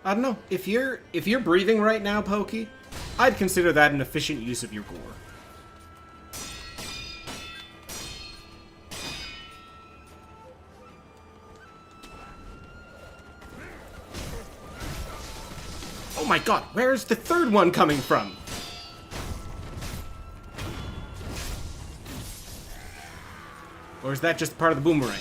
I don't know. If you're breathing right now, Pokey, I'd consider that an efficient use of your gore. Oh my god, where's the third one coming from? Or is that just part of the boomerang?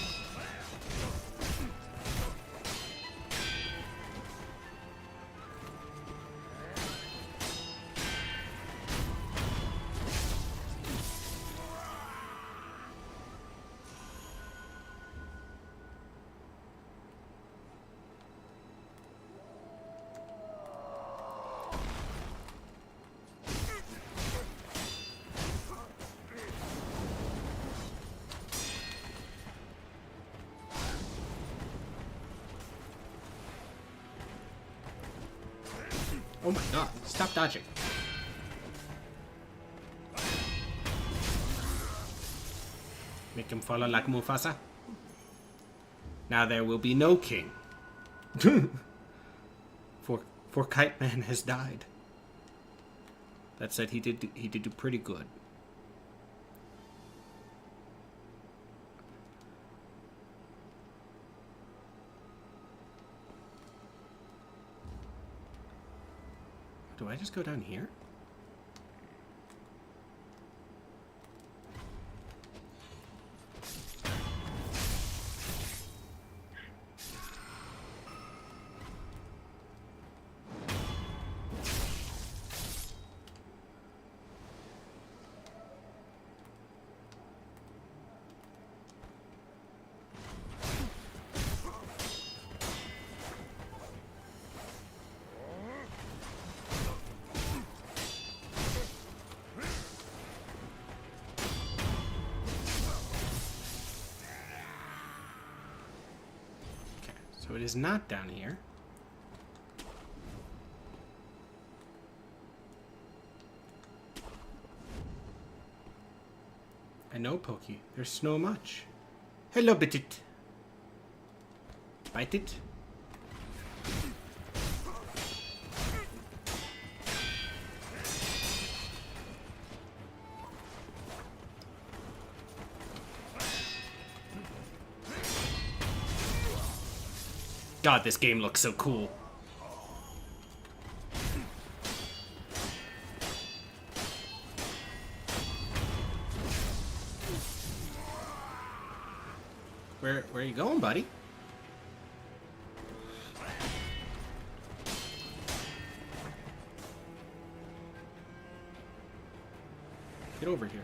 Oh my god, stop dodging. Make him follow like Mufasa. Now there will be no king. For Kite Man has died. That said, he did do pretty good. Do I just go down here? So it is not down here. I know, Pokey. There's no much. Hello, Bitit. Bite it. God, this game looks so cool. Where are you going, buddy? Get over here.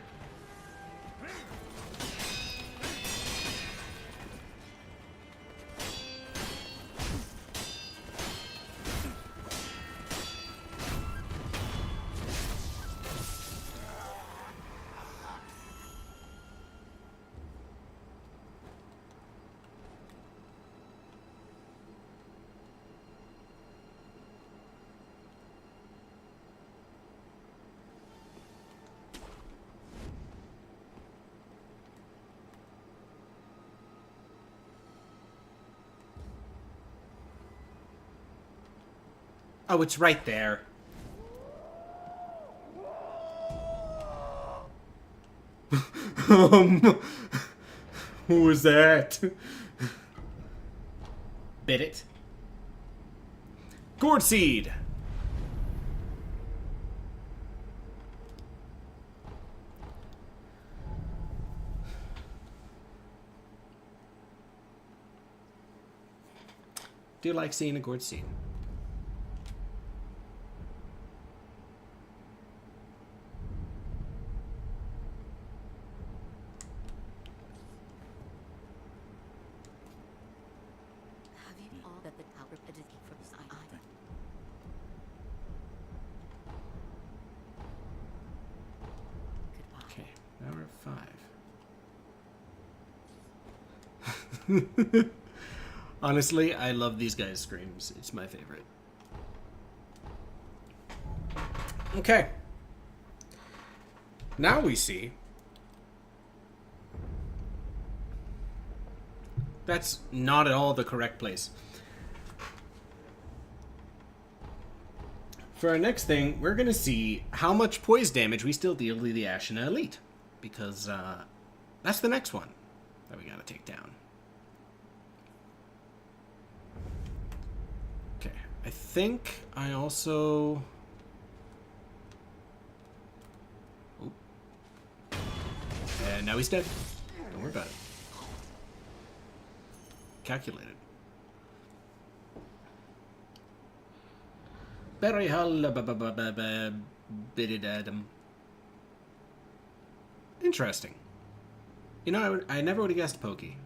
Oh, it's right there. Who was that? Bit it. Gourd seed. Do you like seeing a gourd seed? Have you all that the tower pit is from the side? Goodbye. Okay, now we're at 5. Honestly, I love these guys' screams. It's my favorite. Okay. Now we see. That's not at all the correct place. For our next thing, we're going to see how much poise damage we still deal to the Ashina Elite. Because that's the next one that we got to take down. Okay, I think I also... Oop. And now he's dead. Don't worry about it. Calculated. Very interesting. You know, I never would have guessed Pokey.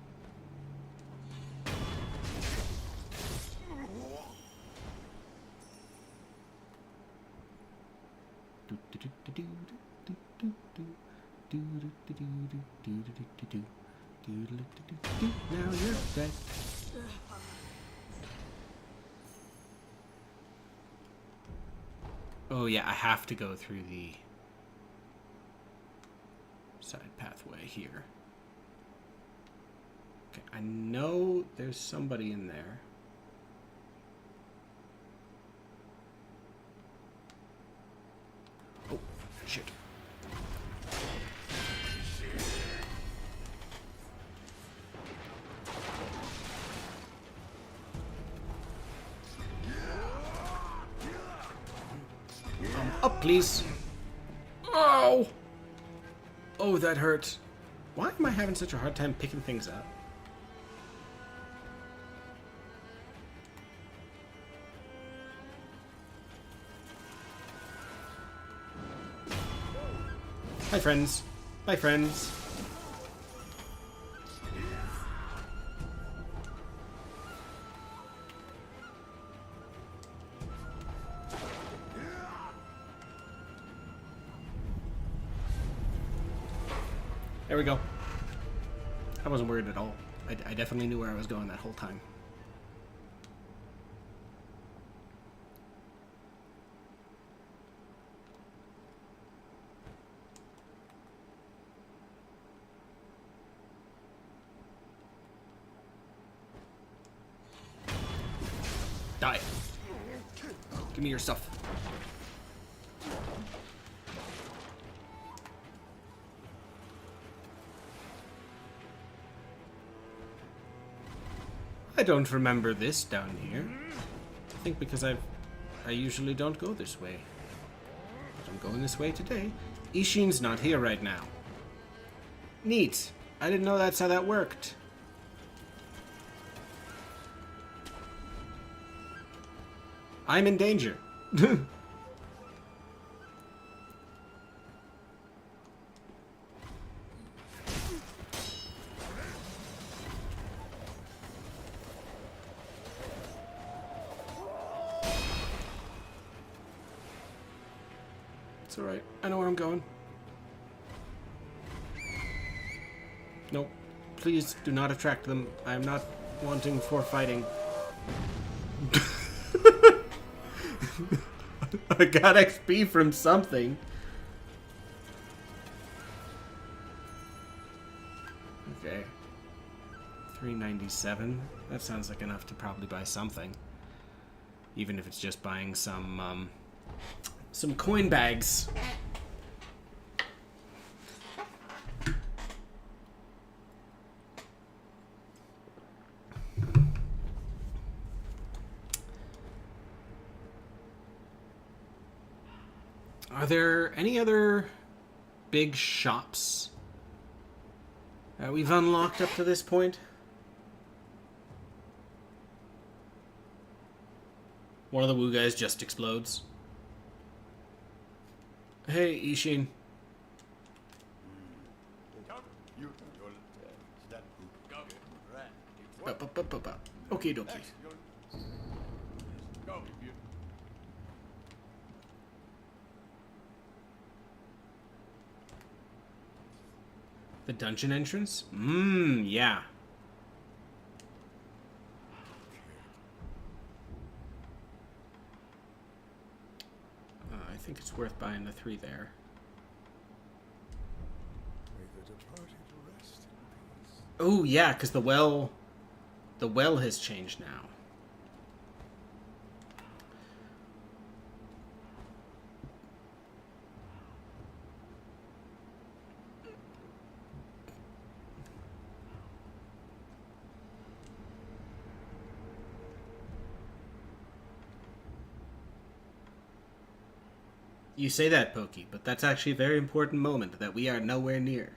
Now you're dead. Oh yeah, I have to go through the side pathway here. Okay, I know there's somebody in there. Oh, shit. Up, please. Oh! Oh, that hurt. Why am I having such a hard time picking things up? Bye, friends. Bye, friends. There we go. I wasn't worried at all. I definitely knew where I was going that whole time. Die. Give me your stuff. I don't remember this down here. I think because I usually don't go this way. But I'm going this way today. Ishin's not here right now. Neat. I didn't know that's how that worked. I'm in danger. It's alright. I know where I'm going. Nope. Please do not attract them. I am not wanting for fighting. I got XP from something. Okay. 397. That sounds like enough to probably buy something. Even if it's just buying some coin bags. Are there any other big shops that we've unlocked up to this point? One of the Wu guys just explodes. Hey, Ishin. Okay, dokie. The dungeon entrance? Yeah. I think it's worth buying the 3 there. May the departed rest in peace. Oh, yeah, because the well has changed now. You say that, Pokey, but that's actually a very important moment that we are nowhere near.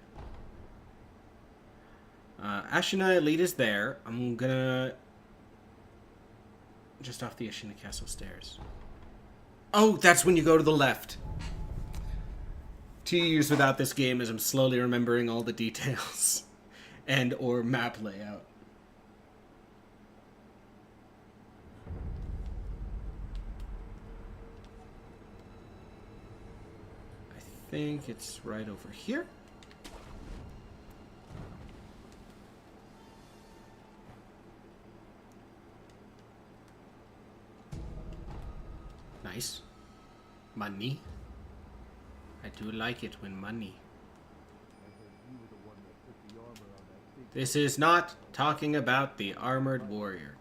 Ashina Elite is there. I'm gonna... just off the Ashina Castle stairs. Oh, that's when you go to the left. 2 years without this game as I'm slowly remembering all the details. And or map layout. I think it's right over here. Nice. Money. I do like it when money. This is not talking about the armored warrior.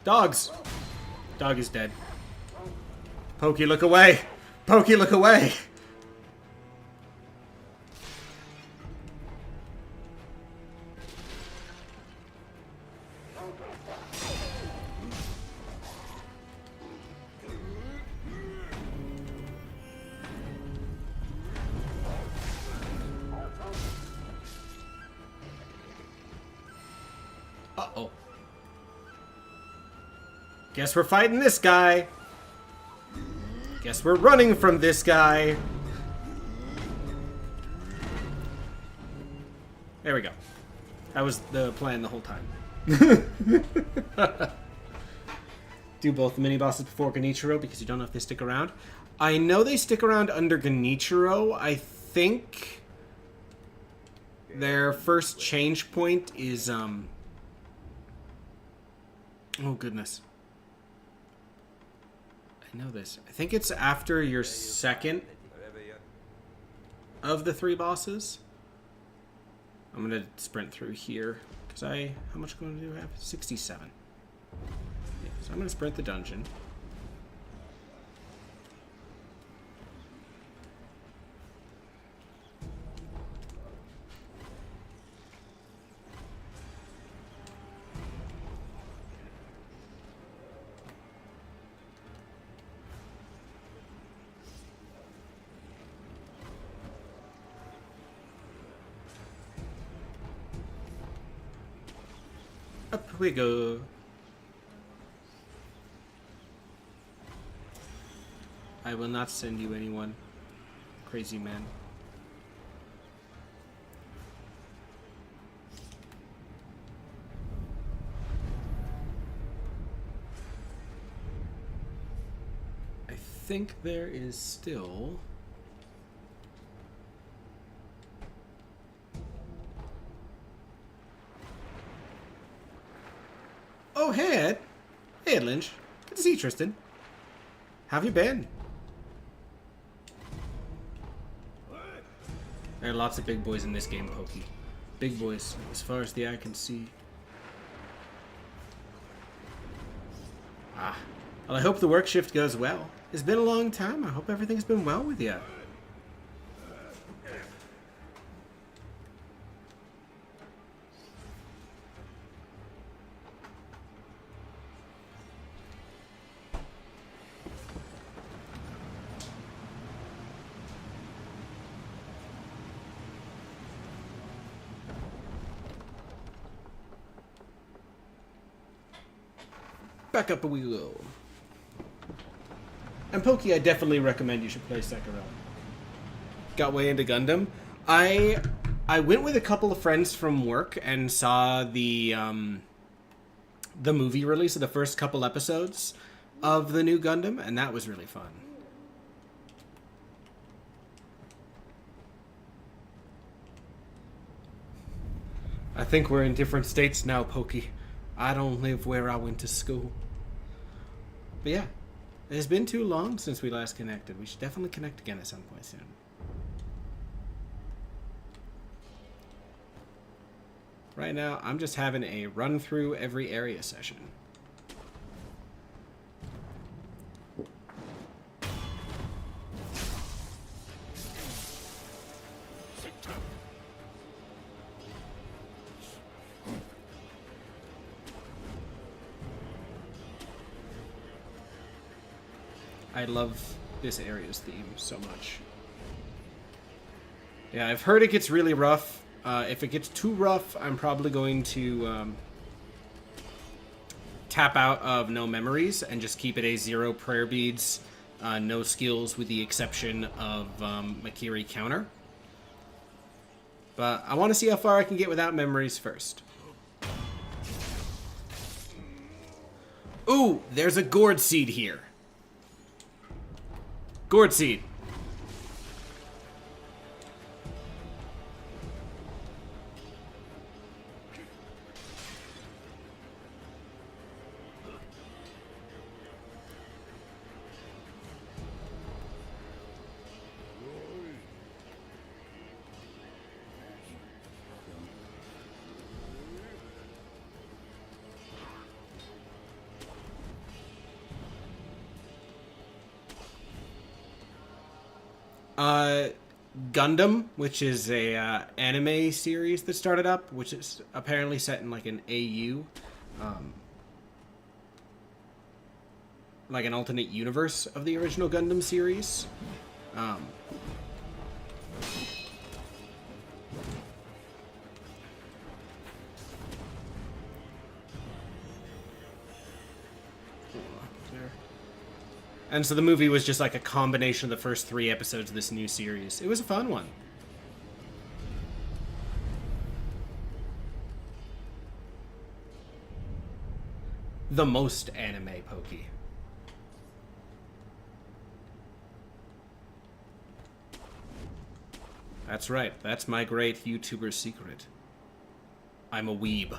Dogs! Dog is dead. Pokey, look away! Pokey, look away! Uh-oh. Guess we're fighting this guy. Guess we're running from this guy. There we go. That was the plan the whole time. Do both the mini-bosses before Genichiro because you don't know if they stick around. I know they stick around under Genichiro. I think their first change point is, oh goodness. I know this. I think it's after your second of the 3 bosses. I'm gonna sprint through here because how much gold do I have? 67. Yeah, so I'm gonna sprint the dungeon. Up we go. I will not send you anyone, crazy man. I think there is still... Oh, hey, Ed. Hey, Ed Lynch. Good to see you, Tristan. How have you been? There are lots of big boys in this game, Pokey. Big boys, as far as the eye can see. Ah. Well, I hope the work shift goes well. It's been a long time. I hope everything's been well with you. Back up we go. And Pokey, I definitely recommend you should play Sekiro. Got way into Gundam. I went with a couple of friends from work and saw the movie release of the first couple episodes of the new Gundam, and that was really fun. I think we're in different states now, Pokey. I don't live where I went to school. But yeah, it's been too long since we last connected. We should definitely connect again at some point soon. Right now, I'm just having a run through every area session. I love this area's theme so much. Yeah, I've heard it gets really rough. If it gets too rough, I'm probably going to tap out of no memories and just keep it a 0 prayer beads, no skills with the exception of Makiri counter. But I want to see how far I can get without memories first. Ooh, there's a gourd seed here. Gourd seed. Gundam, which is a anime series that started up, which is apparently set in like an AU, like an alternate universe of the original Gundam series. And so the movie was just like a combination of the first 3 episodes of this new series. It was a fun one. The most anime Pokey. That's right. That's my great YouTuber secret. I'm a weeb.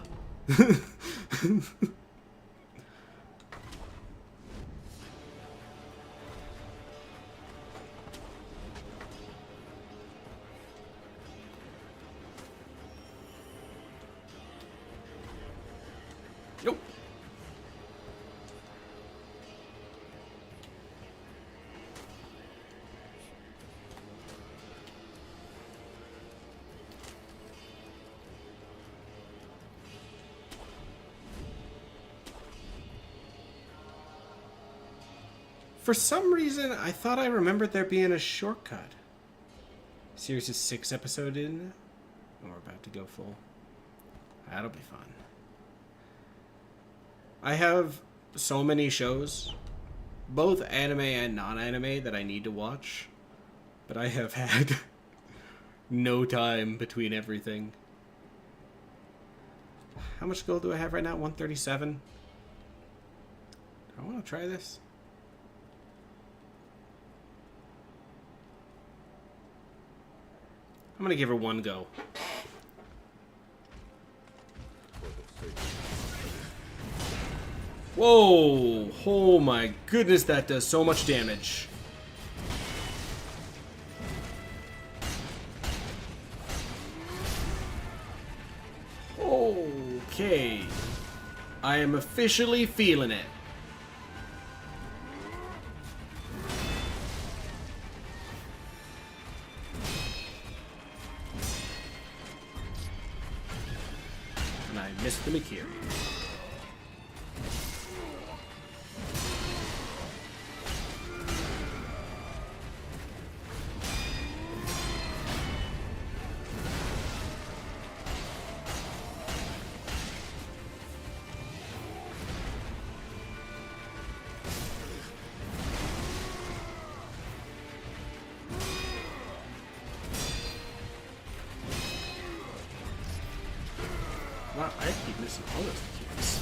Yo. For some reason, I thought I remembered there being a shortcut. Series is 6 episodes in. And we're about to go full. That'll be fun. I have so many shows, both anime and non-anime, that I need to watch. But I have had no time between everything. How much gold do I have right now? 137? Do I want to try this? I'm gonna give her one go. Whoa! Oh my goodness, that does so much damage. Okay. I am officially feeling it. And I missed the Mikiri. Wow, I keep missing all those kicks.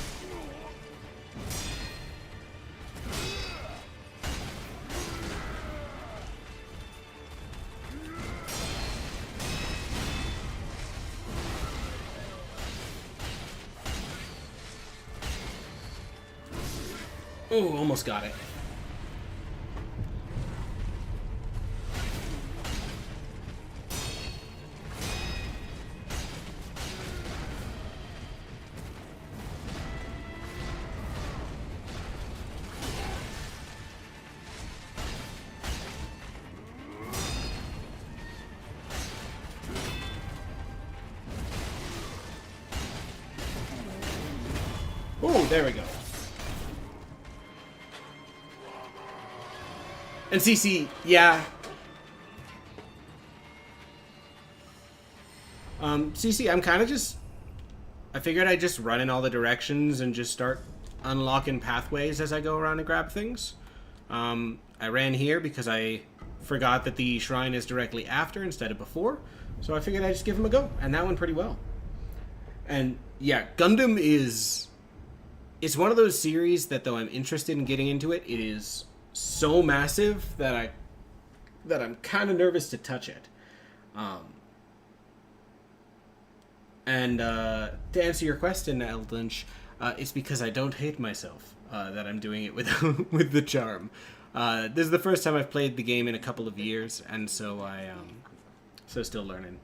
Oh, almost got it. Oh, there we go. And CC, yeah. CC, I'm kind of just... I figured I'd just run in all the directions and just start unlocking pathways as I go around and grab things. I ran here because I forgot that the shrine is directly after instead of before. So I figured I'd just give him a go. And that went pretty well. And yeah, Gundam is... It's one of those series that, though I'm interested in getting into it, it is so massive that I'm kind of nervous to touch it. And to answer your question, Eldlinch, it's because I don't hate myself that I'm doing it with with the charm. This is the first time I've played the game in a couple of years, and so so still learning.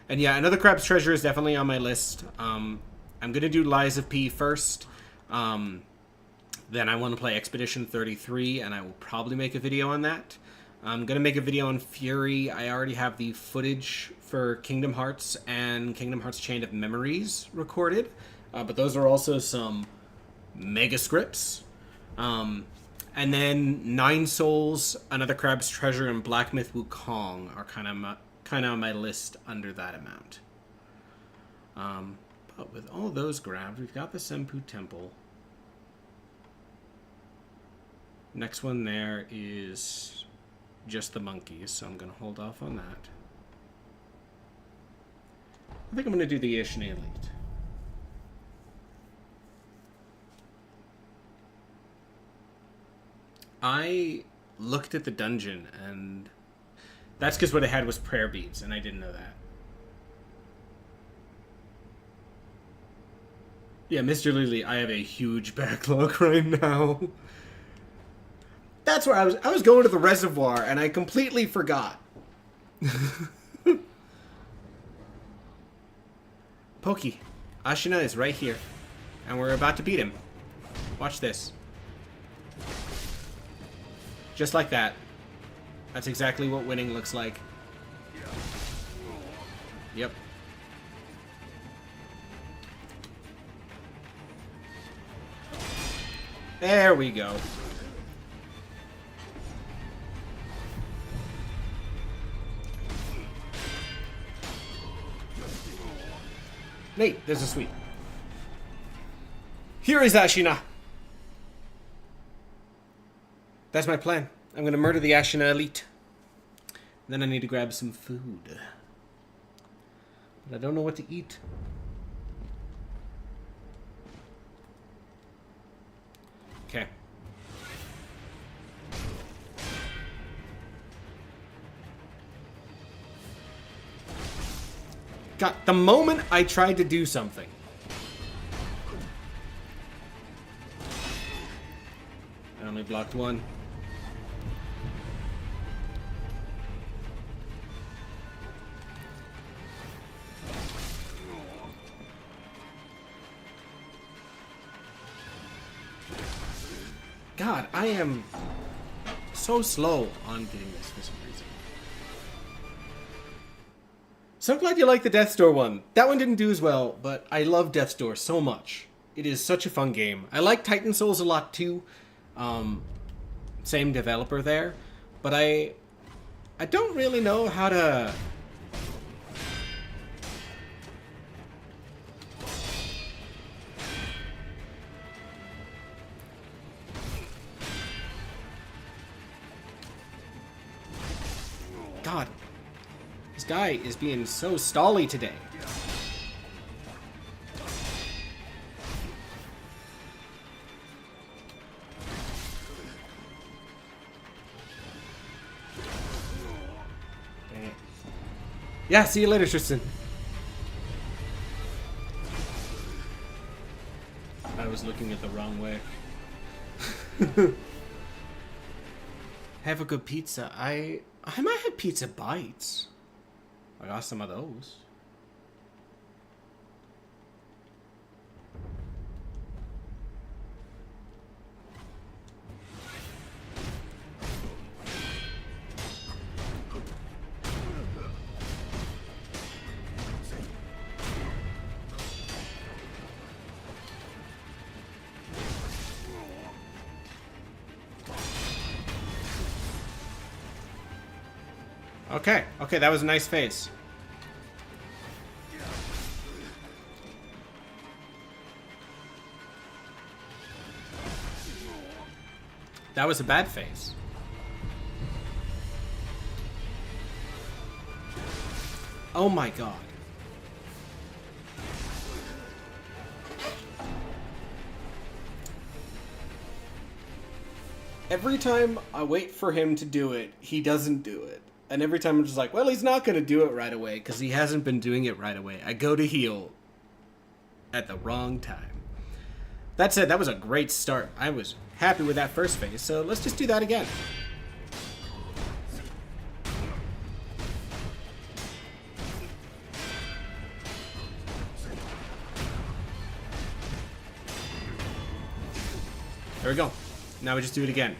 And yeah, another Crab's Treasure is definitely on my list. I'm gonna do Lies of P first. Then I want to play Expedition 33, and I will probably make a video on that. I'm going to make a video on Fury. I already have the footage for Kingdom Hearts and Kingdom Hearts Chain of Memories recorded, but those are also some mega scripts. And then Nine Souls, Another Crab's Treasure, and Black Myth Wukong are kind of on my list under that amount. But with all those grabbed, we've got the Senpu Temple. Next one there is just the monkeys, so I'm going to hold off on that. I think I'm going to do the Ishni Elite. I looked at the dungeon, and that's because what I had was prayer beads, and I didn't know that. Yeah, Mr. Lily, I have a huge backlog right now. That's where I was going to the reservoir, and I completely forgot. Pokey, Ashina is right here. And we're about to beat him. Watch this. Just like that. That's exactly what winning looks like. Yep. There we go. Nate, there's a sweep. Here is Ashina. That's my plan. I'm gonna murder the Ashina elite. Then I need to grab some food. But I don't know what to eat. Okay. God, the moment I tried to do something. I only blocked one. God, I am so slow on getting this for some reason. So glad you like the Death's Door one. That one didn't do as well, but I love Death's Door so much. It is such a fun game. I like Titan Souls a lot too. Same developer there, but I don't really know how to... God, this guy is being so stally today. Dang it. Yeah, see you later, Tristan. I was looking at the wrong way. Have a good pizza. I might have pizza bites. I got some of those. Okay, okay, that was a nice phase. That was a bad phase. Oh my god. Every time I wait for him to do it, he doesn't do it. And every time I'm just like, well, he's not going to do it right away because he hasn't been doing it right away. I go to heal at the wrong time. That said, that was a great start. I was happy with that first phase, so let's just do that again. There we go. Now we just do it again.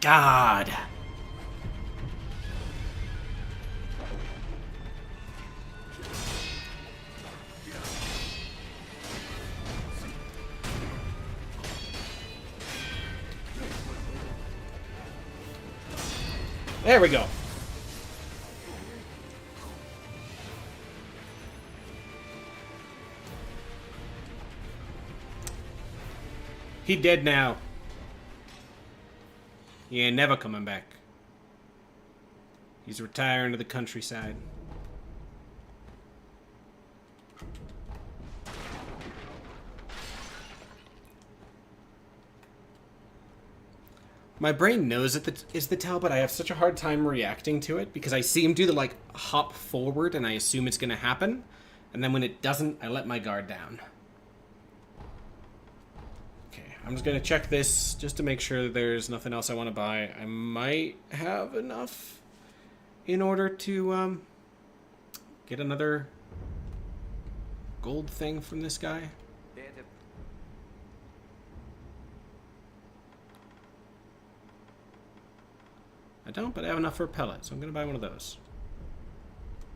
God. There we go. He dead now. He ain't never coming back. He's retiring to the countryside. My brain knows it is the tell, but I have such a hard time reacting to it because I see him do the, like, hop forward and I assume it's gonna happen. And then when it doesn't, I let my guard down. Okay. I'm just gonna check this just to make sure there's nothing else I want to buy. I might have enough in order to get another gold thing from this guy. I don't, but I have enough for a pellet, so I'm gonna buy one of those.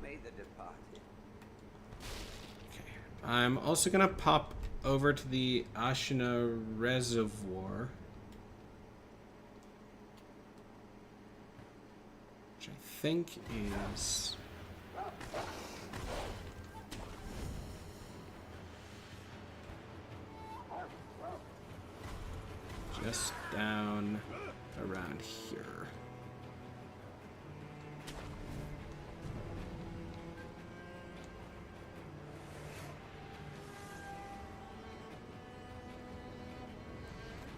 May the departed. Okay. I'm also gonna pop over to the Ashina Reservoir, which I think is just down around here.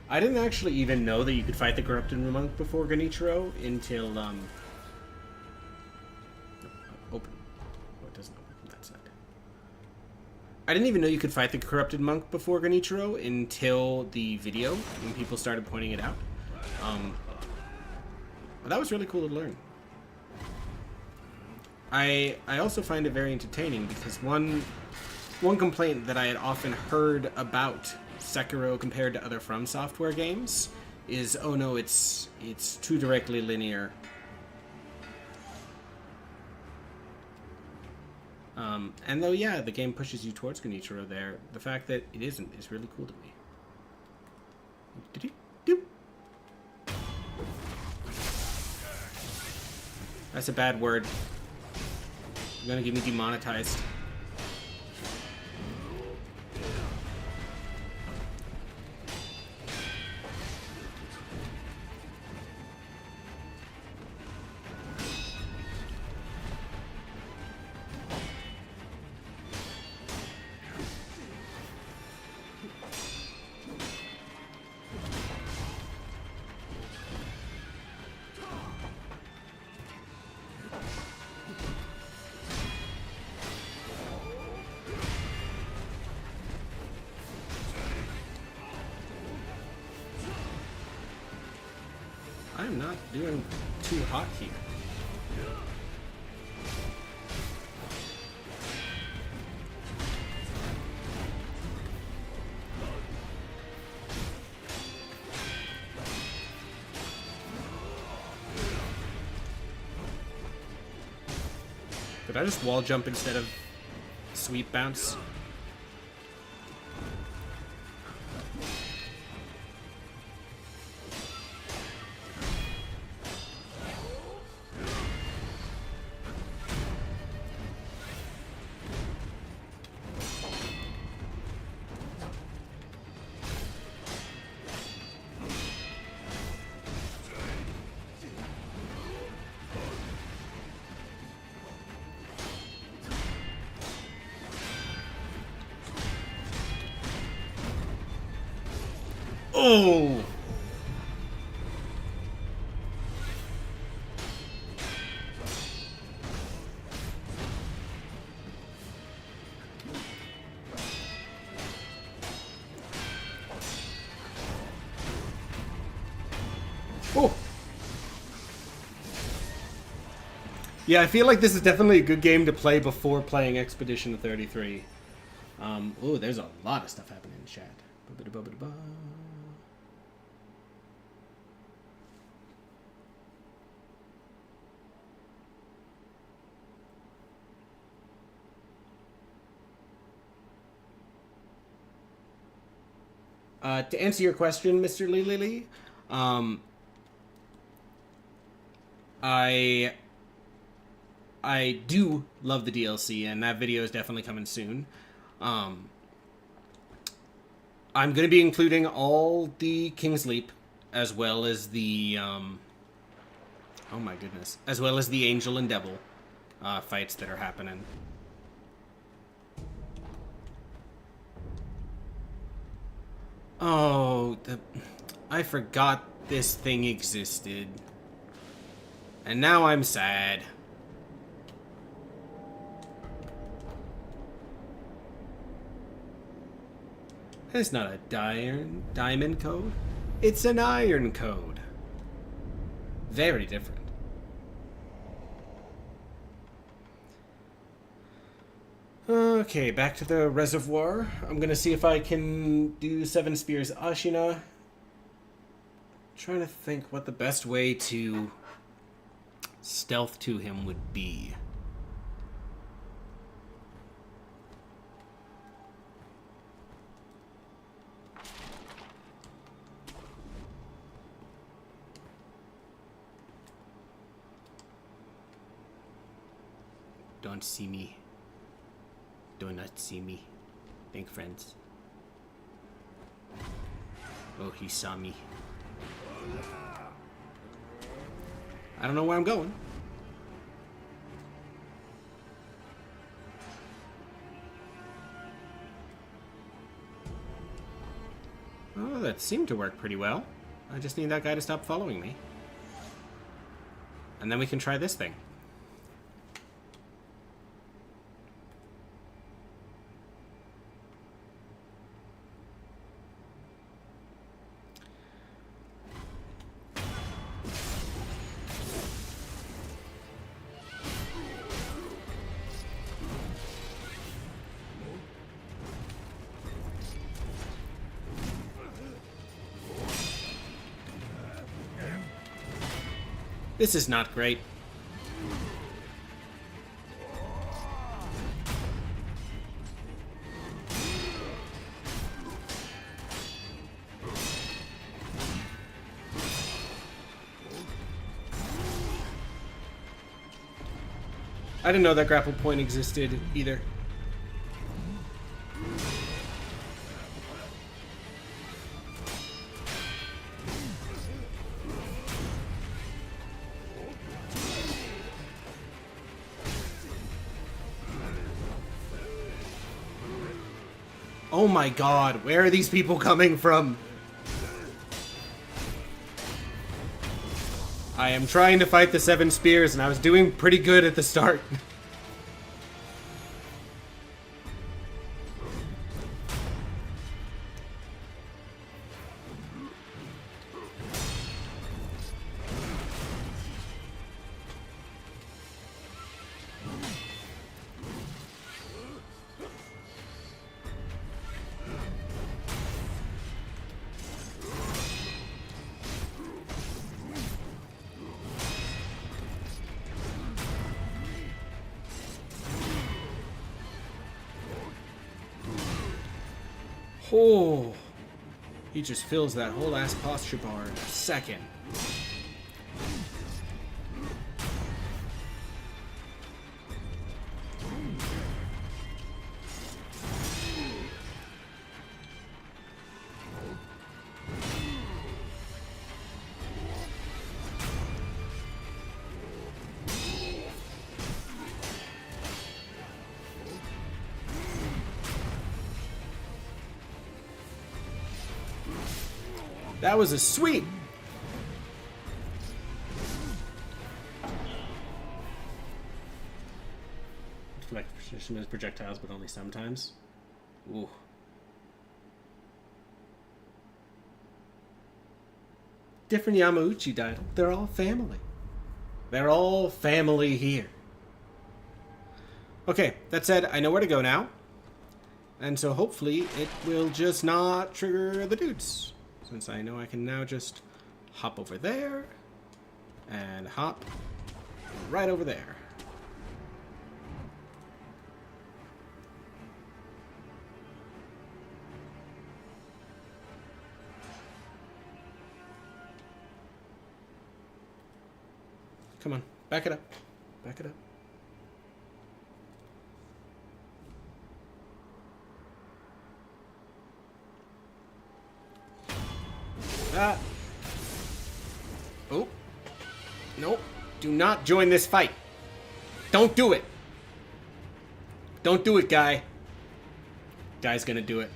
I didn't actually even know that you could fight the corrupted monk before Genichiro until open. Oh, it doesn't open from that side. I didn't even know you could fight the corrupted monk before Genichiro until the video when people started pointing it out. But that was really cool to learn. I also find it very entertaining because one complaint that I had often heard about Sekiro compared to other From Software games is, oh no, it's too directly linear. And though, yeah, the game pushes you towards Genichiro there, the fact that it isn't is really cool to me. That's a bad word. You're gonna get me demonetized. I'm not doing too hot here. Did I just wall jump instead of sweep bounce? Oh! Oh! Yeah, I feel like this is definitely a good game to play before playing Expedition 33. Oh, there's a lot of stuff happening in chat. Ba-ba-da-ba-ba-da-ba. To answer your question, Mr. Lee Lee Lee, I do love the DLC, and that video is definitely coming soon. I'm going to be including all the King's Leap, as well as the, oh my goodness, as well as the Angel and Devil fights that are happening. Oh, I forgot this thing existed. And now I'm sad. It's not a diamond code. It's an iron code. Very different. Okay, back to the reservoir. I'm gonna see if I can do 7 Spears Ashina. Trying to think what the best way to stealth to him would be. Don't see me. Do not see me. Think, friends. Oh, he saw me. I don't know where I'm going. Oh, that seemed to work pretty well. I just need that guy to stop following me. And then we can try this thing. This is not great. I didn't know that grapple point existed either. Oh my god, where are these people coming from? I am trying to fight the 7 spears, and I was doing pretty good at the start. Oh, he just fills that whole ass posture bar in a second. That was a sweep. Deflect precision as projectiles, but only sometimes. Ooh. Different Yamauchi died. They're all family. They're all family here. Okay, that said, I know where to go now. And so hopefully it will just not trigger the dudes. Since I know I can now just hop over there and hop right over there. Come on, back it up. Back it up. Oh. Nope. Do not join this fight. Don't do it. Don't do it, guy. Guy's gonna do it.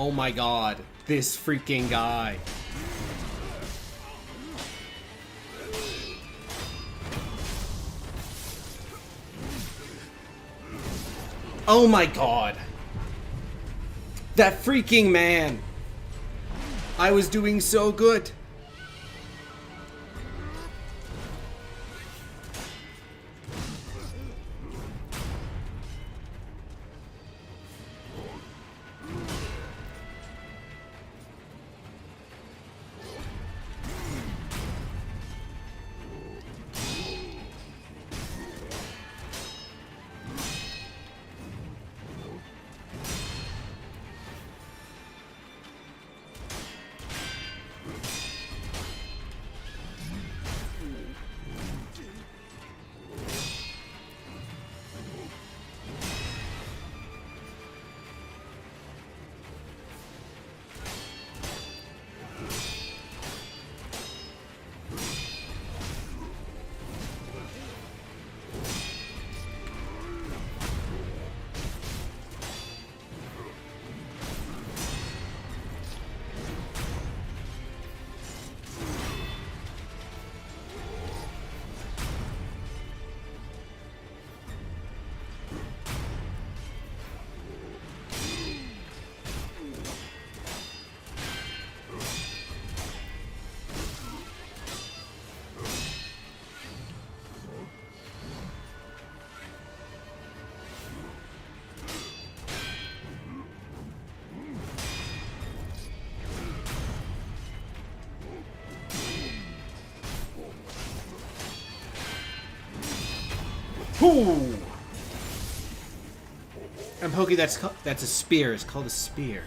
Oh my god. This freaking guy. Oh my god. That freaking man. I was doing so good. Ooh. And Pokey, that's a spear. It's called a spear.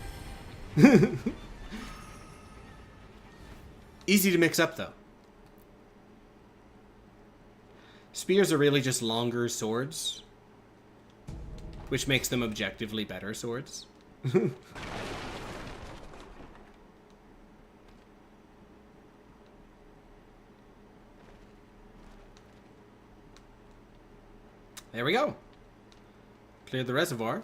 Easy to mix up, though. Spears are really just longer swords, which makes them objectively better swords. There we go. Cleared the reservoir.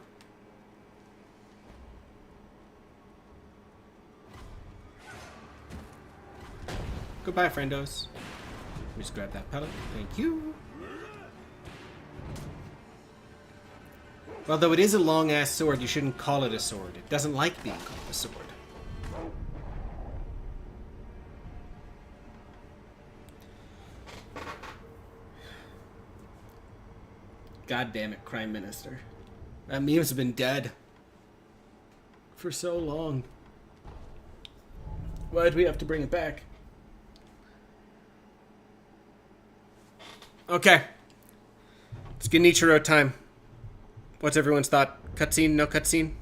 Goodbye, friendos. Let me just grab that pellet. Thank you. Although it is a long-ass sword, you shouldn't call it a sword. It doesn't like being called a sword. God damn it, Crime Minister. That meme's been dead for so long. Why'd we have to bring it back? Okay. It's Genichiro time. What's everyone's thought? Cutscene, no cutscene?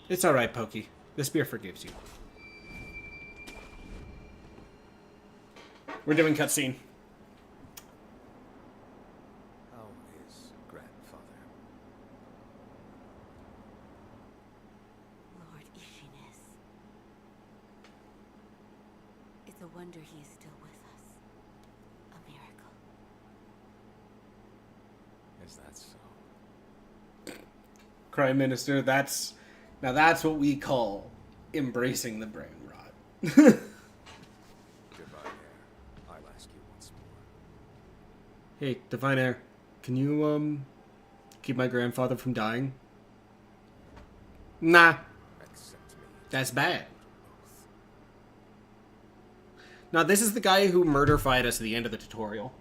It's alright, Pokey. The spear forgives you. We're doing cutscene. How is grandfather? Lord Ishiness. It's a wonder he is still with us. A miracle. Is that so? Crime Minister, that's what we call embracing the brain rot. Goodbye, Air. I'll ask you once more. Hey, Divine Air, can you, keep my grandfather from dying? Nah, Accept me. that's bad. Now, this is the guy who murder-fied us at the end of the tutorial.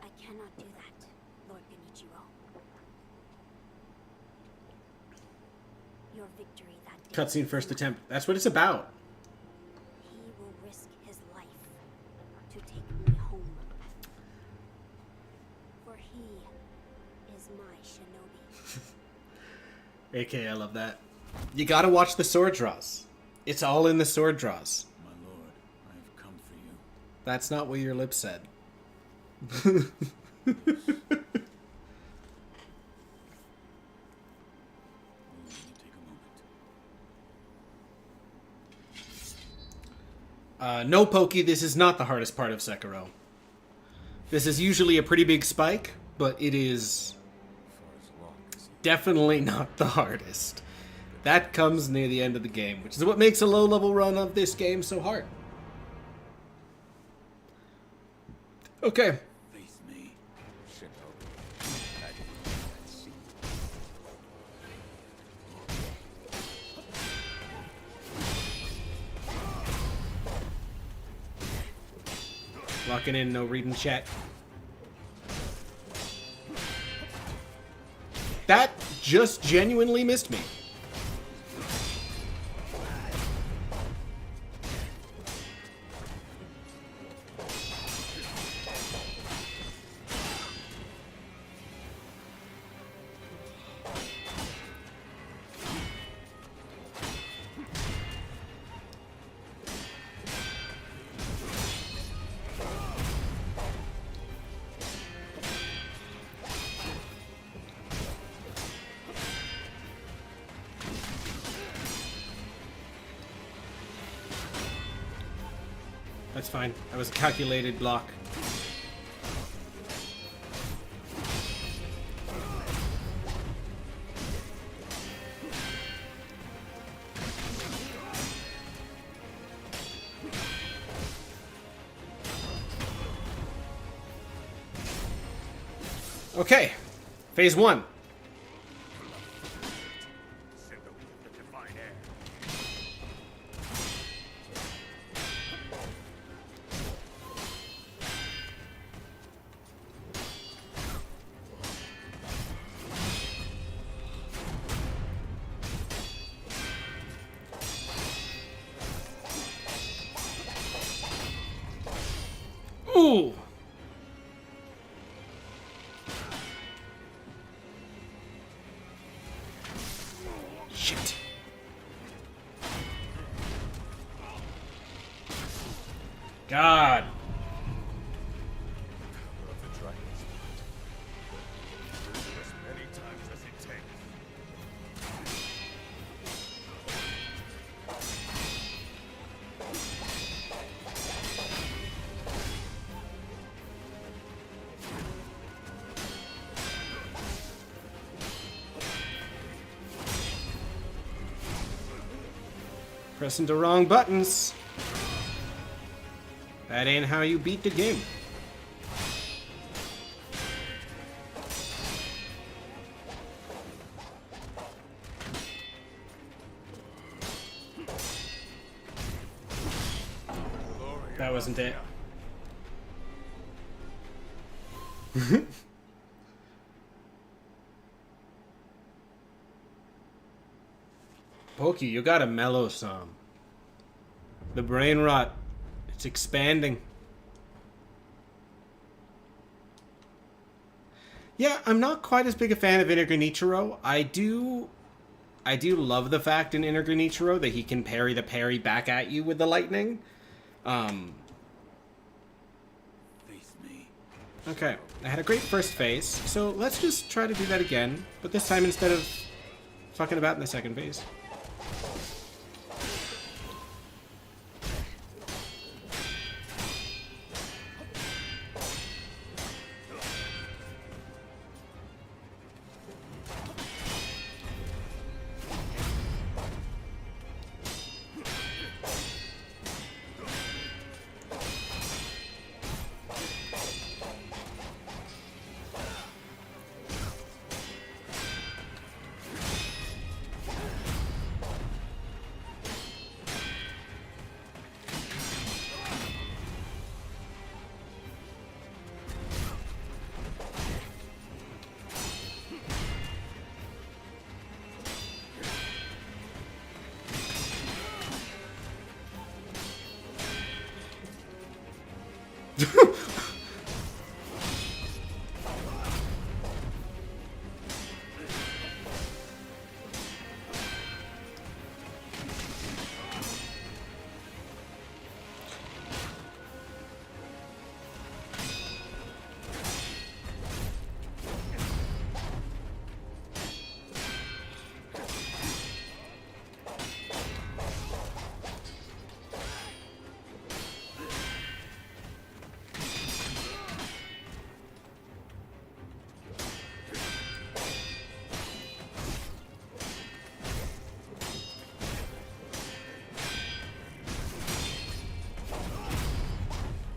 I cannot do that, Lord Genichiro. Your victory that day. Cutscene first attempt. That's what it's about. He will risk his life to take me home. For he is my shinobi. AK, I love that. You gotta watch the sword draws. It's all in the sword draws. My lord, I have come for you. That's not what your lips said. Take a moment. No, Pokey, this is not the hardest part of Sekiro. This is usually a pretty big spike, but it is definitely not the hardest. That comes near the end of the game, which is what makes a low-level run of this game so hard. Okay. Face me. Locking in, no reading chat. That just genuinely missed me. That's fine. That was a calculated block. Okay. Phase 1. Ooh. Shit. God. Pressing the wrong buttons. That ain't how you beat the game. That wasn't it. Pokey, you gotta mellow some. The brain rot, it's expanding. Yeah, I'm not quite as big a fan of Inagunichiro. I do love the fact in Inagunichiro that he can parry the parry back at you with the lightning. Face me. Okay, I had a great first phase, so let's just try to do that again, but this time instead of fucking about in the second phase.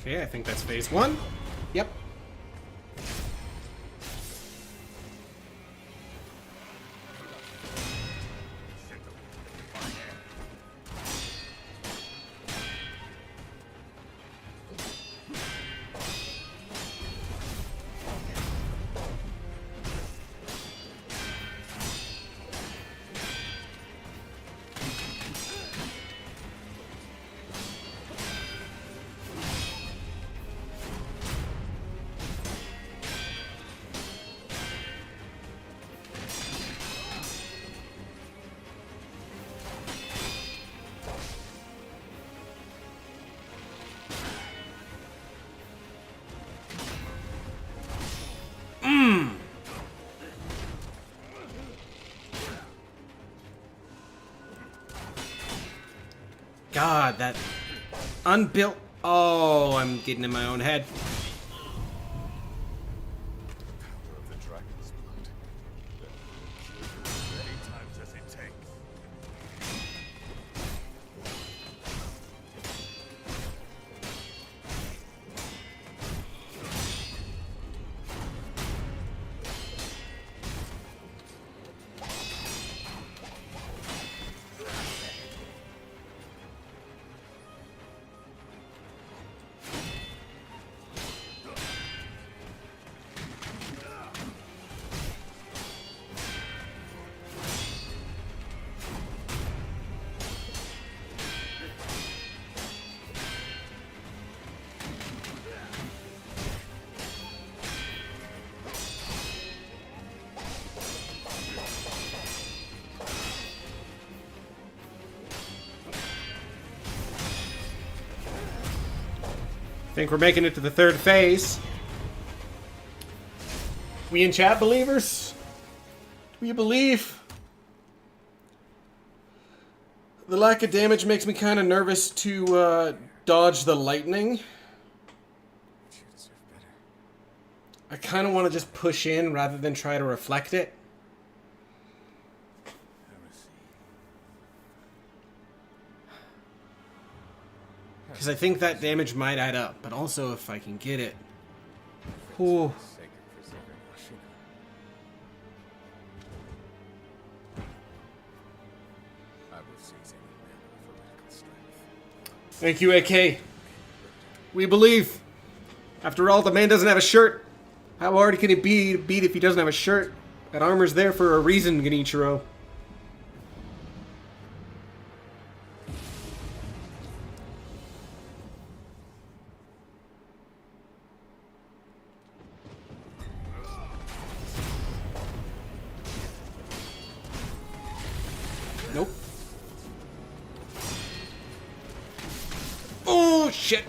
Okay, I think that's phase 1. Yep. God, that unbuilt... Oh, I'm getting in my own head. Power of the dragon's blood. As many times as it takes. I think we're making it to the 3rd phase. We in chat believers? Do you believe? The lack of damage makes me kind of nervous to dodge the lightning. I kind of want to just push in rather than try to reflect it. Because I think that damage might add up, but also if I can get it. Ooh. Thank you, AK. We believe. After all, the man doesn't have a shirt. How hard can it be to beat if he doesn't have a shirt? That armor's there for a reason, Genichiro. Nope. Oh, shit.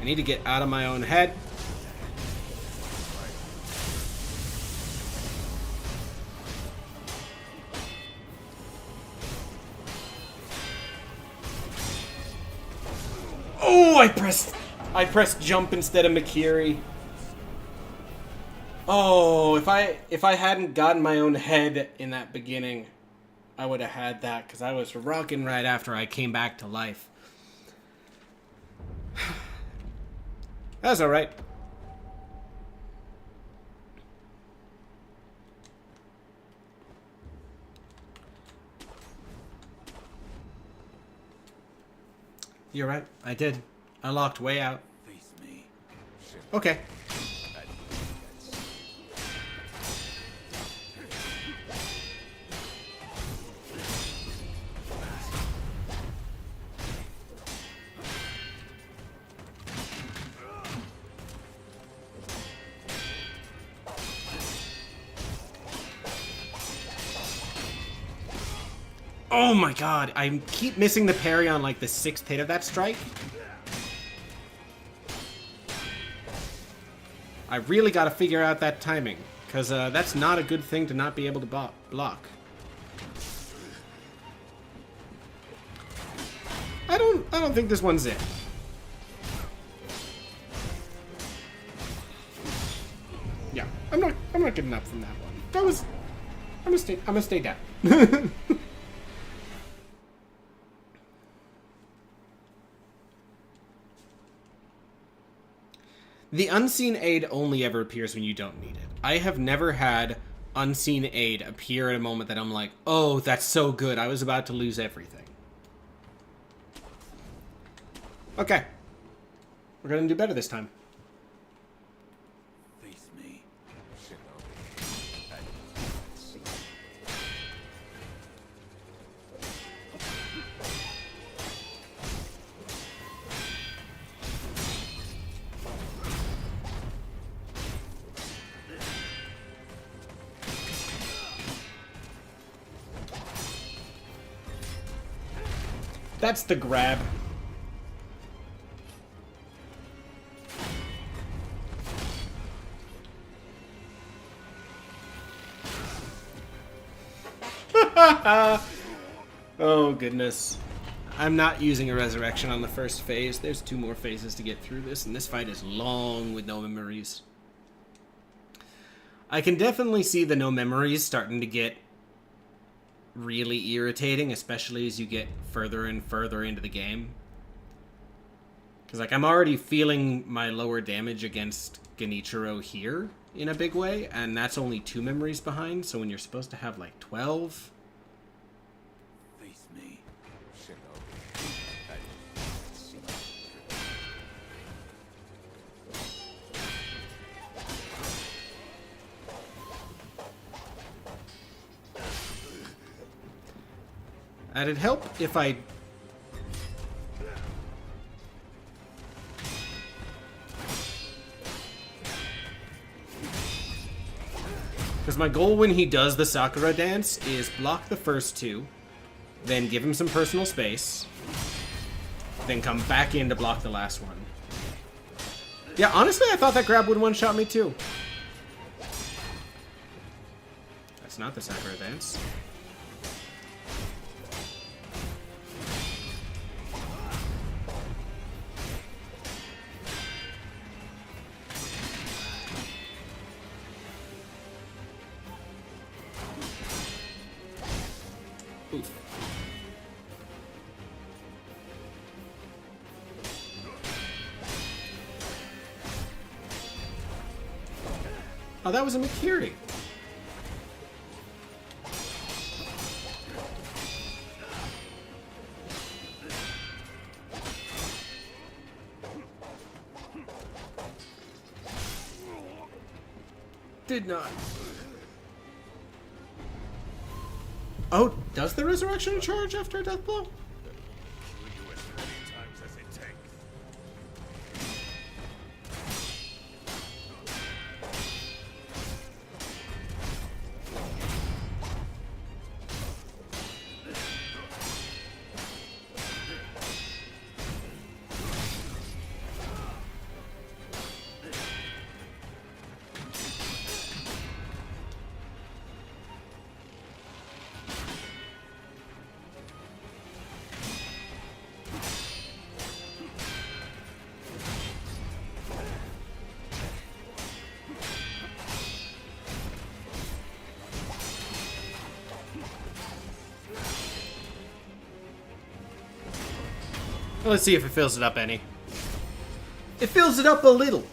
I need to get out of my own head. Oh, I pressed jump instead of Makiri. Oh, if I hadn't gotten my own head in that beginning, I would have had that because I was rocking right after I came back to life. That's all right. You're right. I did. I locked way out. Face me. Okay. Oh my god, I keep missing the parry on like the 6th hit of that strike. I really gotta figure out that timing, because that's not a good thing to not be able to block. I don't think this one's it. Yeah, I'm not getting up from that one. That was. I'm gonna stay down. The unseen aid only ever appears when you don't need it. I have never had unseen aid appear at a moment that I'm like, oh, that's so good. I was about to lose everything. Okay. We're gonna do better this time. Face me. That's the grab. Oh, goodness. I'm not using a resurrection on the first phase. There's 2 more phases to get through this, and this fight is long with no memories. I can definitely see the no memories starting to get really irritating, especially as you get further and further into the game. Because, like, I'm already feeling my lower damage against Genichiro here in a big way, and that's only 2 memories behind, so when you're supposed to have, like, 12... Face me. It'd help if I... Because my goal when he does the Sakura dance is block the first 2, then give him some personal space, then come back in to block the last one. Yeah, honestly, I thought that grab would one-shot me too. That's not the Sakura dance. Oof. Oh, that was a Mikiri. Did not. Oh, does the resurrection charge after a death blow? Kill you as many times as it takes. Well, let's see if it fills it up any. It fills it up a little.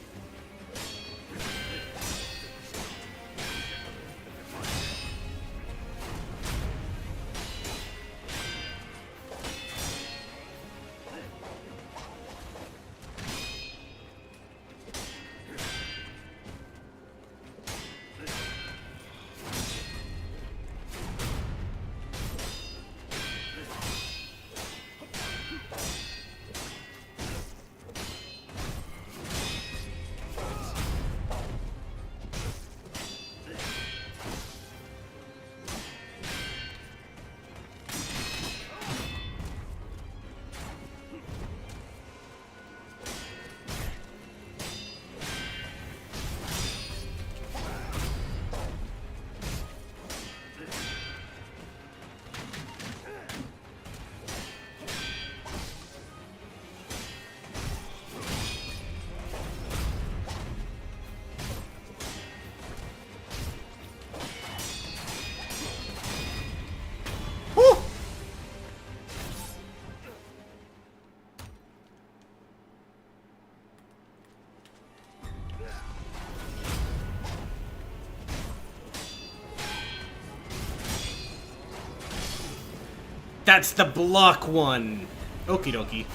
That's the block one. Okie dokie.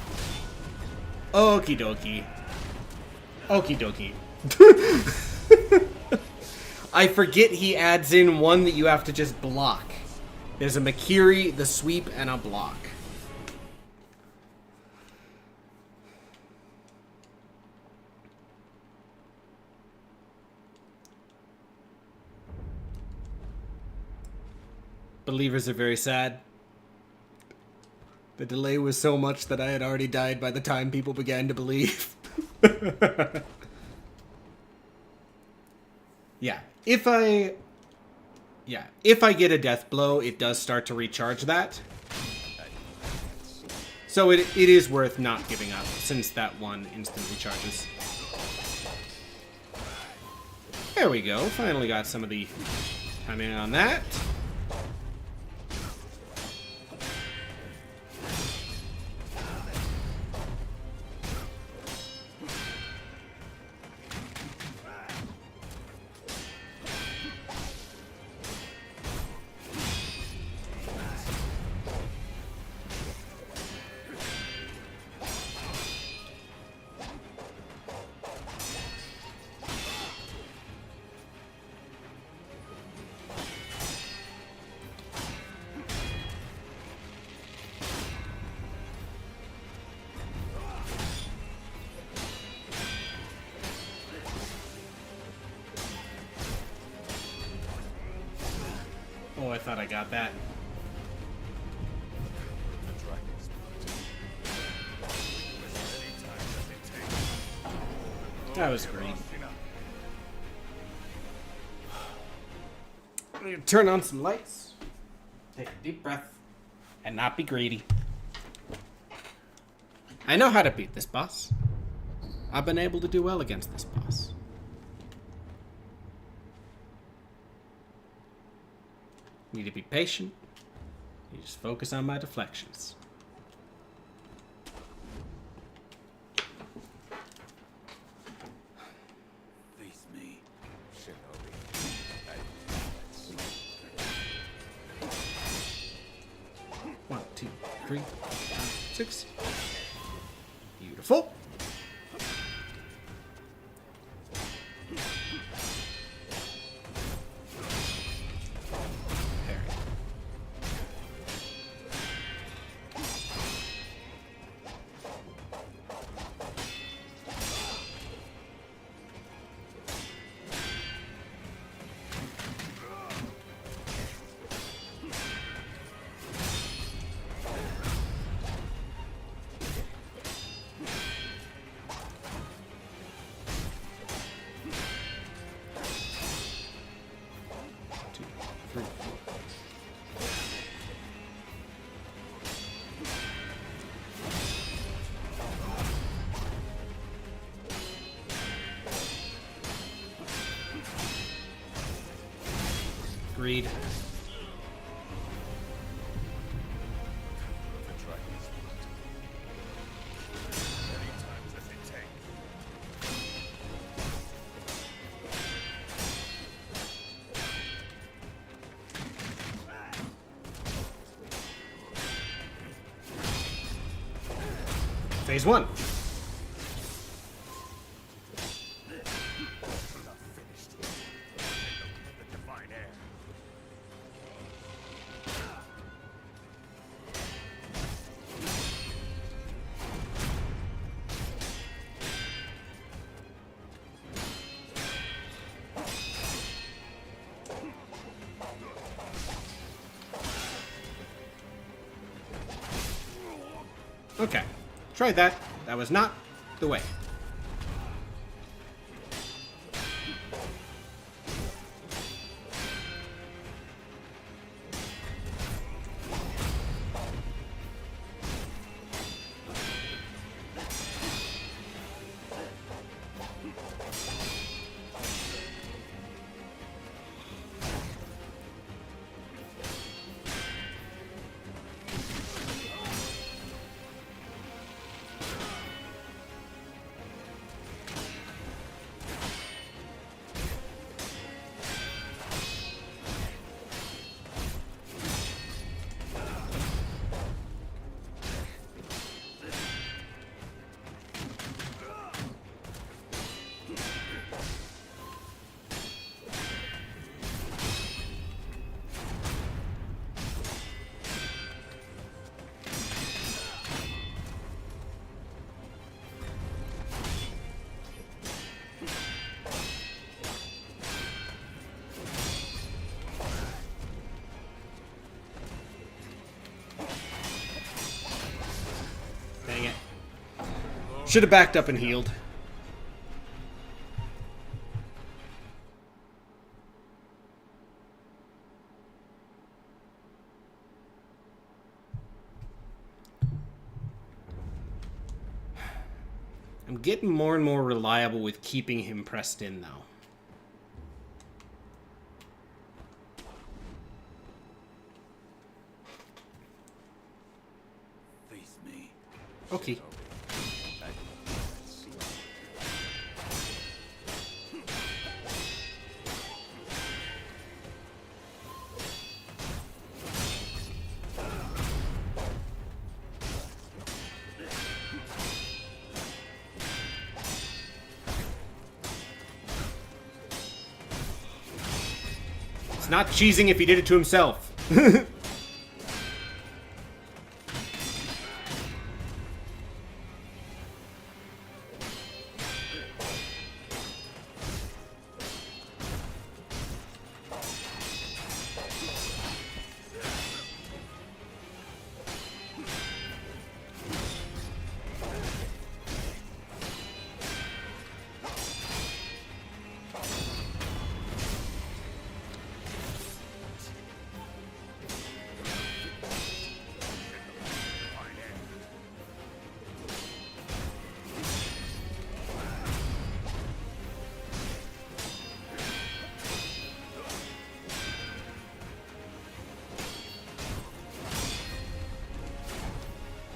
Okie dokie. Okie dokie. I forget he adds in one that you have to just block. There's a Makiri, the sweep, and a block. Believers are very sad. The delay was so much that I had already died by the time people began to believe. Yeah, if I get a death blow, it does start to recharge that. So it is worth not giving up, since that one instantly charges. There we go, finally got some of the timing on that. Oh, I thought I got that. That was great. I'm gonna turn on some lights, take a deep breath, and not be greedy. I know how to beat this boss. I've been able to do well against this boss. Need to be patient. You just focus on my deflections. Face me, Shinobi. 1, 2, 3, 5, 6. Beautiful. Agreed. Phase 1. Okay, tried that. That was not the way. Should have backed up and healed. I'm getting more and more reliable with keeping him pressed in, though. Face me. Okay. It's not cheesing if he did it to himself.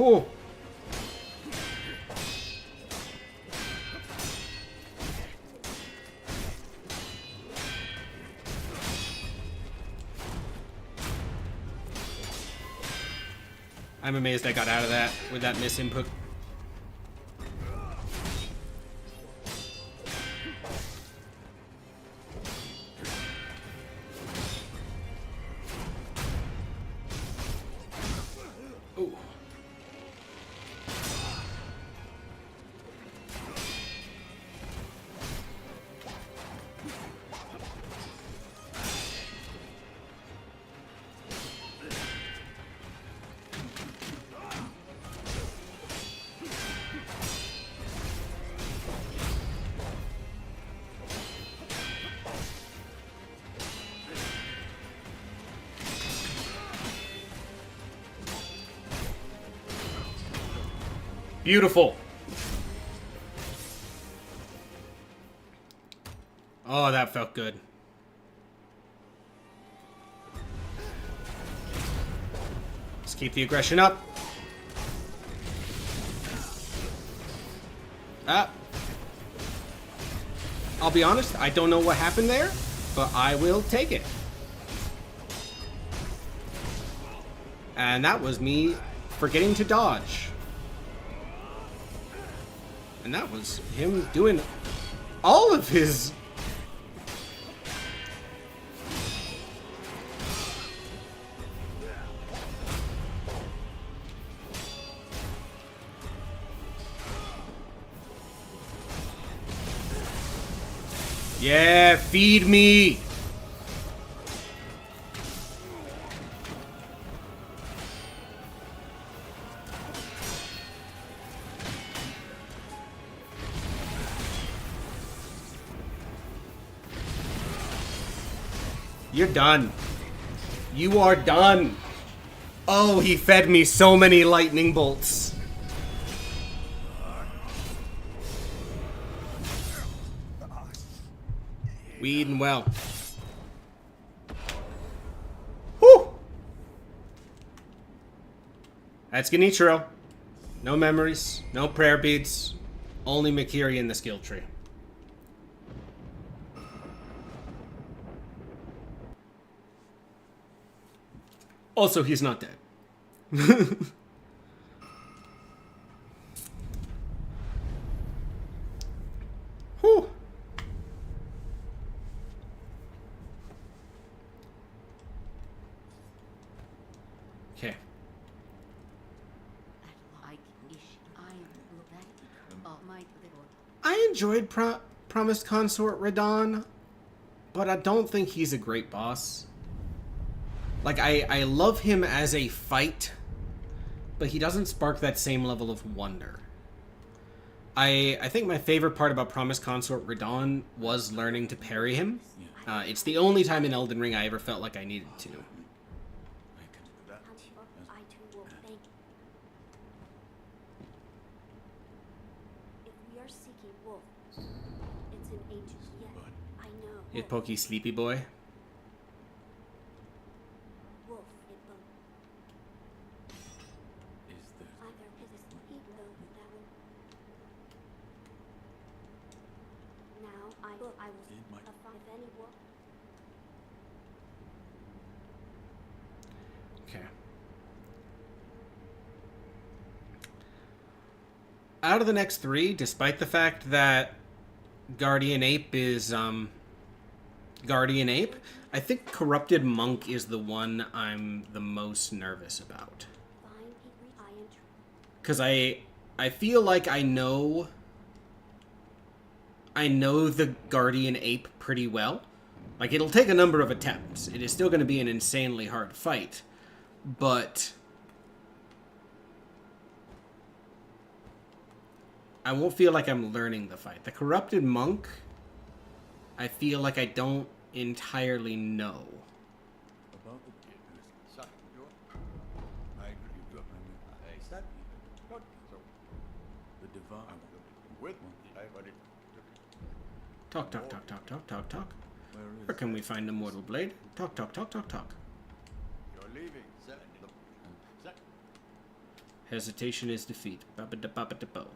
Oh. I'm amazed I got out of that with that miss input. Ooh. Beautiful. Oh, that felt good. Let's keep the aggression up. I'll be honest, I don't know what happened there, but I will take it. And that was me forgetting to dodge. And that was him doing all of his... Yeah, feed me! You're done. You are done. Oh, he fed me so many lightning bolts. We eating well. Whew! That's Genichiro. No memories, no prayer beads, only Mikiri in the skill tree. Also, he's not dead. Whew. Okay. I enjoyed Promised Consort Radon, but I don't think he's a great boss. Like, I love him as a fight, but he doesn't spark that same level of wonder. I think my favorite part about Promised Consort Radon was learning to parry him. It's the only time in Elden Ring I ever felt like I needed to. I can do that. I too will thank. If we are seeking Wolf, it's an ancient yet. I know. You pokey sleepy boy. Wolf, it both. Is there Either it is he though that one. Now I will It might- if any wolf. Okay. Out of the next three, despite the fact that Guardian Ape is Guardian Ape, I think Corrupted Monk is the one I'm the most nervous about. Fine, I am true. Because I feel like I know the Guardian Ape pretty well. Like, it'll take a number of attempts. It is still going to be an insanely hard fight. But I won't feel like I'm learning the fight. The Corrupted Monk, I feel like I don't entirely know. about the I agree with that the divine with Talk, talk, talk, talk, talk, talk, talk. where is Where can we find the Mortal Blade? Talk, talk, talk, talk, talk. You're leaving. Hesitation is defeat. Ba-ba-da-ba-ba-da-bo.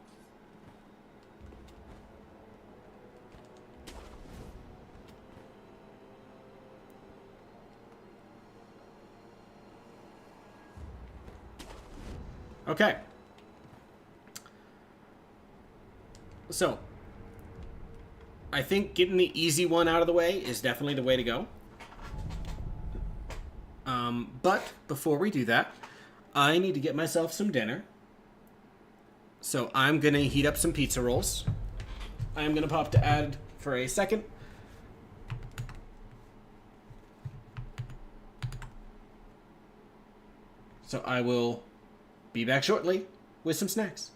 Okay. So, I think getting the easy one out of the way is definitely the way to go. But before we do that, I need to get myself some dinner. So I'm going to heat up some pizza rolls. I'm going to pop to add for a second. So I will be back shortly with some snacks.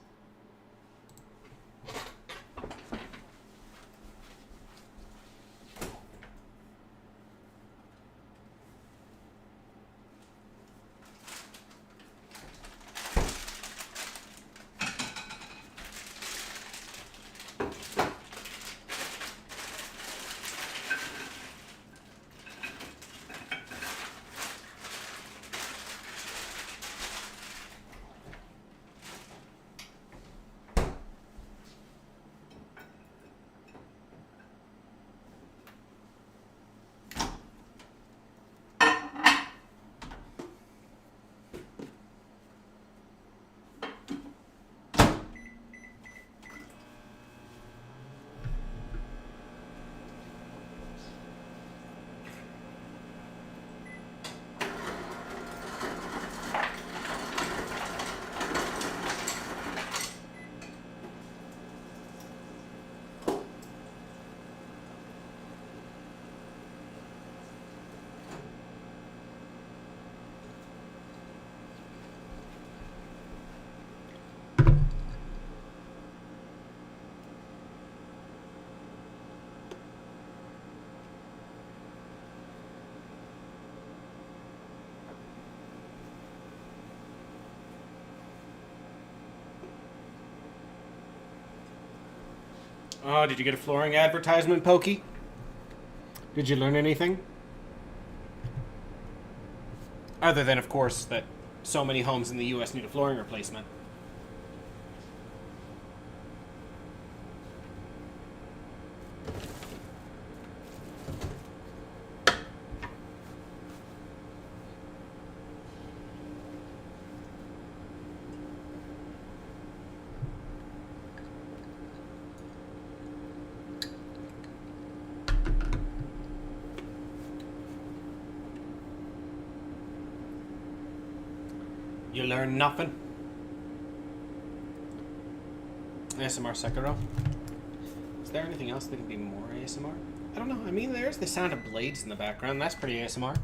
Oh, did you get a flooring advertisement, Pokey? Did you learn anything? Other than, of course, that so many homes in the U.S. need a flooring replacement. You learn nothing? ASMR Sekiro. Is there anything else that can be more ASMR? I don't know. I mean, there's the sound of blades in the background. That's pretty ASMR.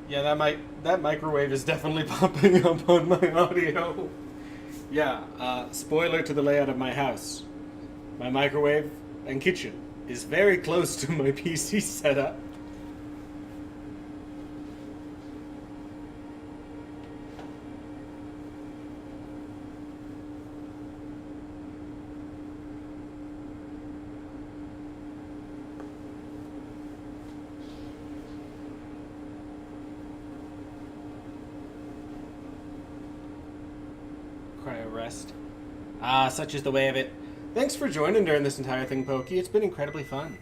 Yeah, that microwave is definitely popping up on my audio. Yeah, spoiler to the layout of my house. My microwave and kitchen is very close to my PC setup. Cryo rest. Ah, such is the way of it. Thanks for joining during this entire thing, Pokey. It's been incredibly fun.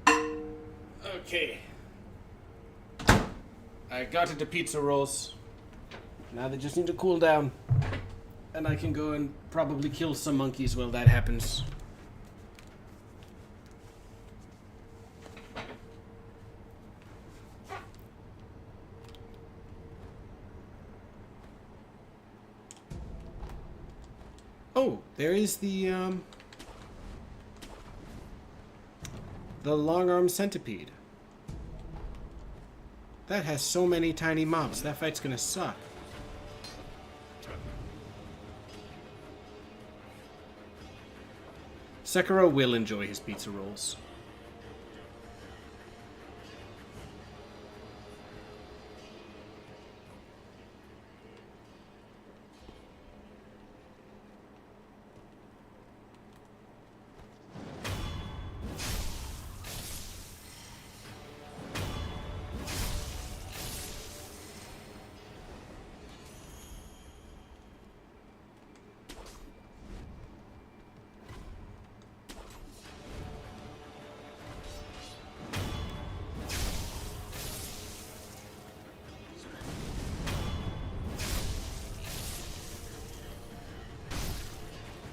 Okay. I got into pizza rolls. Now they just need to cool down. And I can go and probably kill some monkeys while that happens. Oh, there is the long-armed centipede. That has so many tiny mobs. That fight's gonna suck. Sekiro will enjoy his pizza rolls.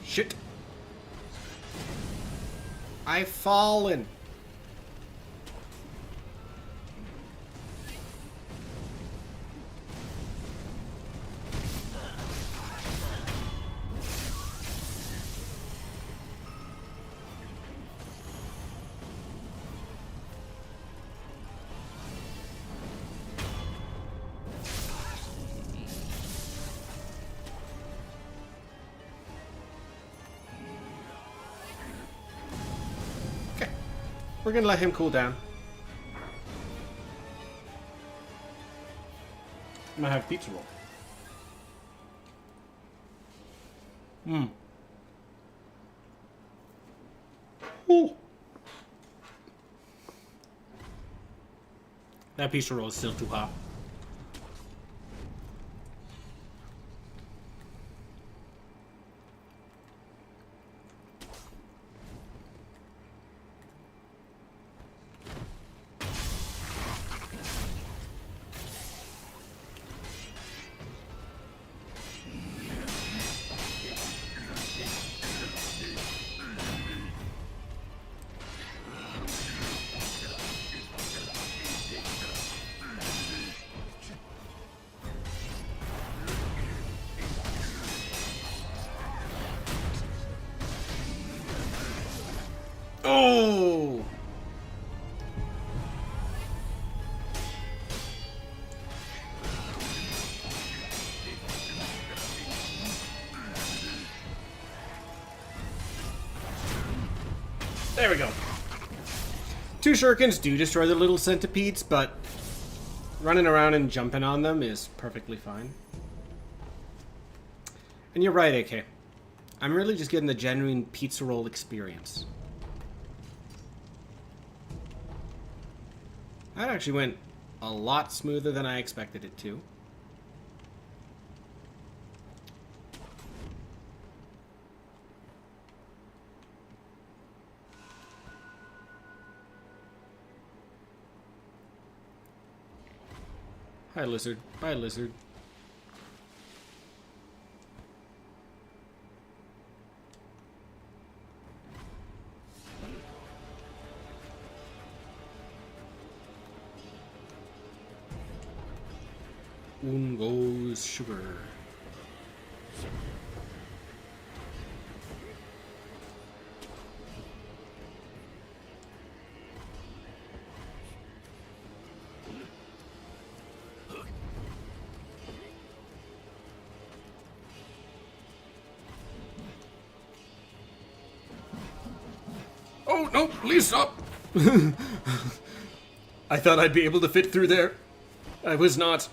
Shit. I've fallen. We're gonna let him cool down. I'm gonna have pizza roll. Ooh. That pizza roll is still too hot. Oh! There we go. Two shurikens do destroy the little centipedes, but running around and jumping on them is perfectly fine. And you're right, AK. I'm really just getting the genuine pizza roll experience. That actually went a lot smoother than I expected it to. Hi, lizard. Bye, lizard. Un goes sugar. Oh, no, please stop. I thought I'd be able to fit through there. I was not.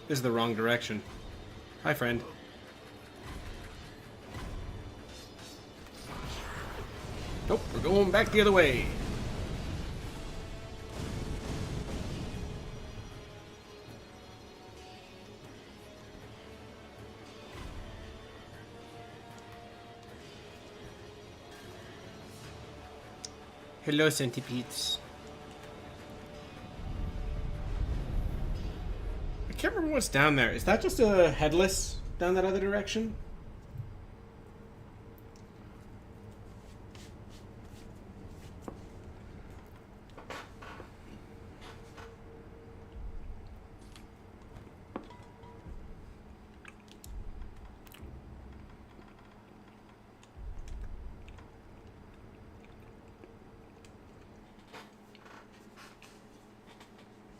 This is the wrong direction. Hi, friend. Nope, we're going back the other way. Hello, centipedes. I can't remember what's down there. Is that just a headless down that other direction?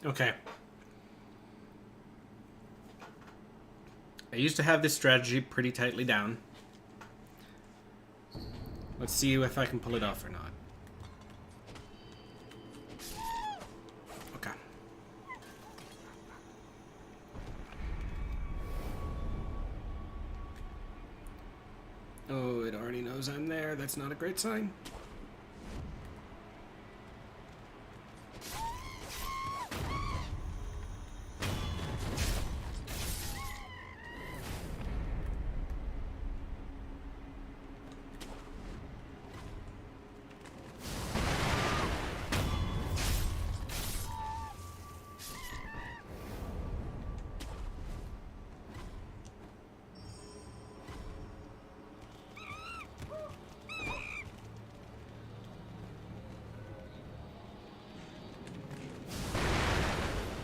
Okay. I used to have this strategy pretty tightly down. Let's see if I can pull it off or not. Okay. Oh, it already knows I'm there. That's not a great sign.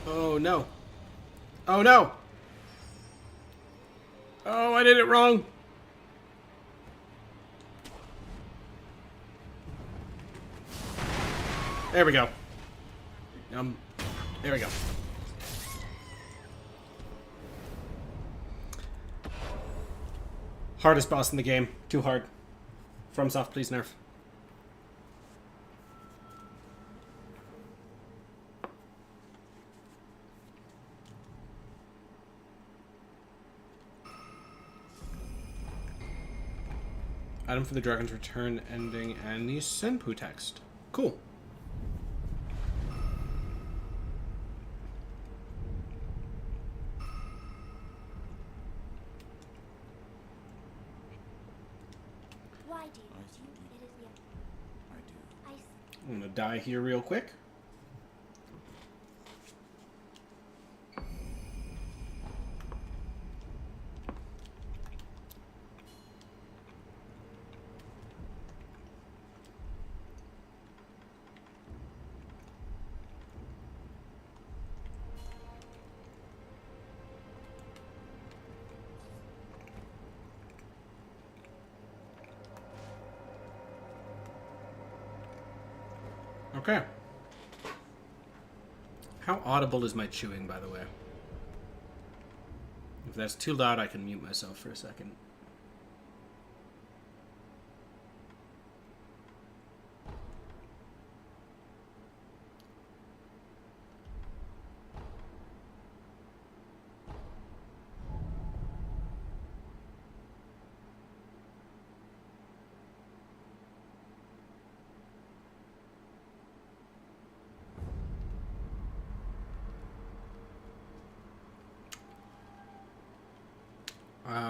Oh no. Oh no! Oh, I did it wrong! There we go. There we go. Hardest boss in the game. Too hard. FromSoft, please nerf. Item for the Dragon's Return ending and the Senpu text. Cool. Why do I you? see. It is the I do. ice. I'm gonna die here real quick. Okay. How audible is my chewing, by the way? If that's too loud, I can mute myself for a second.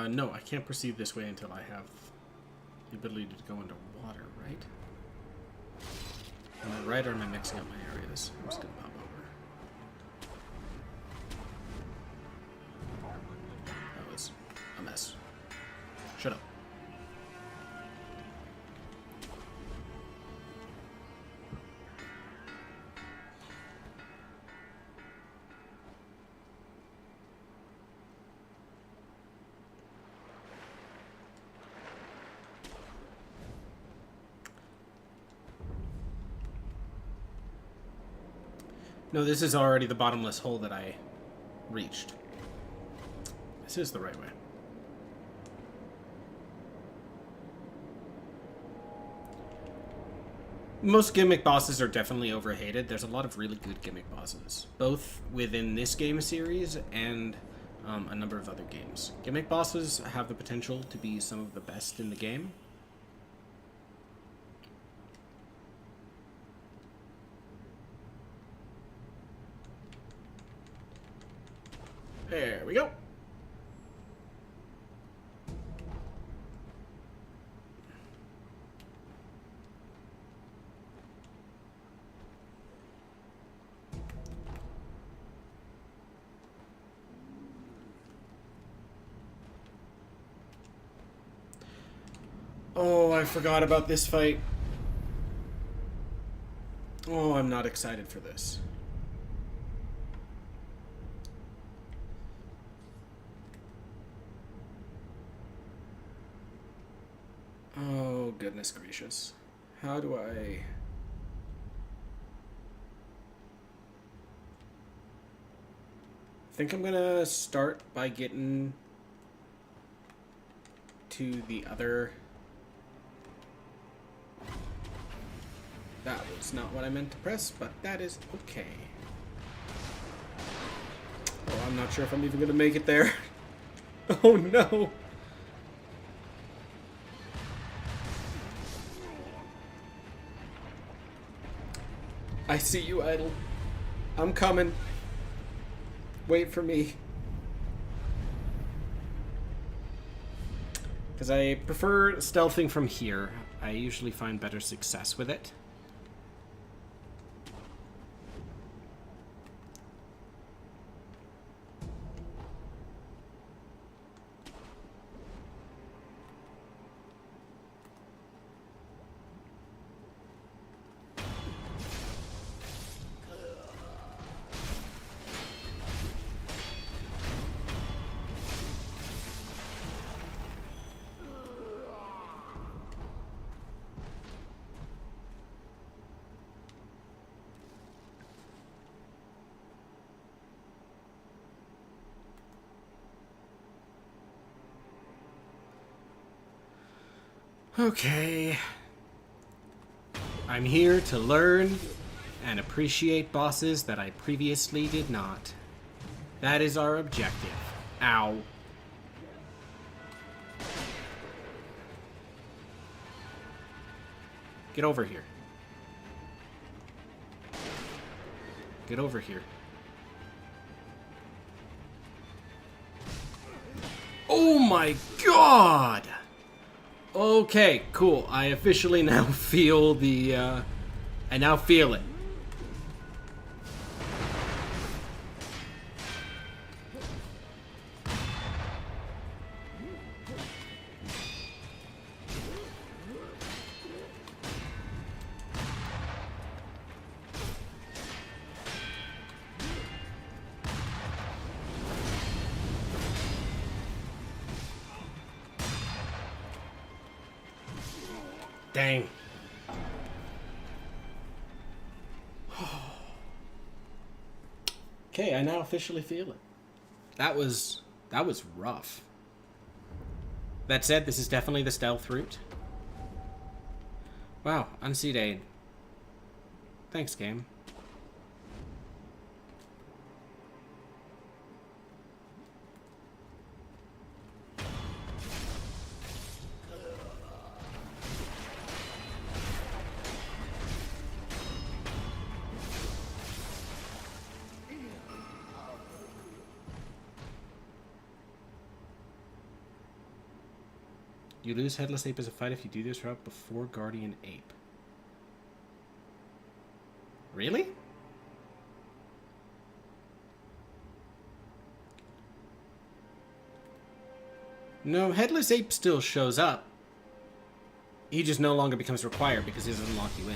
No, I can't proceed this way until I have the ability to go into water, right? Am I right, or am I mixing up my areas? I'm just gonna pop over. That was a mess. Shut up. No, this is already the bottomless hole that I reached. This is the right way. Most gimmick bosses are definitely overhated. There's a lot of really good gimmick bosses, both within this game series and a number of other games. Gimmick bosses have the potential to be some of the best in the game. There we go. Oh, I forgot about this fight. Oh, I'm not excited for this. Oh, goodness gracious. How do I... I think I'm gonna start by getting to the other... That was not what I meant to press, but that is okay. Oh, I'm not sure if I'm even gonna make it there. Oh no! I see you, Idol. I'm coming. Wait for me. Because I prefer stealthing from here. I usually find better success with it. Okay. I'm here to learn and appreciate bosses that I previously did not. That is our objective. Ow. Get over here. Get over here. Oh my god! Okay, cool. I officially now feel the, I now feel it. Dang. Okay, I now officially feel it. That was rough. That said, this is definitely the stealth route. Wow, Unseed Aid. Thanks, game. You lose Headless Ape as a fight if you do this route before Guardian Ape. Really? No, Headless Ape still shows up. He just no longer becomes required because he doesn't lock you in.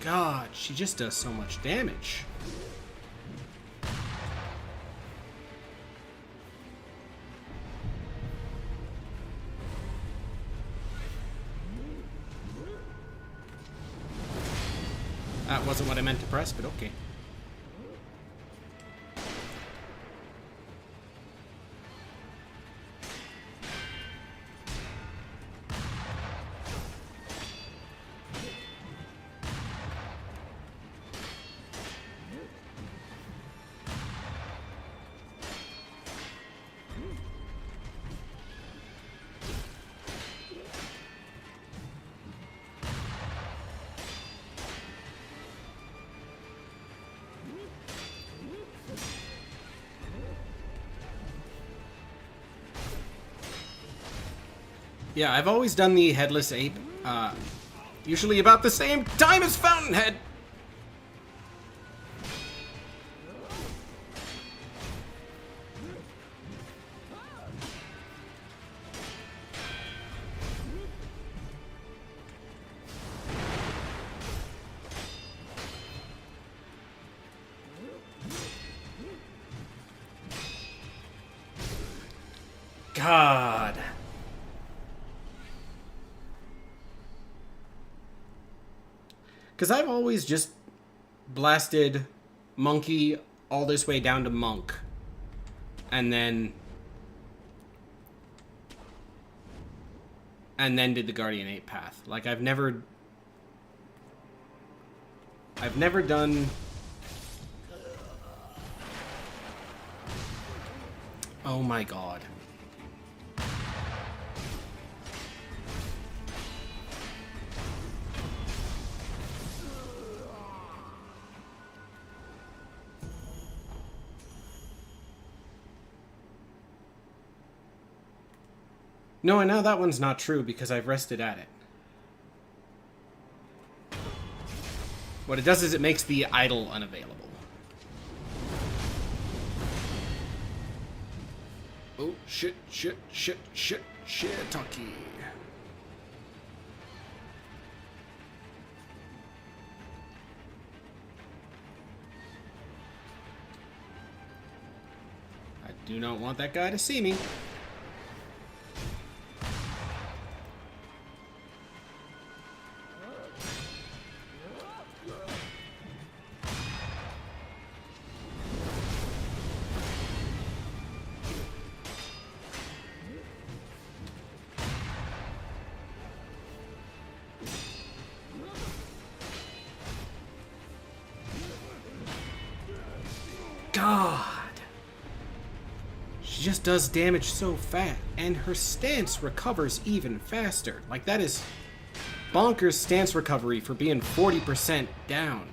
God, she just does so much damage. That wasn't what I meant to press, but okay. Yeah, I've always done the Headless Ape, usually about the same time as Fountainhead. God. Because I've always just blasted Monkey all this way down to Monk. And then did the Guardian Ape path. Like, I've never done... Oh my god. No, and now that one's not true because I've rested at it. What it does is it makes the idol unavailable. Oh, shit, shiitake. I do not want that guy to see me. God. She just does damage so fast, and her stance recovers even faster. Like, that is bonkers stance recovery for being 40% down.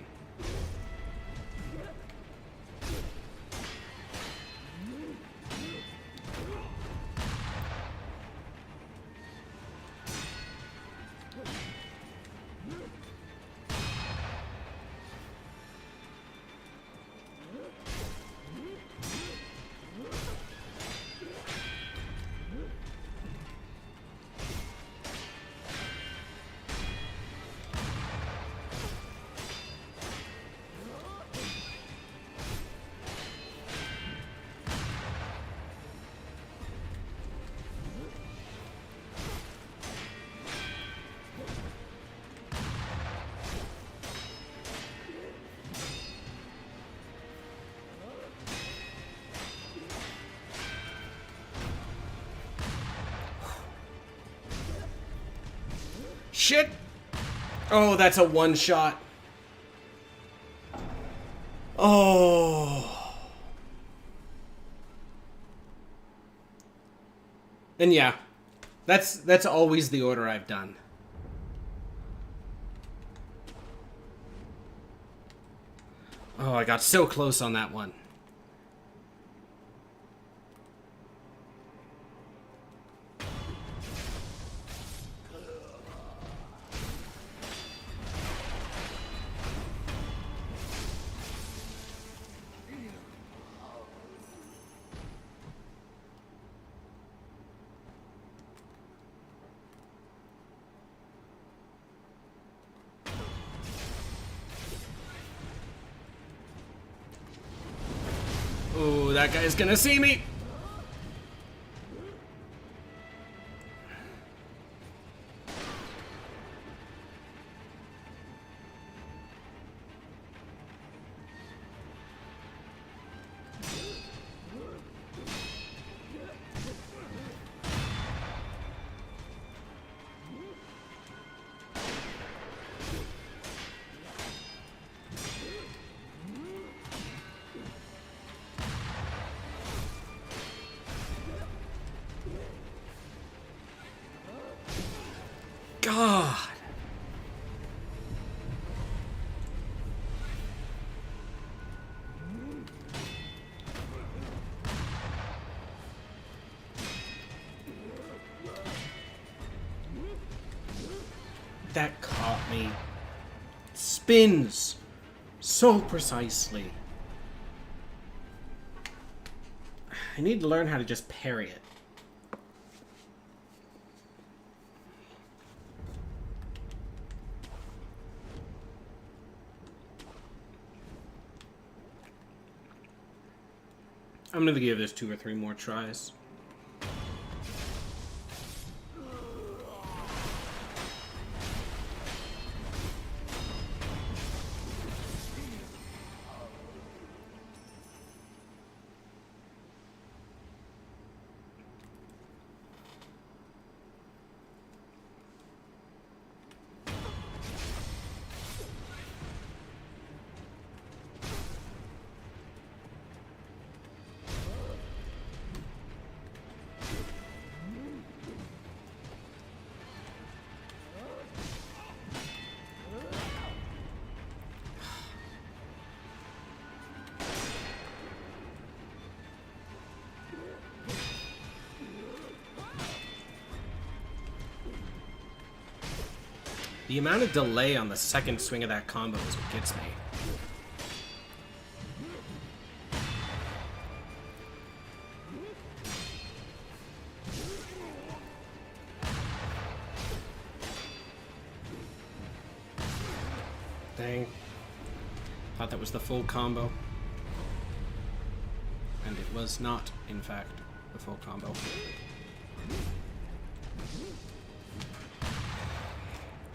Shit! Oh, that's a one shot. Oh. And yeah, that's always the order I've done. Oh, I got so close on that one. that guy's gonna see me. God. That caught me. Spins so precisely. I need to learn how to just parry it. I'm gonna give this 2 or 3 more tries. The amount of delay on the second swing of that combo is what gets me. Dang. Thought that was the full combo. And it was not, in fact, the full combo.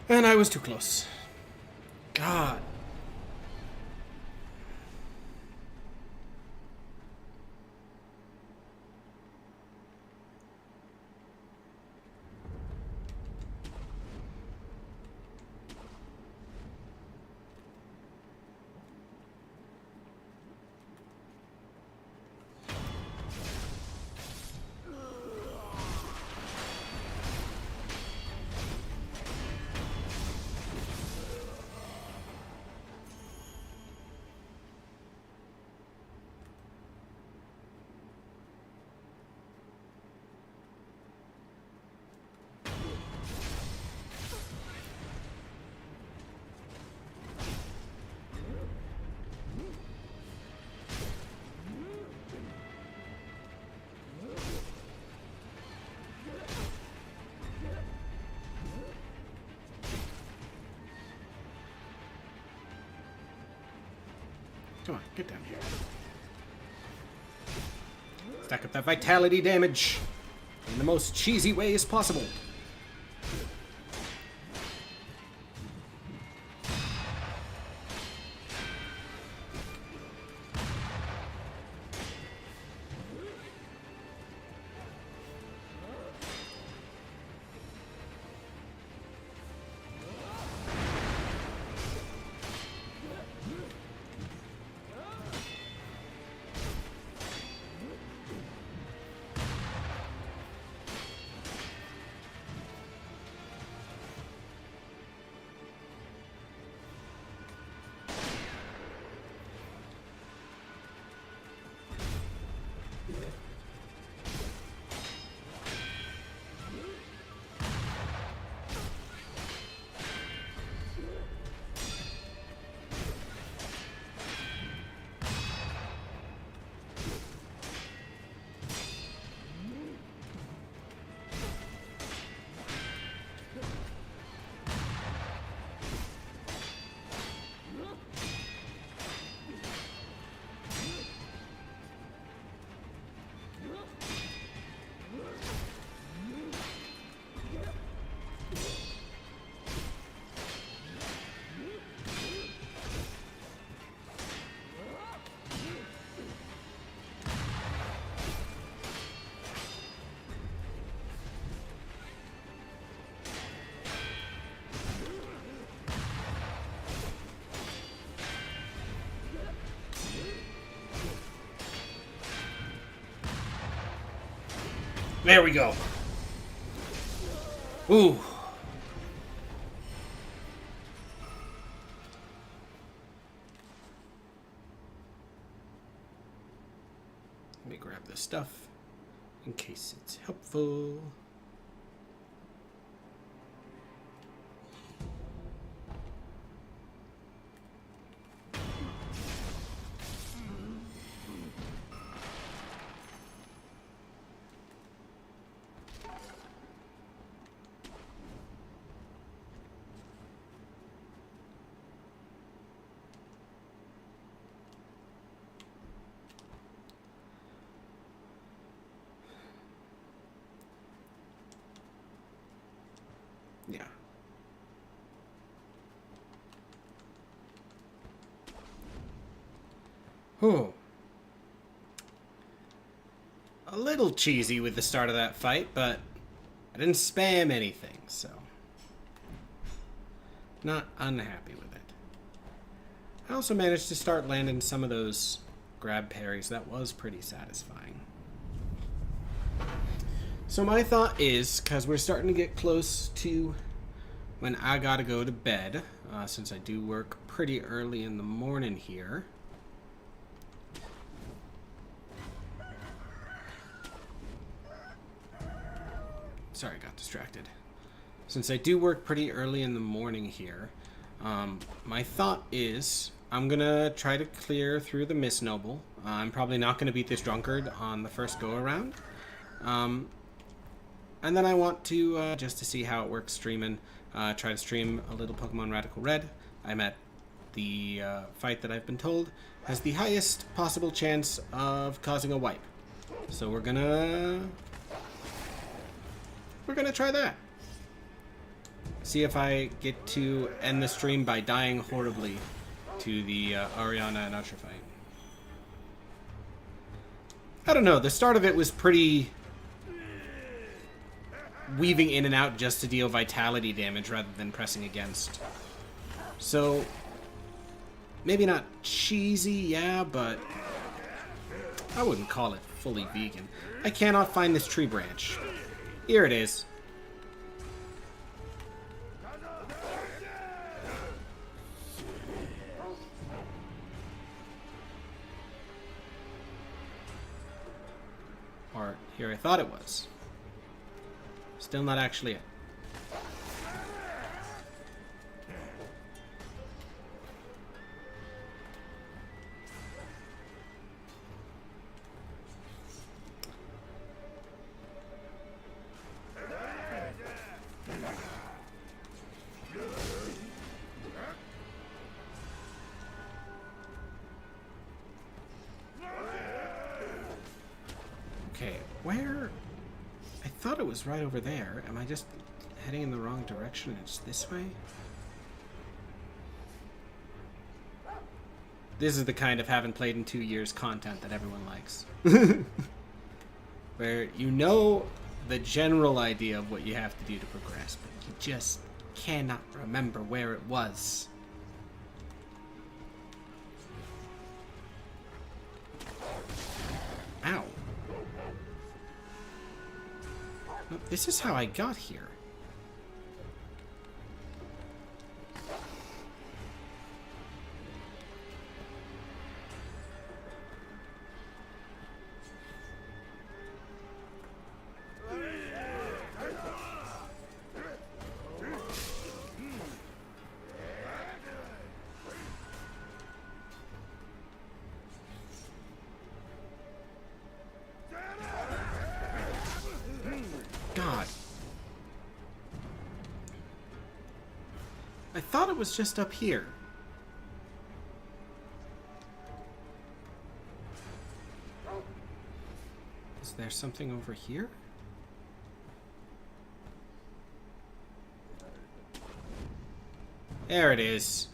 And I was too close. God. Come on, get down here. Stack up that vitality damage in the most cheesy ways possible. There we go. Ooh. Let me grab this stuff in case it's helpful. Yeah. Oh. A little cheesy with the start of that fight, but I didn't spam anything, so not unhappy with it. I also managed to start landing some of those grab parries. That was pretty satisfying. So my thought is, because we're starting to get close to when I gotta go to bed, since I do work pretty early in the morning here. Sorry, I got distracted. Since I do work pretty early in the morning here, my thought is I'm gonna try to clear through the Miss Noble. I'm probably not gonna beat this drunkard on the first go around. And then I want to, just to see how it works streaming, try to stream a little Pokemon Radical Red. I'm at the fight that I've been told has the highest possible chance of causing a wipe. So we're gonna try that. See if I get to end the stream by dying horribly to the Ariana and Usher fight. I don't know, the start of it was pretty weaving in and out just to deal vitality damage rather than pressing against. So, maybe not cheesy, yeah, but I wouldn't call it fully vegan. I cannot find this tree branch. Here it is. Or here I thought it was. Still not actually it. Okay, where? I thought it was right over there. Am I just heading in the wrong direction? It's this way? This is the kind of haven't played in 2 years content that everyone likes. Where you know the general idea of what you have to do to progress, but you just cannot remember where it was. Ow. No, this is how I got here. God. I thought it was just up here. Is there something over here? There it is.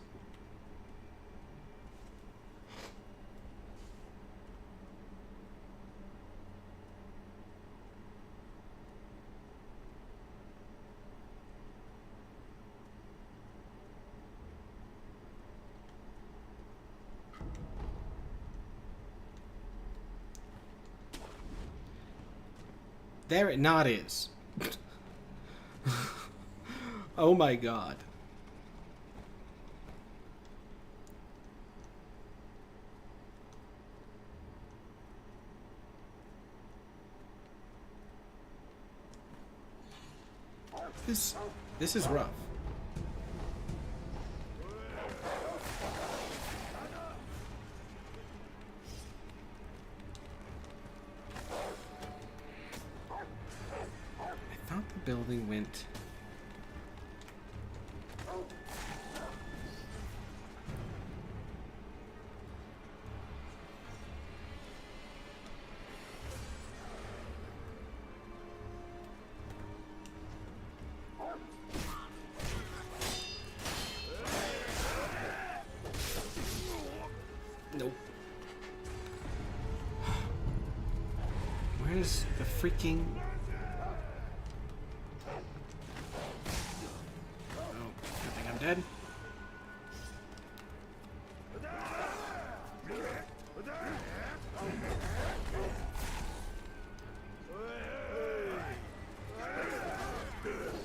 There it not is. Oh my god. This is rough. I thought the building went. Nope. Where's the freaking... Oh, I think I'm dead.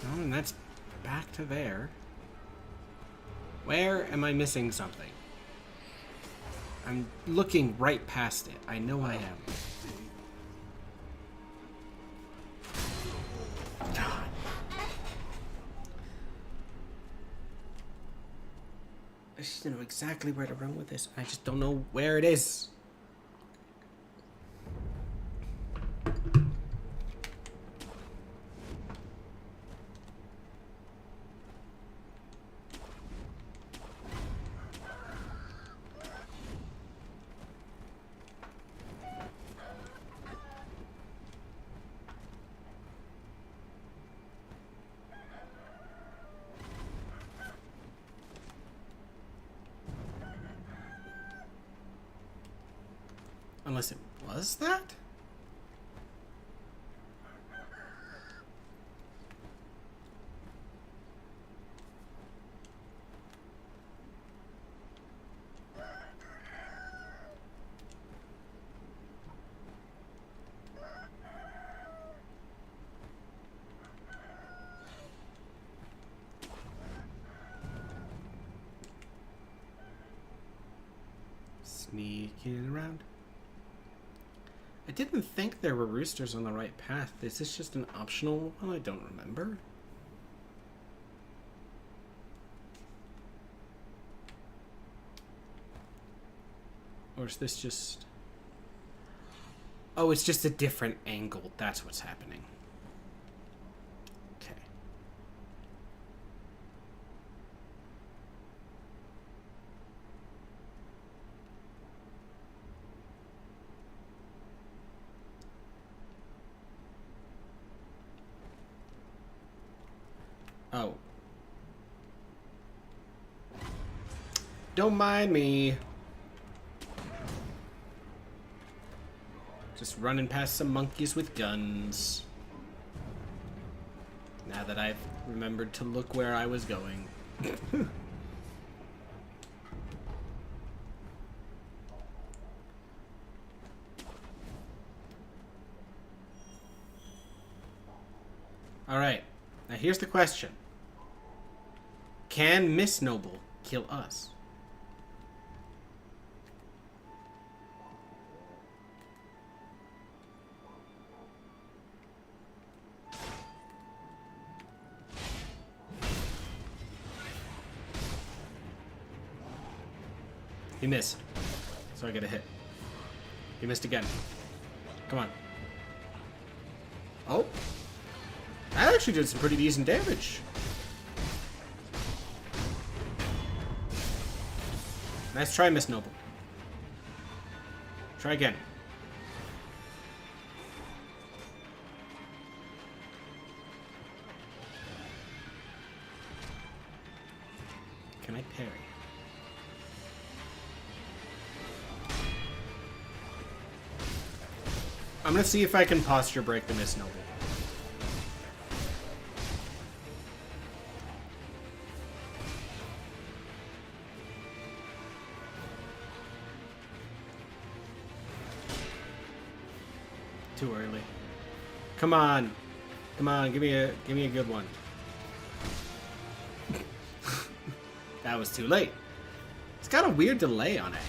Oh, and that's back to there. Where am I missing something? I'm looking right past it. I know I am. God. I just know exactly where to run with this. I just don't know where it is. Unless it was that? Sneaking around. I didn't think there were roosters on the right path. Is this just an optional one? I don't remember. Or is this just... Oh, it's just a different angle. That's what's happening. Okay. Oh. Don't mind me. Just running past some monkeys with guns. Now that I've remembered to look where I was going. Alright. Now here's the question. Can Miss Noble kill us? He missed. So I get a hit. He missed again. Come on. Oh. That actually did some pretty decent damage. Nice try, Miss Noble. Try again. Can I parry? I'm gonna see if I can posture break the Miss Noble. Too early. Come on. Come on, give me a good one. That was too late. It's got a weird delay on it.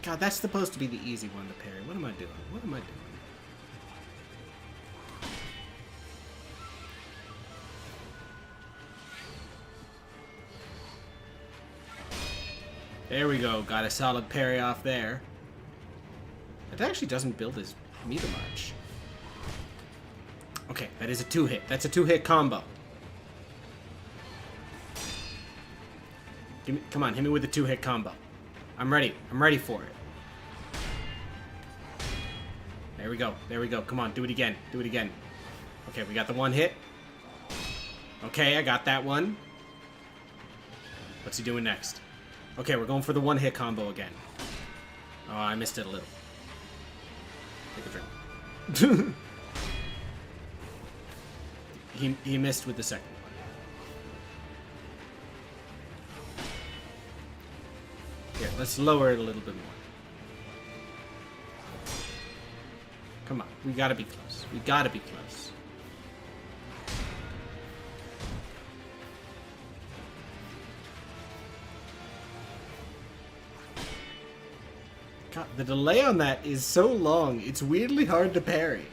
God, that's supposed to be the easy one to parry. What am I doing? What am I doing? There we go. Got a solid parry off there. It actually doesn't build his meter much. Okay, that is a 2-hit. That's a 2-hit combo. Give me, come on, hit me with a 2-hit combo. I'm ready. I'm ready for it. There we go. There we go. Come on, do it again. Do it again. Okay, we got the 1 hit. Okay, I got that one. What's he doing next? Okay, we're going for the 1-hit combo again. Oh, I missed it a little. Take a drink. He missed with the second one. Here, let's lower it a little bit more. Come on, we gotta be close. We gotta be close. God, the delay on that is so long, it's weirdly hard to parry.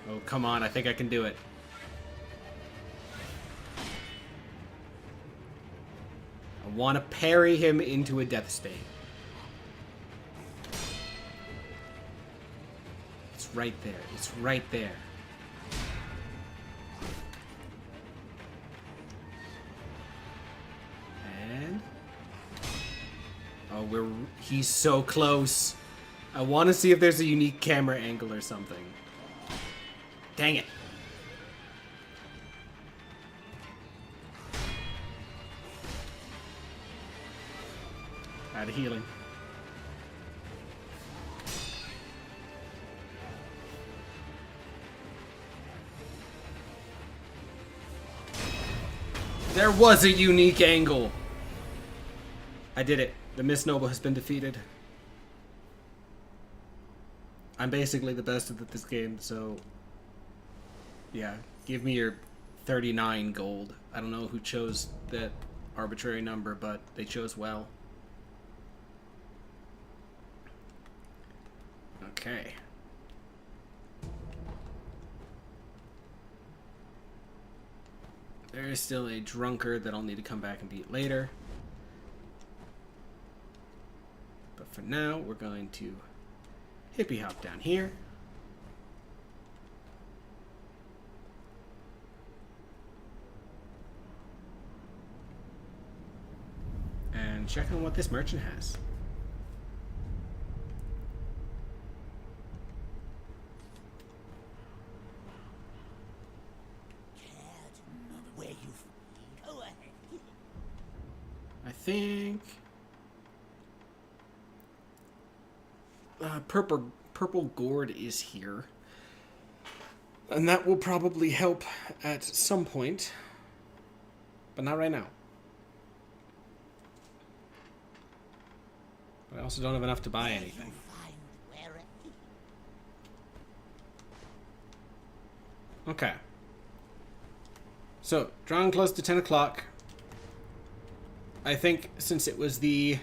Oh, come on, I think I can do it. I want to parry him into a death state. It's right there. It's right there. And... oh, he's so close. I want to see if there's a unique camera angle or something. Dang it. Out of healing. There was a unique angle. I did it. The Miss Noble has been defeated. I'm basically the best at this game, so... yeah, give me your 39 gold. I don't know who chose that arbitrary number, but they chose well. Okay. There is still a drunkard that I'll need to come back and beat later. But for now, we're going to hippie hop down here. And check on what this merchant has. I think purple gourd is here, and that will probably help at some point, but not right now. But I also don't have enough to buy anything. Okay. So, drawing close to 10 o'clock. I think since it was the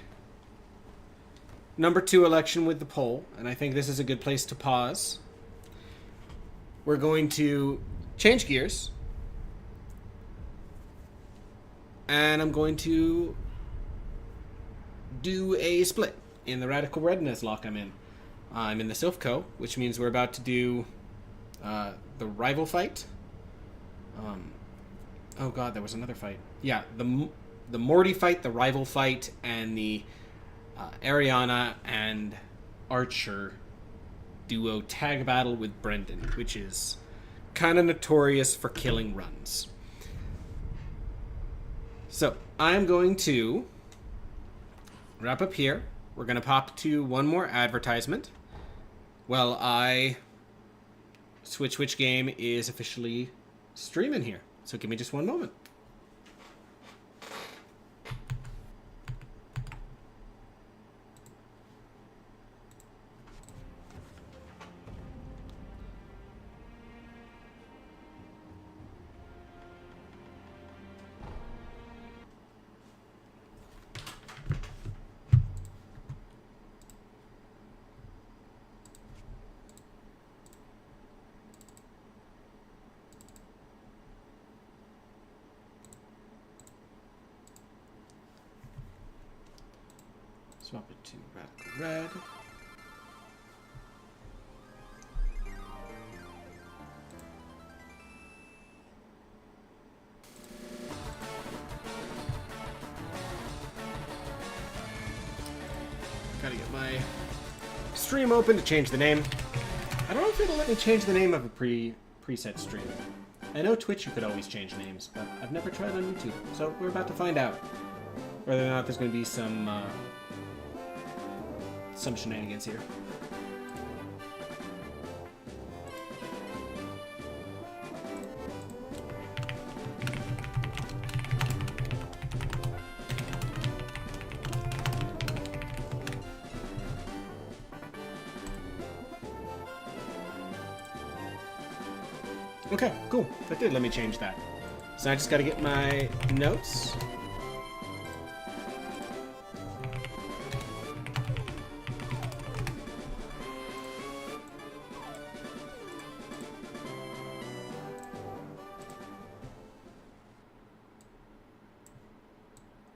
number 2 election with the poll, and I think this is a good place to pause, we're going to change gears. And I'm going to do a split in the Radical Redness lock I'm in. I'm in the Silph Co, which means we're about to do the rival fight. Oh god, there was another fight. Yeah, the Morty fight, the rival fight, and the Ariana and Archer duo tag battle with Brendan, which is kind of notorious for killing runs. So, I'm going to wrap up here. We're going to pop to one more advertisement while I switch which game is officially streaming here. So give me just one moment. Swap it to Radical Red. Gotta get my stream open to change the name. I don't know if it'll let me change the name of a preset stream. I know Twitch you could always change names, but I've never tried on YouTube, so we're about to find out whether or not there's going to be some shenanigans here. Okay, cool. That did let me change that. So I just gotta get my notes.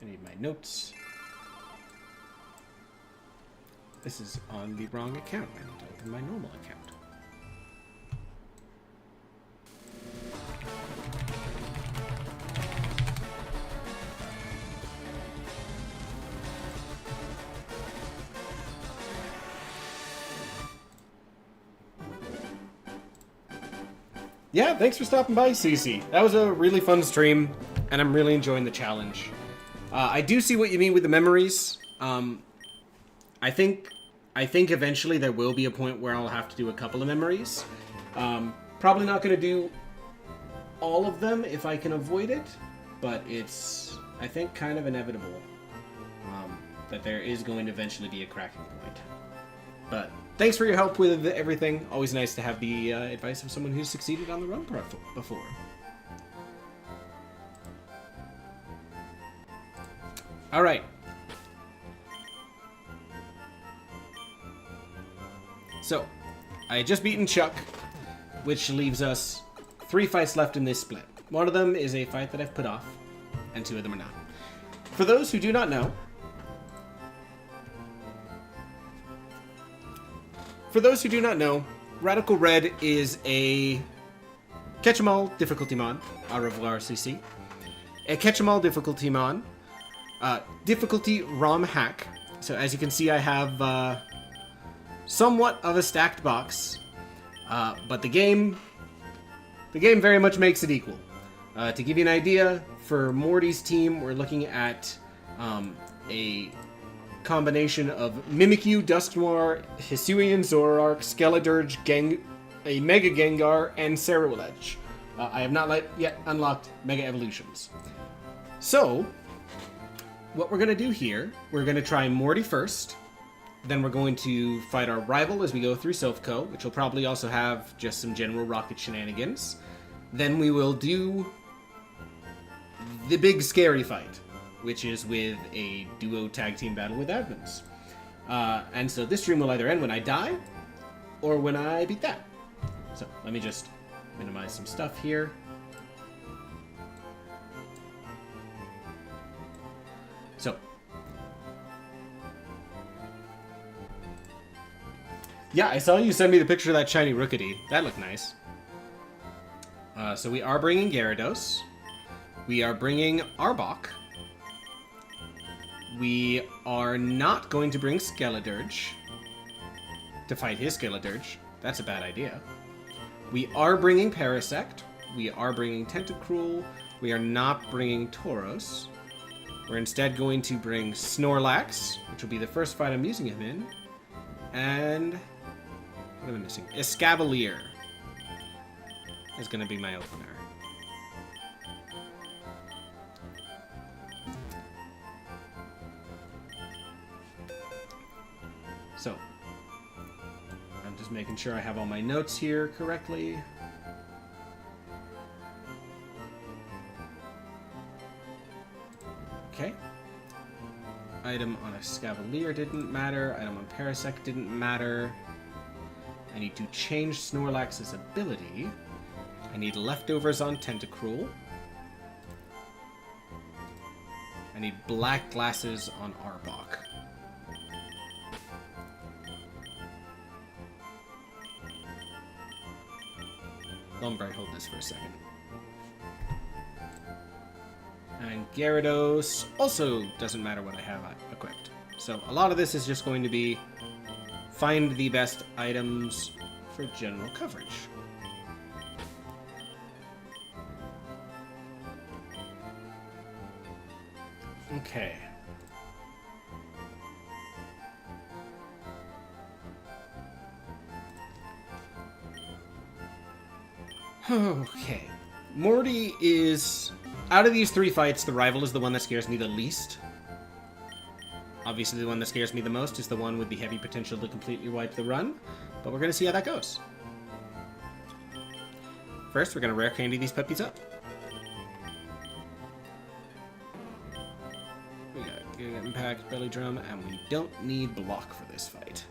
I need my notes. This is on the wrong account. I need to open my normal account. Yeah, thanks for stopping by, Cece. That was a really fun stream, and I'm really enjoying the challenge. I do see what you mean with the memories. I think eventually there will be a point where I'll have to do a couple of memories. Probably not going to do all of them if I can avoid it, but it's, I think, kind of inevitable that there is going to eventually be a cracking point. But thanks for your help with everything. Always nice to have the advice of someone who's succeeded on the run before. All right. So, I had just beaten Chuck, which leaves us 3 fights left in this split. One of them is a fight that I've put off, and 2 of them are not. For those who do not know, Radical Red is a catch-em-all difficulty mod. Au revoir, CC. A catch-em-all difficulty mod. Difficulty ROM hack. So as you can see, I have somewhat of a stacked box, but the game very much makes it equal. To give you an idea, for Morty's team, we're looking at a combination of Mimikyu, Dusknoir, Hisuian Zoroark, Skeledirge, a Mega Gengar, and Ceruledge. I have not yet unlocked Mega Evolutions. So, what we're going to do here, we're going to try Morty first, then we're going to fight our rival as we go through Silph, which will probably also have just some general rocket shenanigans. Then we will do the big scary fight, which is with a duo tag team battle with admins. And so this stream will either end when I die, or when I beat that. So let me just minimize some stuff here. So, yeah, I saw you send me the picture of that shiny Rookity. That looked nice. So we are bringing Gyarados. We are bringing Arbok. We are not going to bring Skeledirge to fight his Skeledirge. That's a bad idea. We are bringing Parasect. We are bringing Tentacruel. We are not bringing Tauros. We're instead going to bring Snorlax, which will be the first fight I'm using him in. And what am I missing? Escavalier is going to be my opener. So, I'm just making sure I have all my notes here correctly. Okay. Item on Escavalier didn't matter. Item on Parasect didn't matter. I need to change Snorlax's ability. I need leftovers on Tentacruel. I need black glasses on Arbok. Lumbright, hold this for a second. And Gyarados also doesn't matter what I have equipped. So a lot of this is just going to be find the best items for general coverage. Okay. Okay. Morty is... Out of these 3 fights, the rival is the one that scares me the least. Obviously, the one that scares me the most is the one with the heavy potential to completely wipe the run. But we're going to see how that goes. First, we're going to rare candy these puppies up. We got Giga Impact, Belly Drum, and we don't need block for this fight.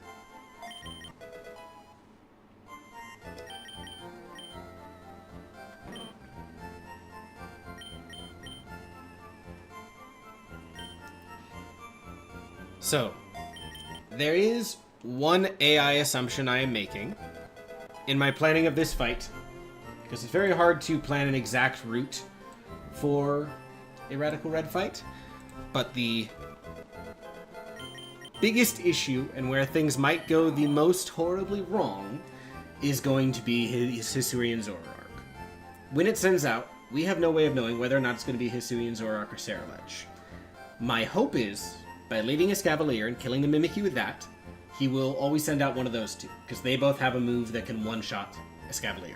So, there is one AI assumption I am making in my planning of this fight, because it's very hard to plan an exact route for a Radical Red fight, but the biggest issue, and where things might go the most horribly wrong, is going to be his Hisuian Zoroark. When it sends out, we have no way of knowing whether or not it's going to be Hisuian Zoroark or Ceruledge. My hope is, by leading Escavalier and killing the Mimikyu with that, he will always send out one of those two, because they both have a move that can one-shot Escavalier.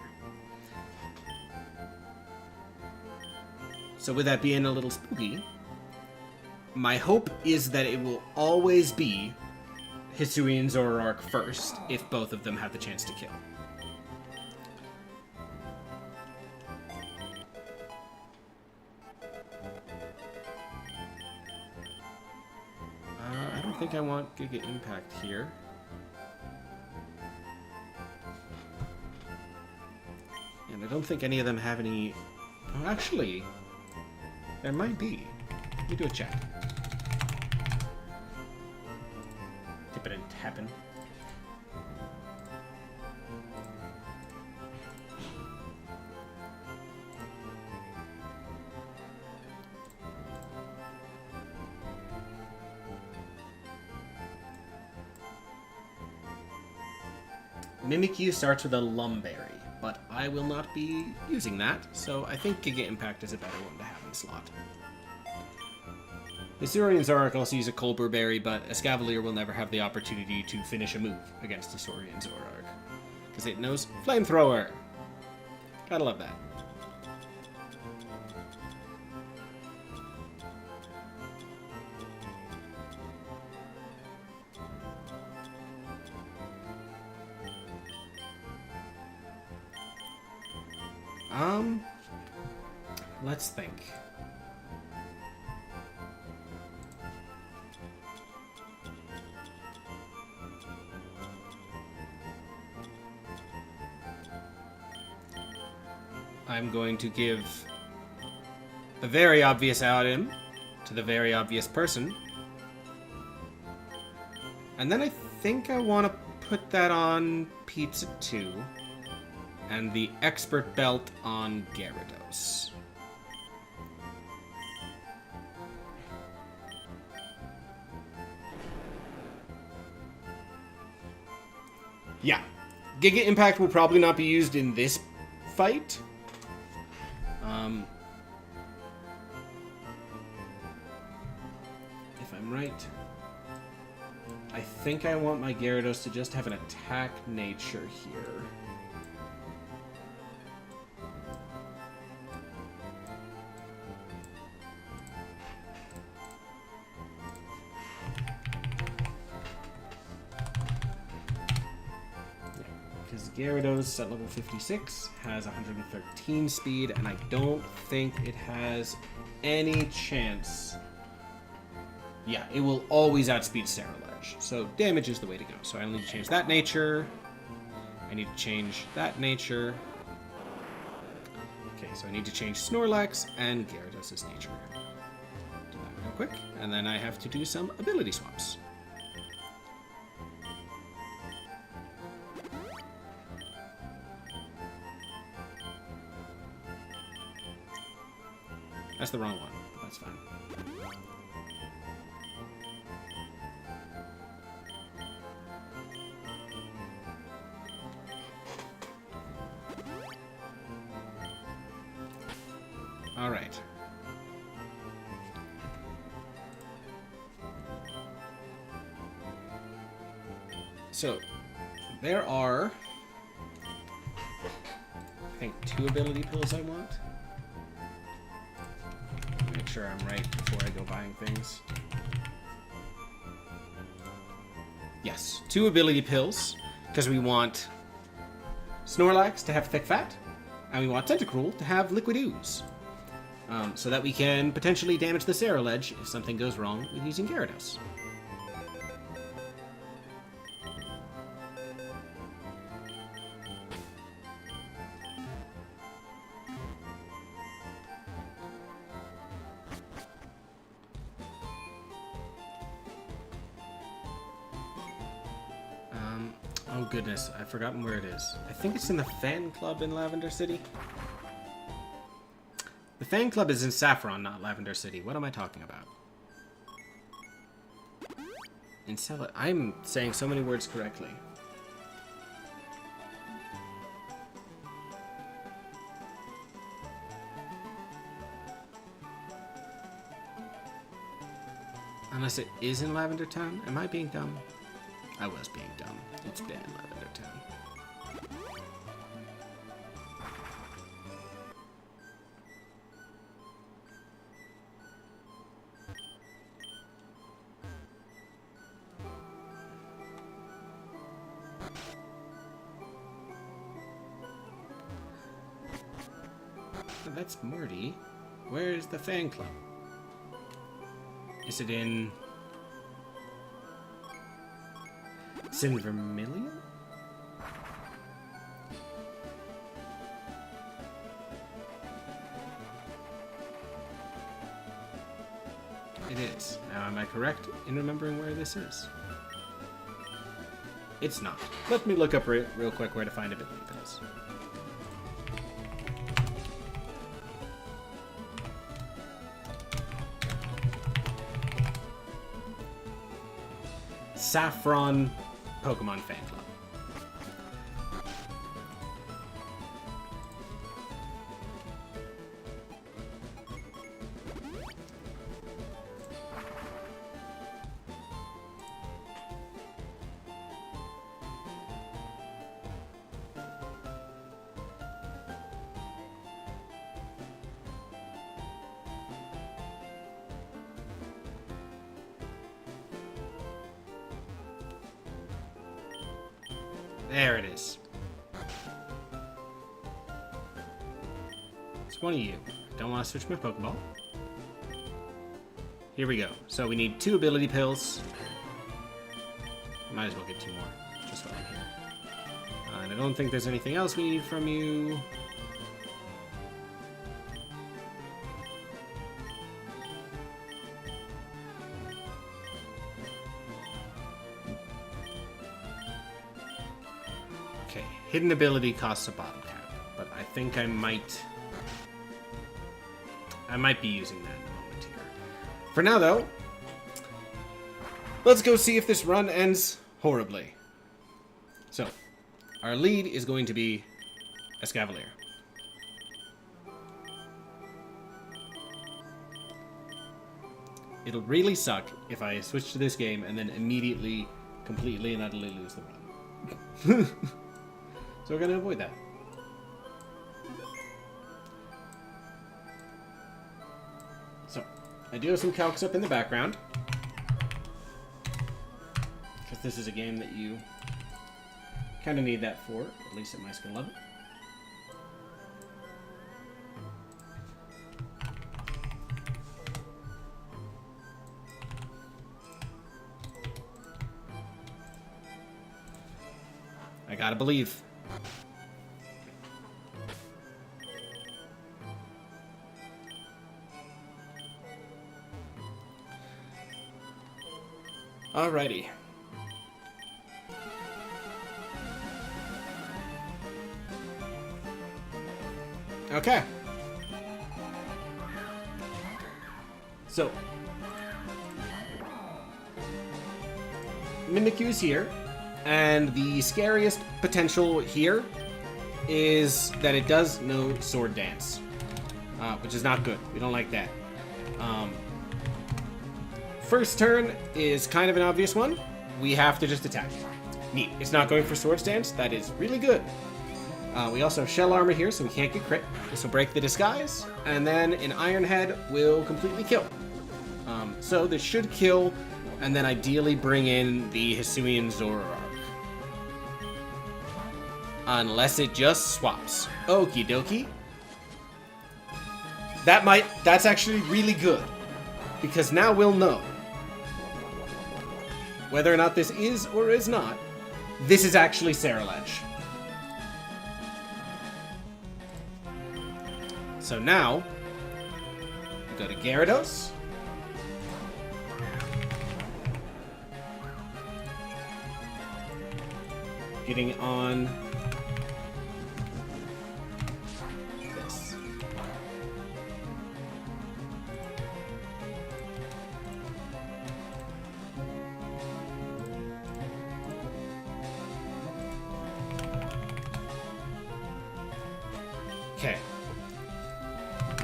So with that being a little spooky, my hope is that it will always be Hisuian Zoroark first, if both of them have the chance to kill. I don't think I want Giga Impact here. And I don't think any of them have any... Oh, actually, there might be. Let me do a check. Tippin' and tappin'. Mimikyu starts with a Lumberry, but I will not be using that, so I think Giga Impact is a better one to have in the slot. Hisuian Zoroark also use a Colbur Berry, but Escavalier will never have the opportunity to finish a move against Hisuian Zoroark, because it knows Flamethrower. Gotta love that. Let's think. I'm going to give a very obvious item to the very obvious person. And then I think I want to put that on Pizza 2 and the Expert Belt on Gyarados. Yeah, Giga Impact will probably not be used in this fight. If I'm right, I think I want my Gyarados to just have an attack nature here. Because Gyarados at level 56 has 113 speed, and I don't think it has any chance. Yeah, it will always outspeed Ceruledge, so damage is the way to go. So I need to change that nature. I need to change that nature. Okay, so I need to change Snorlax and Gyarados' nature. Do that real quick, and then I have to do some ability swaps. That's the wrong one. That's fine. All right. So, there are, I think, 2 ability pills I want. Make sure I'm right before I go buying things. Yes, 2 ability pills, because we want Snorlax to have thick fat, and we want Tentacruel to have liquid ooze. So that we can potentially damage the Sarah Ledge if something goes wrong with using Gyarados. Oh goodness, I've forgotten where it is. I think it's in the fan club in Lavender City. The fan club is in Saffron, not Lavender City. What am I talking about? I'm saying so many words correctly. Unless it is in Lavender Town? Am I being dumb? I was being dumb. It's been in Lavender Town. Oh, that's Marty. Where's the fan club? Is it in Vermilion? It is. Now, am I correct in remembering where this is? It's not. Let me look up real quick where to find ability pills. Saffron Pokemon Fan Club. There it is. It's one of you. Don't want to switch my Pokeball. Here we go. So we need 2 ability pills. Might as well get 2 more, just while I'm here. And I don't think there's anything else we need from you. Okay, hidden ability costs a bottle cap, but I think I might be using that in a moment here. For now, though, let's go see if this run ends horribly. So, our lead is going to be Escavalier. It'll really suck if I switch to this game and then immediately, completely and utterly lose the run. So we're going to avoid that. So, I do have some calcs up in the background. Because this is a game that you kind of need that for, at least at my skill level. I gotta believe. Alrighty. Okay. So, Mimikyu's here, and the scariest potential here is that it does no sword dance, which is not good. We don't like that. First turn is kind of an obvious one. We have to just attack. Neat. It's not going for sword stance. That is really good. We also have shell armor here, so we can't get crit. This will break the disguise, and then an iron head will completely kill. So this should kill, and then ideally bring in the Hisuian Zoroark. Unless it just swaps. Okie dokie. That's actually really good. Because now we'll know whether or not this is or is not. This is actually Cerulege. So now, we go to Gyarados. Getting on this. Okay.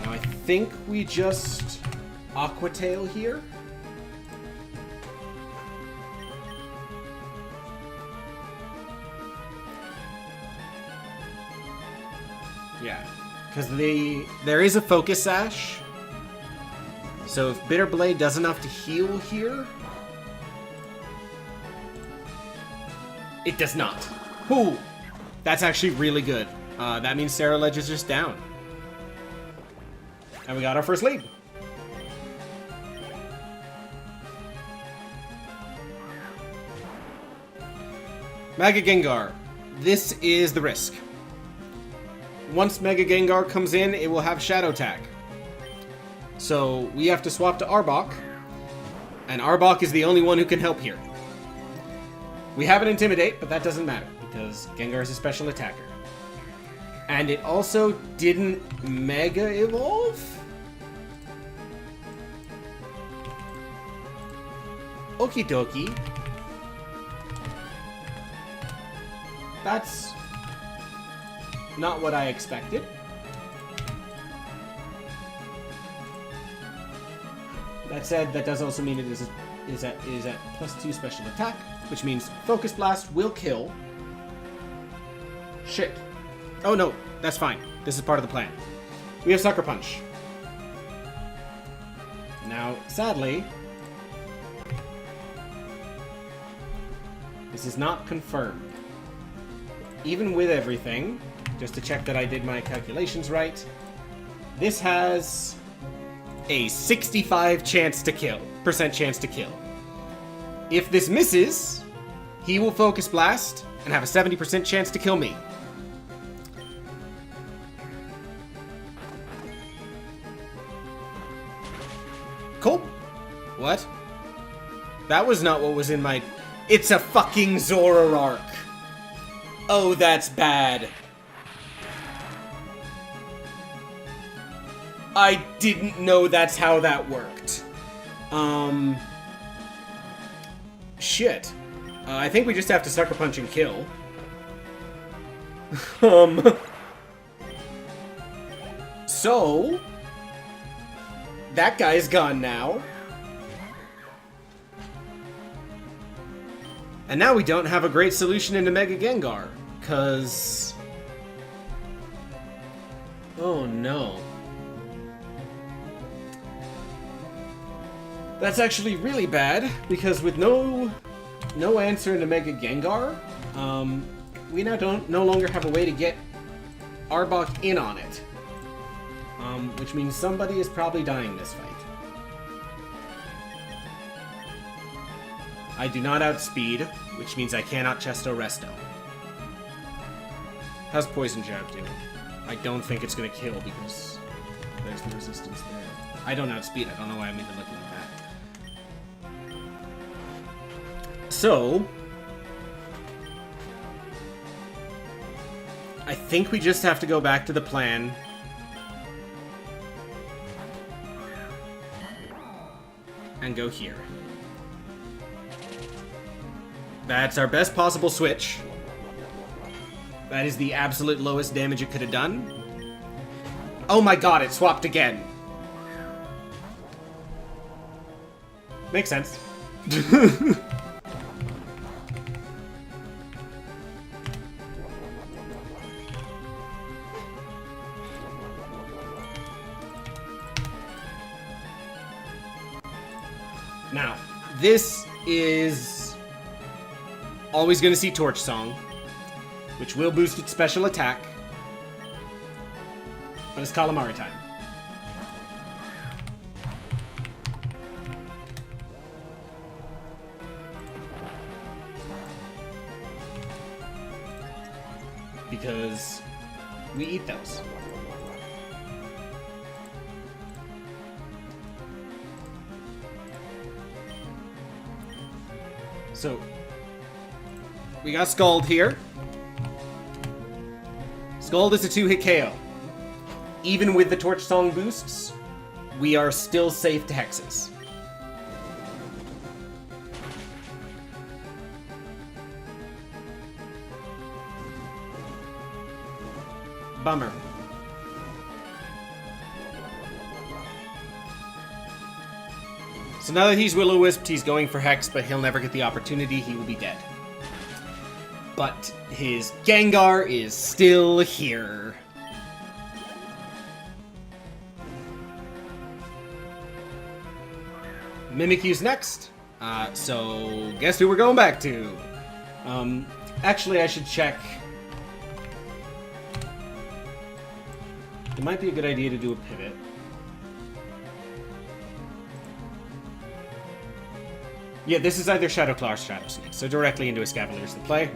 Now I think we just Aqua Tail here. Yeah, because there is a Focus Sash. So if Bitter Blade does enough to heal here, it does not. Ooh, that's actually really good. That means Cerulege is just down. And we got our first lead. Mega Gengar. This is the risk. Once Mega Gengar comes in, it will have Shadow Tag. So we have to swap to Arbok. And Arbok is the only one who can help here. We have an Intimidate, but that doesn't matter, because Gengar is a special attacker. And it also didn't Mega Evolve? Okie dokie. That's not what I expected. That said, that does also mean it is at +2 special attack, which means Focus Blast will kill. Shit. Oh no, that's fine. This is part of the plan. We have Sucker Punch. Now, sadly, this is not confirmed. Even with everything, just to check that I did my calculations right, this has a 65% chance to kill. If this misses, he will Focus Blast and have a 70% chance to kill me. Cool. What? That was not what was in my... It's a fucking Zoroark. Oh, that's bad. I didn't know that's how that worked. Shit. I think we just have to Sucker Punch and kill. So... that guy's gone now. And now we don't have a great solution into Mega Gengar, cause... oh no. That's actually really bad, because with no answer into Mega Gengar, we now no longer have a way to get Arbok in on it. Which means somebody is probably dying this fight. I do not outspeed, which means I cannot Chesto Resto. How's Poison Jab doing? I don't think it's going to kill because there's the resistance there. I don't outspeed. I don't know why I'm even looking at that. So, I think we just have to go back to the plan and go here. That's our best possible switch. That is the absolute lowest damage it could have done. Oh my god, it swapped again. Makes sense. Now, this is always going to see Torch Song, which will boost its special attack. But it's Calamari time. Because we eat those. So, we got Scald here. Scald is a 2-hit KO. Even with the Torch Song boosts, we are still safe to hexes. Bummer. So now that he's Will-O-Wisped, he's going for Hex, but he'll never get the opportunity. He will be dead. But his Gengar is still here. Mimikyu's next. So guess who we're going back to? Actually, I should check. It might be a good idea to do a pivot. Yeah, this is either Shadow Claw or Shadow Sneak, so directly into Escavalier's the play.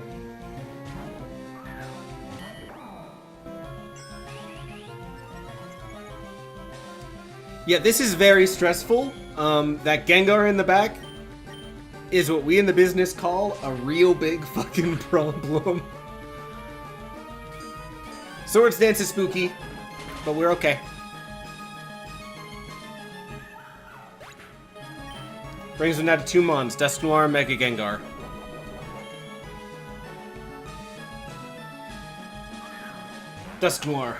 Yeah, this is very stressful. That Gengar in the back is what we in the business call a real big fucking problem. Swords Dance is spooky, but we're okay. Brings them now to 2 Mons, Dusk Noir, Mega Gengar. Dusk Noir.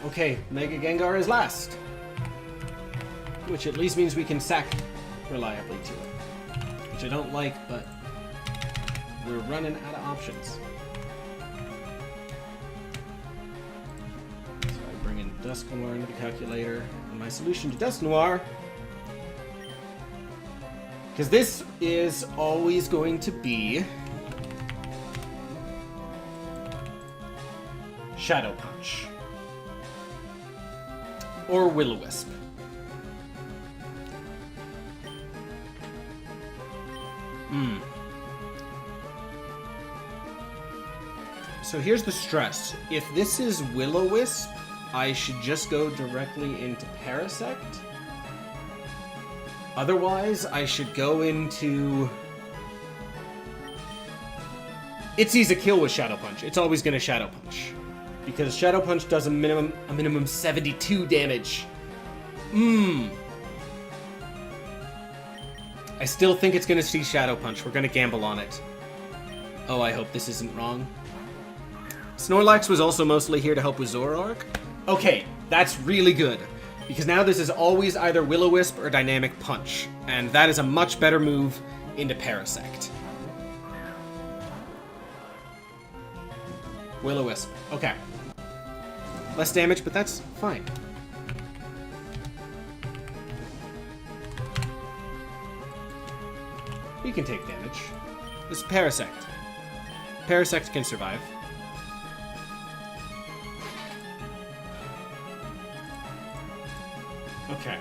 Okay, Mega Gengar is last. Which at least means we can sack reliably to it. Which I don't like, but we're running out of options. So I bring in Dusk Noir into the calculator. And my solution to Dusk Noir, because this is always going to be Shadow Punch. Or Will-O-Wisp. So here's the stress. If this is Will-O-Wisp, I should just go directly into Parasect. Otherwise, I should go into... It sees a kill with Shadow Punch. It's always going to Shadow Punch. Because Shadow Punch does a minimum 72 damage. I still think it's going to see Shadow Punch. We're going to gamble on it. Oh, I hope this isn't wrong. Snorlax was also mostly here to help with Zoroark. Okay, that's really good. Because now this is always either Will-O-Wisp or Dynamic Punch. And that is a much better move into Parasect. Will-O-Wisp. Okay. Less damage, but that's fine. We can take damage. This is Parasect. Parasect can survive. Okay.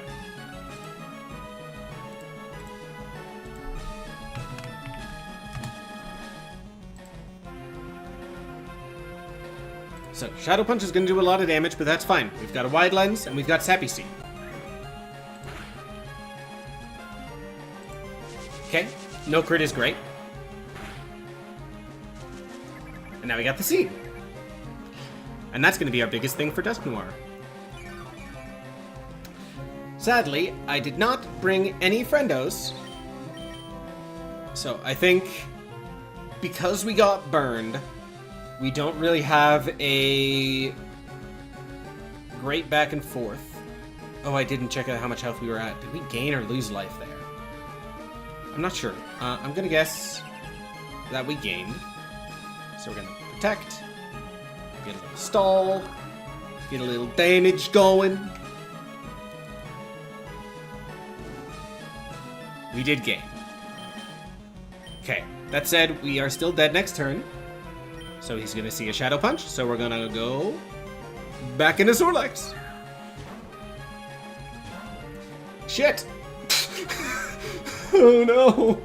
So, Shadow Punch is going to do a lot of damage, but that's fine. We've got a Wide Lens, and we've got Sappy Seed. Okay, no crit is great. And now we got the Seed. And that's going to be our biggest thing for Dusk Noir. Sadly, I did not bring any friendos. So I think because we got burned, we don't really have a great back and forth. Oh, I didn't check out how much health we were at. Did we gain or lose life there? I'm not sure. I'm gonna guess that we gained. So we're gonna protect, get a little stall, get a little damage going. We did gain. Okay, that said, we are still dead next turn. So he's gonna see a Shadow Punch, so we're gonna go back into Snorlax. Shit! Oh no!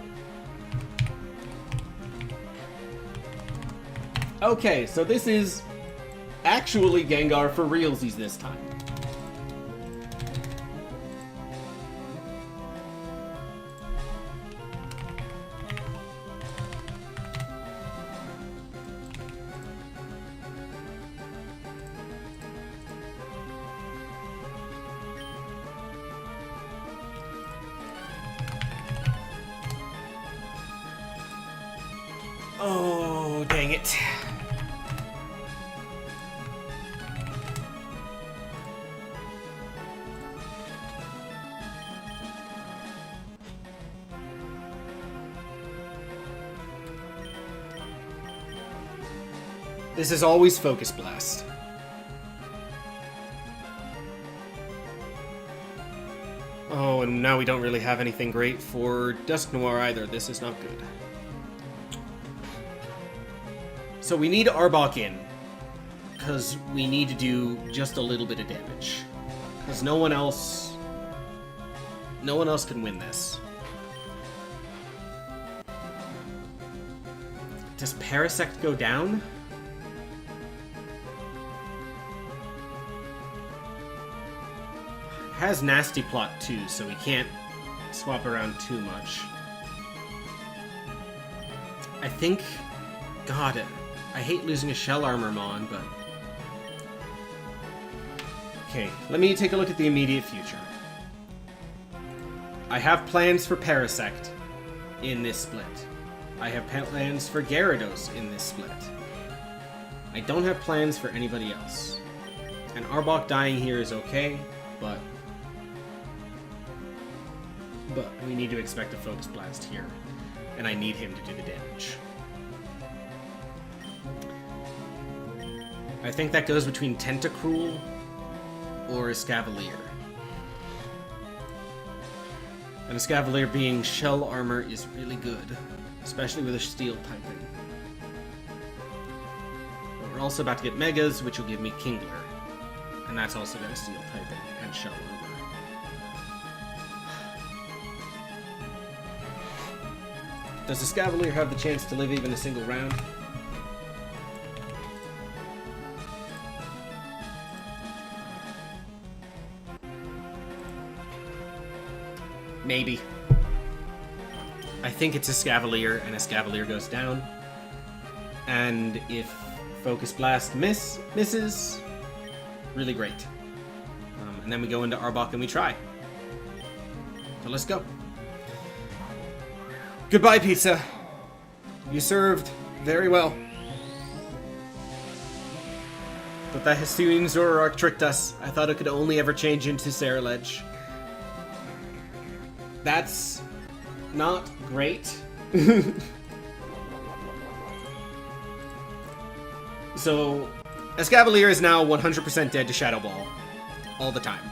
Okay, so this is actually Gengar for realsies this time. Oh, dang it. This is always Focus Blast. Oh, and now we don't really have anything great for Dusk Noir either. This is not good. So we need Arbok in, because we need to do just a little bit of damage. Because no one else can win this. Does Parasect go down? It has Nasty Plot too, so we can't swap around too much. I think... God, I hate losing a Shell Armormon, but... Okay, let me take a look at the immediate future. I have plans for Parasect in this split. I have plans for Gyarados in this split. I don't have plans for anybody else. And Arbok dying here is okay, but we need to expect a Focus Blast here. And I need him to do the damage. I think that goes between Tentacruel or Escavalier. And Escavalier being Shell Armor is really good, especially with a Steel typing. But we're also about to get Megas, which will give me Kingler. And that's also got a Steel typing and Shell Armor. Does Escavalier have the chance to live even a single round? Maybe. I think it's Escavalier, and Escavalier goes down. And if Focus Blast misses, really great. And then we go into Arbok and we try. So let's go. Goodbye, pizza. You served very well. But that Hisuian Zoroark tricked us. I thought it could only ever change into Ceruledge. That's not great. So, Escavalier is now 100% dead to Shadow Ball. All the time.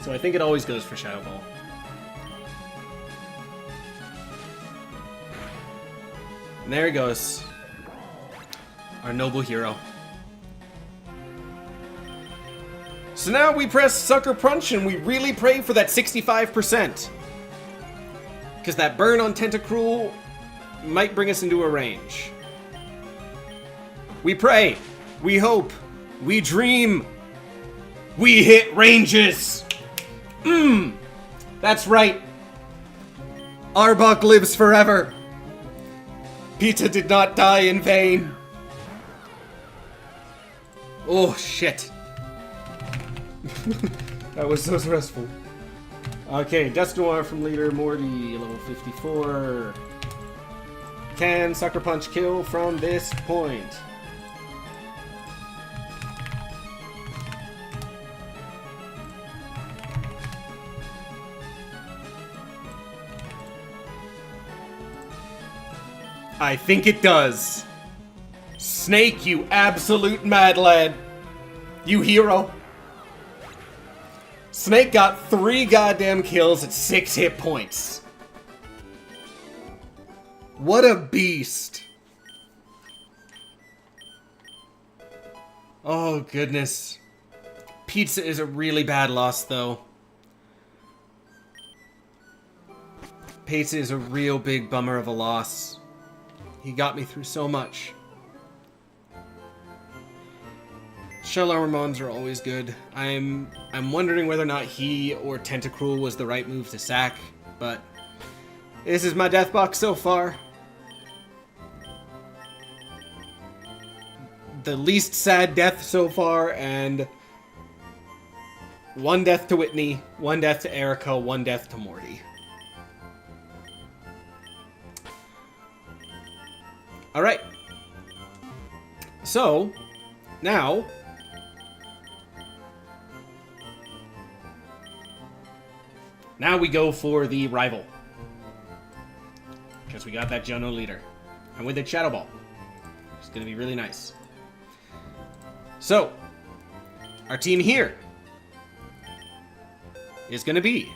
So I think it always goes for Shadow Ball. And there he goes. Our noble hero. So now we press Sucker Punch and we really pray for that 65%. Because that burn on Tentacruel might bring us into a range. We pray. We hope. We dream. We hit ranges. That's right. Arbok lives forever. Pizza did not die in vain. Oh, shit. That was so stressful. Okay, Dust Noir from leader Morty, level 54. Can Sucker Punch kill from this point? I think it does. Snake, you absolute mad lad. You hero. Snake got 3 goddamn kills at 6 hit points. What a beast. Oh, goodness. Pizza is a really bad loss, though. Pizza is a real big bummer of a loss. He got me through so much. Shell Armor Mons are always good. I'm wondering whether or not he or Tentacruel was the right move to sack, but this is my death box so far. The least sad death so far, and 1 death to Whitney, 1 death to Erica, 1 death to Morty. Alright. So, now we go for the rival. Because we got that Jono leader. And with it, Shadow Ball. It's going to be really nice. So, our team here is going to be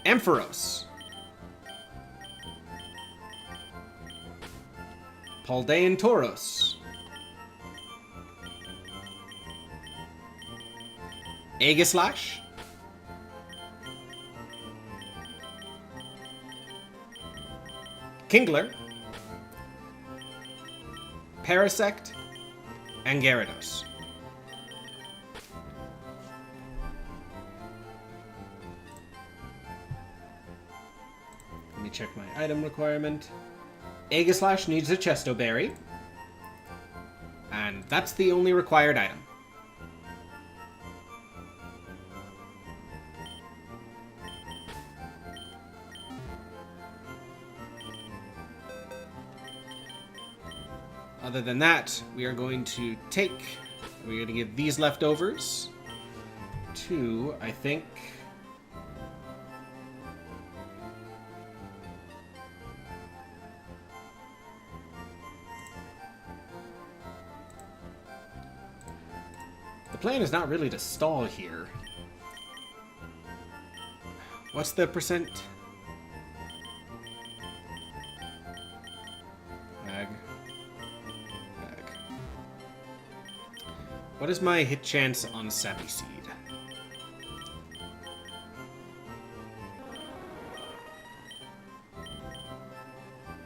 Ampharos, Paldean Tauros, Aegislash, Kingler, Parasect, and Gyarados. Let me check my item requirement. Aegislash needs a Chesto Berry. And that's the only required item. Other than that, we are going to we're going to give these leftovers to, I think, the plan is not really to stall here. What's the percent? Bag. What is my hit chance on Savvy Seed?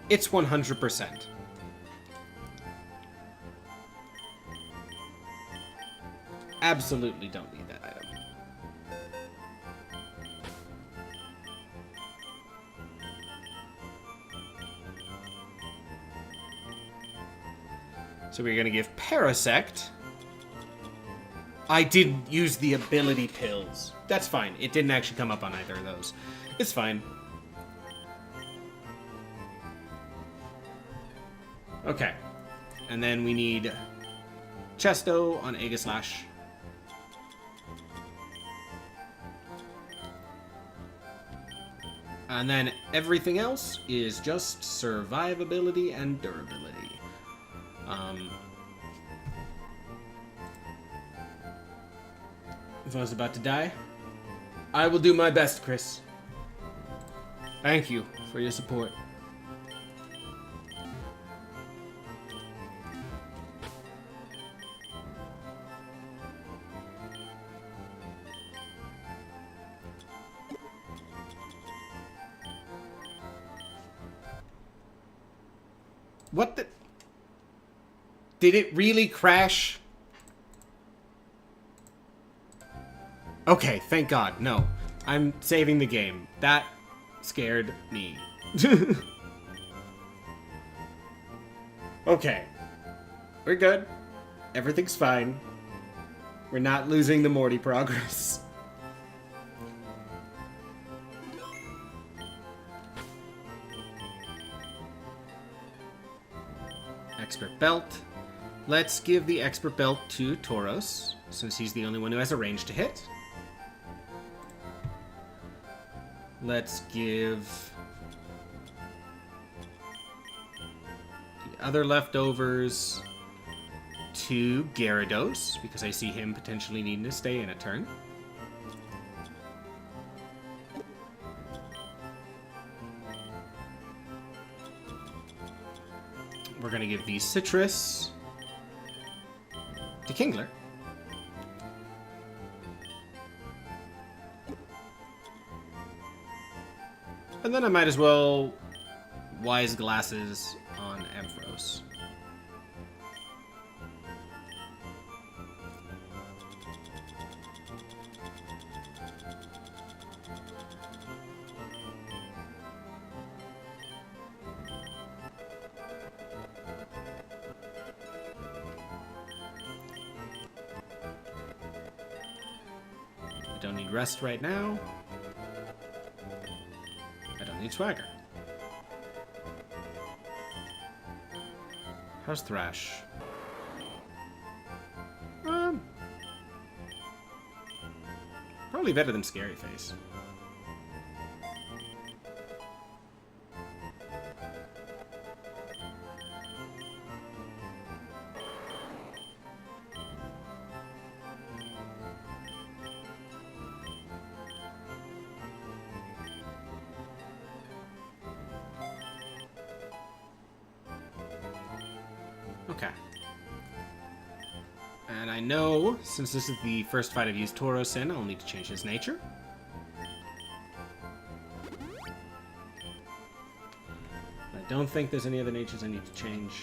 It's 100%. Absolutely don't need that item. So we're going to give Parasect. I didn't use the ability pills. That's fine. It didn't actually come up on either of those. It's fine. Okay. And then we need Chesto on Aegislash. And then everything else is just survivability and durability. If I was about to die, I will do my best, Chris. Thank you for your support. What the... Did it really crash? Okay, thank God. No. I'm saving the game. That scared me. Okay. We're good. Everything's fine. We're not losing the Morty progress. Expert Belt. Let's give the Expert Belt to Tauros, since he's the only one who has a range to hit. Let's give the other leftovers to Gyarados, because I see him potentially needing to stay in a turn. We're going to give the Citrus to Kingler. And then I might as well Wise Glasses on Ampharos. I don't need rest right now. I don't need swagger. How's Thrash? Probably better than Scary Face. Okay. And I know, since this is the first fight I've used Tauros in, I'll need to change his nature. I don't think there's any other natures I need to change.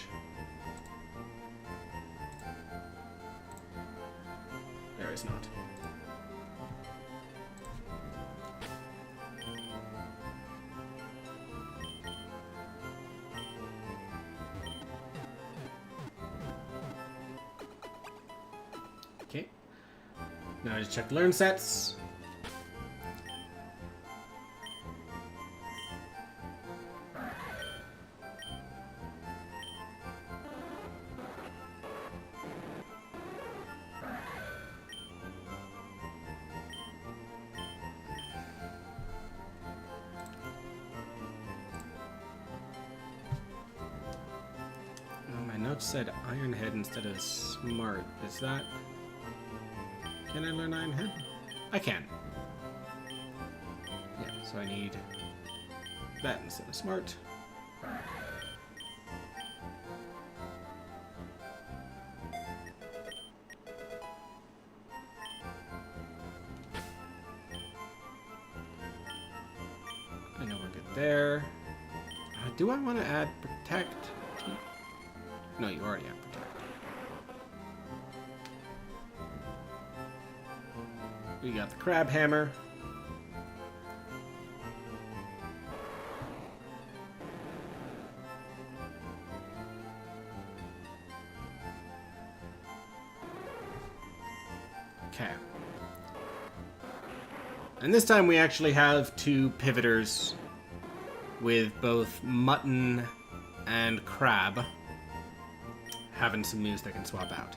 There is not. Okay. Now I just check learn sets. My notes said Ironhead instead of Smart. Is that... Can I learn Ironhead? I can. Yeah, so I need that instead of Smart. I know we're good there. Do I want to add Protect? No, you already have Protect. We got the Crab Hammer. Okay. And this time we actually have two pivoters with both Mutton and Crab having some moves that can swap out.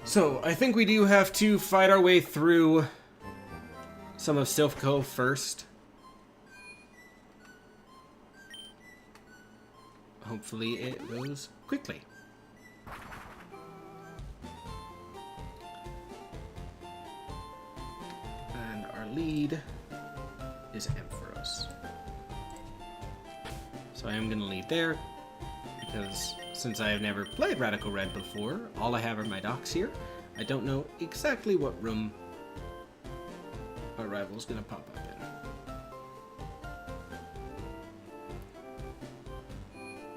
So, I think we do have to fight our way through some of Silph Cove first. Hopefully it goes quickly. And our lead is Ampharos. So I am going to lead there, because since I have never played Radical Red before, all I have are my docs here. I don't know exactly what room our rival is going to pop up in.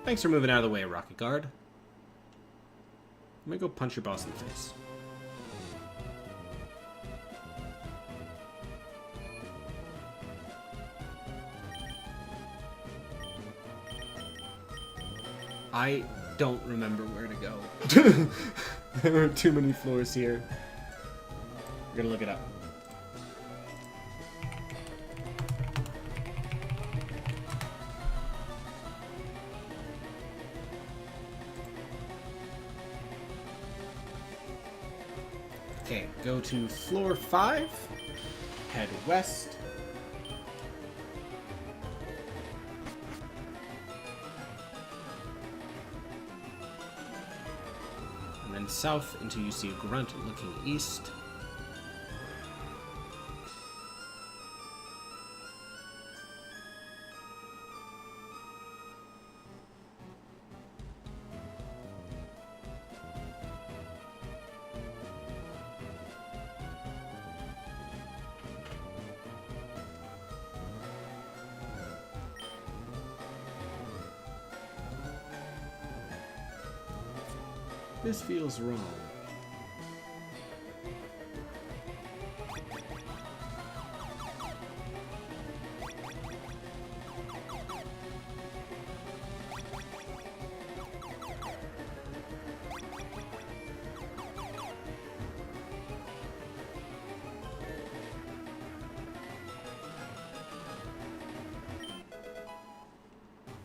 Thanks for moving out of the way, Rocket Guard. Let me go punch your boss in the face. I don't remember where to go. There are too many floors here. We're gonna look it up. Okay, go to floor 5, head west. And then south until you see a grunt looking east. This feels wrong.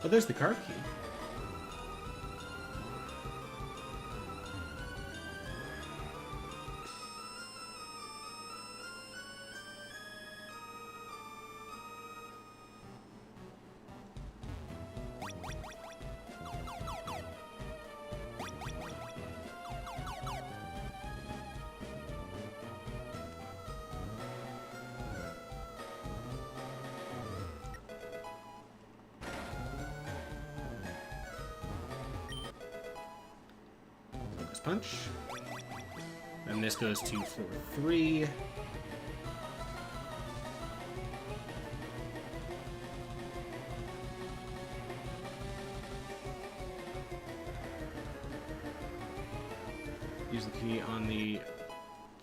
Oh, there's the card key. Punch. And this goes to floor 3. Use the key on the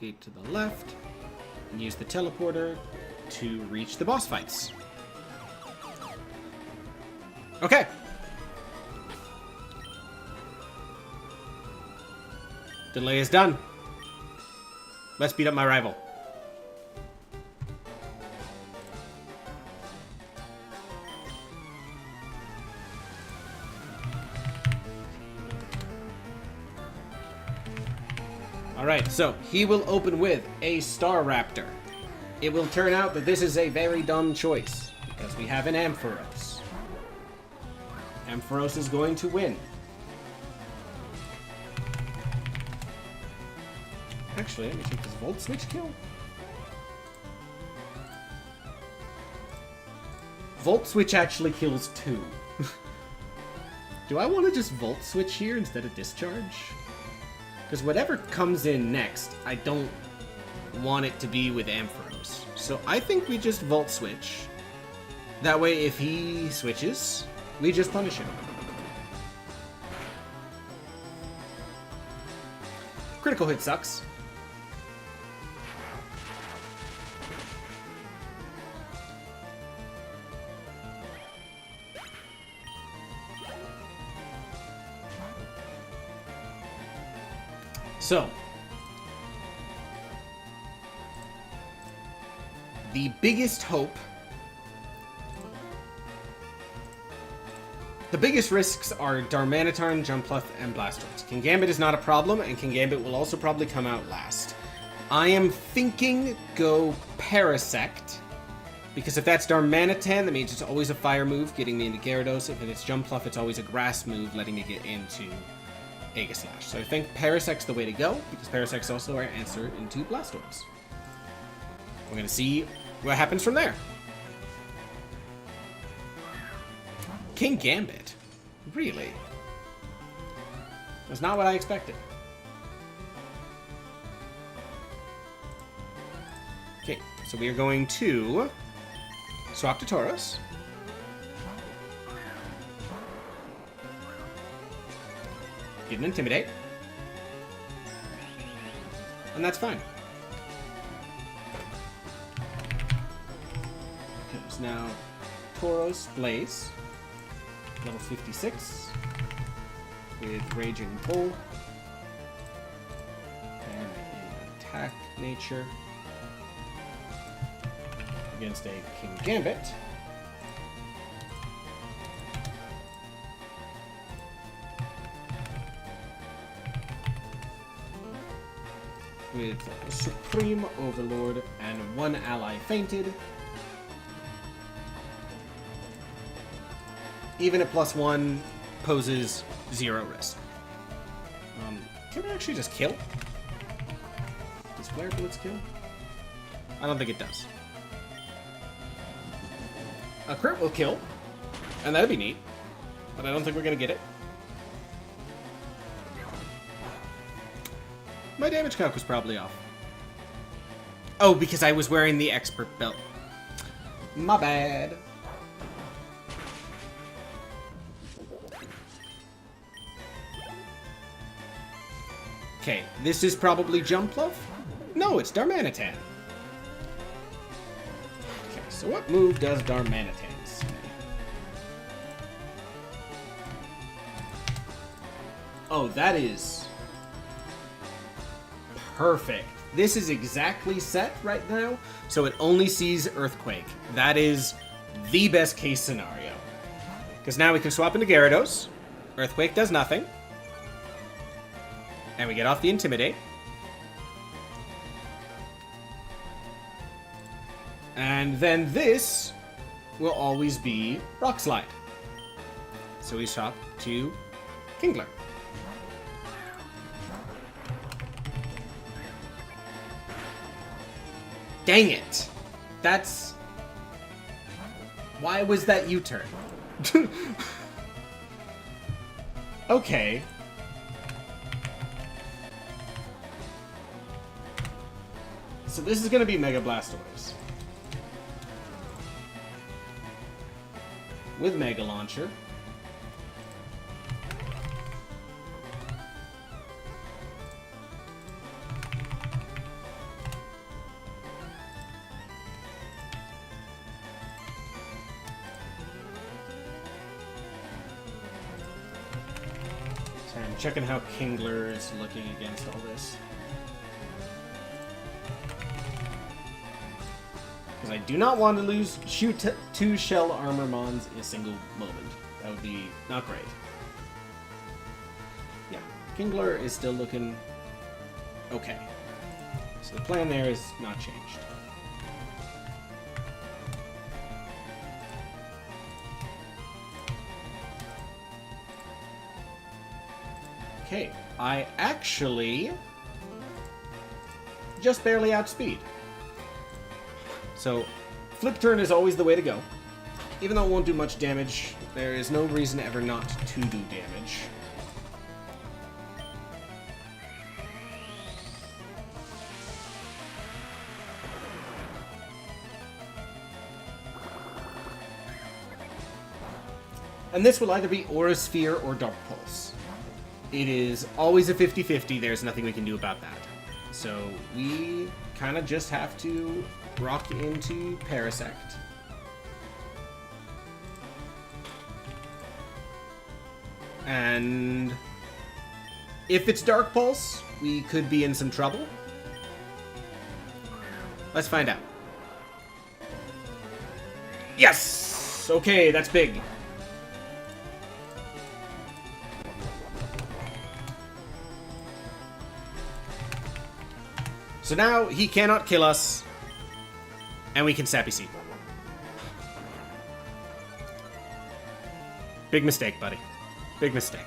gate to the left, and use the teleporter to reach the boss fights. Okay. Delay is done. Let's beat up my rival. Alright, so he will open with a Star Raptor. It will turn out that this is a very dumb choice, because we have an Ampharos. Ampharos is going to win. Actually, let me take this Volt Switch kill. Volt Switch actually kills 2. Do I want to just Volt Switch here instead of Discharge? Because whatever comes in next, I don't want it to be with Ampharos. So I think we just Volt Switch. That way, if he switches, we just punish him. Critical hit sucks. So, the biggest hope, the biggest risks are Darmanitarn, Jumpluff, and Blastoise. Kingambit is not a problem, and Kingambit will also probably come out last. I am thinking go Parasect, because if that's Darmanitan, that means it's always a fire move, getting me into Gyarados. If it's Jumpluff, it's always a grass move, letting me get into Aegislash. So I think Parasect's the way to go, because Parasect's also our answer into Blastoise. We're going to see what happens from there. Kingambit? Really? That's not what I expected. Okay, so we are going to swap to Tauros. Get an Intimidate. And that's fine. Comes now Tauros Blaze, level 56, with Raging Pull. nature against a King Gambit. With Supreme Overlord and one ally fainted. Even at +1 poses 0 risk. Can we actually just kill? Does Flare Blitz kill? I don't think it does. A crit will kill, and that'd be neat, but I don't think we're gonna get it. My damage calc was probably off. Oh, because I was wearing the expert belt. My bad. Okay, this is probably Jumpluff? No, it's Darmanitan. Okay, so what move does Darmanitan say? Oh, that is perfect. This is exactly set right now, so it only sees Earthquake. That is the best case scenario. Because now we can swap into Gyarados. Earthquake does nothing. And we get off the Intimidate. And then this will always be Rock Slide. So we swap to Kingler. Dang it! That's... Why was that U-turn? Okay. So this is going to be Mega Blastoise. With Mega Launcher. Sorry, I'm checking how Kingler is looking against all this. Because I do not want to lose shoot 2 Shell Armor Mons in a single moment. That would be not great. Yeah, Kingler is still looking okay. So the plan there is not changed. Okay, I actually just barely outspeed. So, Flip Turn is always the way to go. Even though it won't do much damage, there is no reason ever not to do damage. And this will either be Aura Sphere or Dark Pulse. It is always a 50-50, there's nothing we can do about that. So, we kind of just have to rock into Parasect. And if it's Dark Pulse, we could be in some trouble. Let's find out. Yes! Okay, that's big. So now he cannot kill us, and we can Sappy Seed. Big mistake, buddy. Big mistake.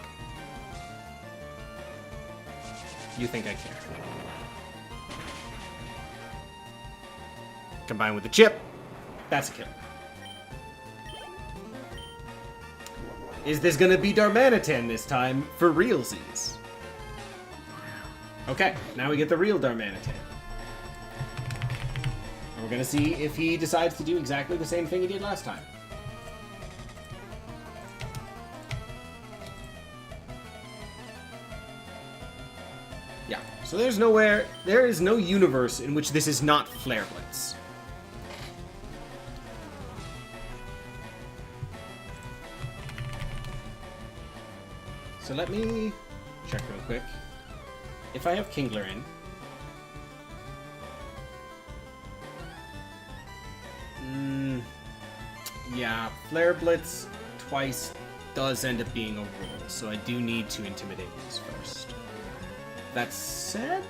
You think I care. Combined with the chip, that's a kill. Is this gonna be Darmanitan this time for realsies? Okay, now we get the real Darmanitan. And we're gonna see if he decides to do exactly the same thing he did last time. Yeah, so there is no universe in which this is not Flare Blitz. So let me check real quick. If I have Kingler in, Yeah, Flare Blitz twice does end up being a roll, so I do need to intimidate this first. That said,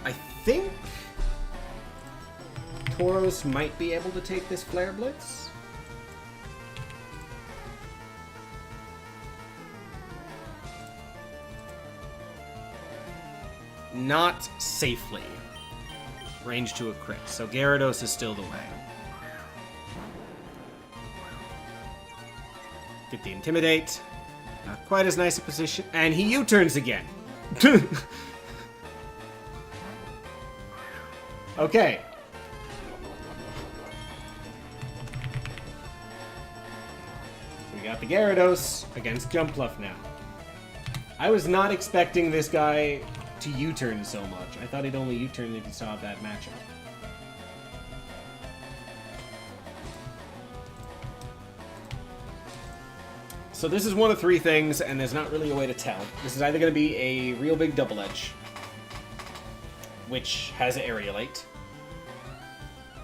I think Tauros might be able to take this Flare Blitz. Not safely. Range to a crit, so Gyarados is still the way. Get the Intimidate. Not quite as nice a position. And he U-turns again. Okay. We got the Gyarados against Jumpluff now. I was not expecting this guy to U-turn so much. I thought he'd only U-turn if he saw that matchup. So this is one of three things, and there's not really a way to tell. This is either going to be a real big Double Edge, which has Aerialate,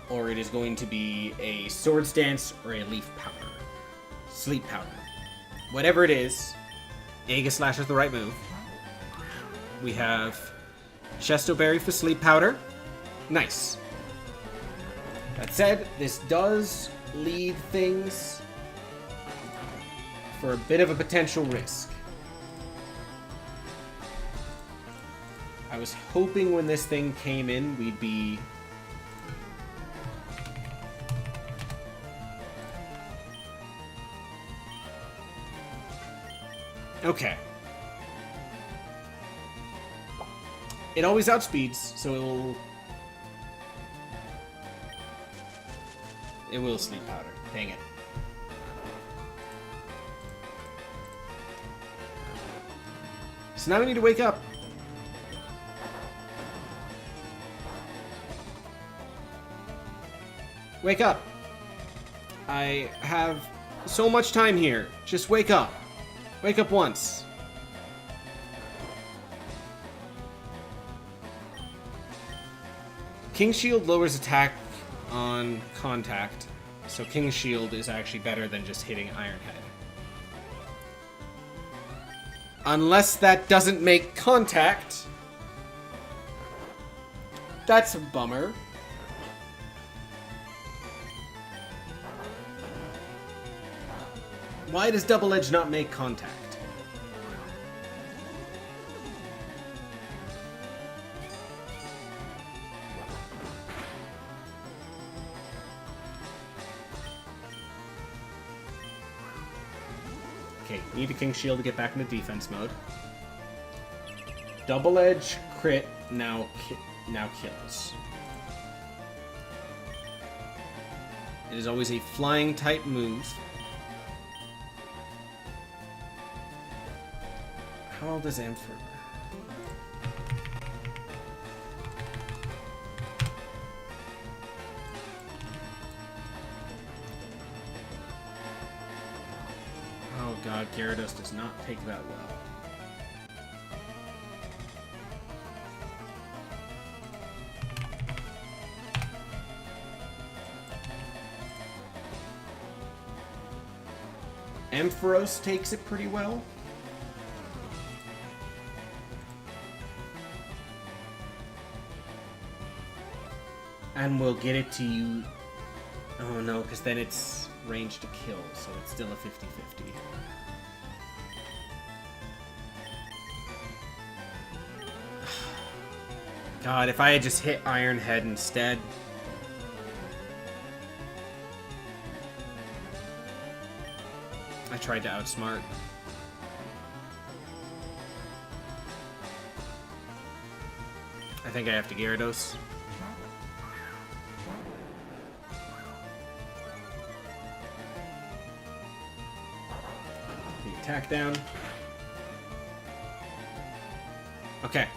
or it is going to be a Swords Dance or a Leaf Powder. Sleep Powder. Whatever it is, Aegis Slash is the right move. We have Chesto Berry for Sleep Powder. Nice. That said, this does lead things for a bit of a potential risk. I was hoping when this thing came in, we'd be... Okay. It always outspeeds, so it will Sleep Powder. Dang it. So now we need to wake up. Wake up. I have so much time here. Just wake up. Wake up once. King Shield lowers attack on contact, so King Shield is actually better than just hitting Iron Head. Unless that doesn't make contact. That's a bummer. Why does Double Edge not make contact? Okay, need a King Shield to get back into defense mode. Double Edge crit now kills. It is always a flying type move. How old is Ampher? Oh god, Gyarados does not take that well. Ampharos takes it pretty well. And we'll get it to you. Oh no, because then it's range to kill, so it's still a 50-50. God, if I had just hit Iron Head instead. I tried to outsmart. I think I have to Gyarados. The attack down. Okay.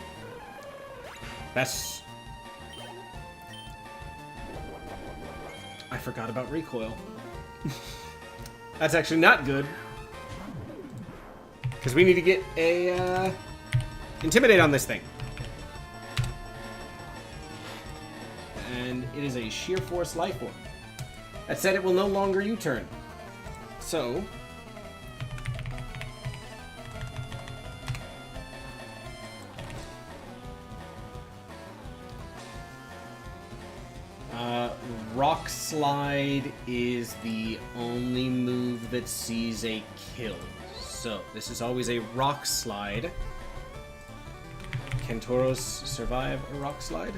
That's... I forgot about recoil. That's actually not good. Because we need to get a, Intimidate on this thing. And it is a sheer force life form. That said, it will no longer U-turn. So... Rock Slide is the only move that sees a kill. So, this is always a Rock Slide. Can Tauros survive a Rock Slide?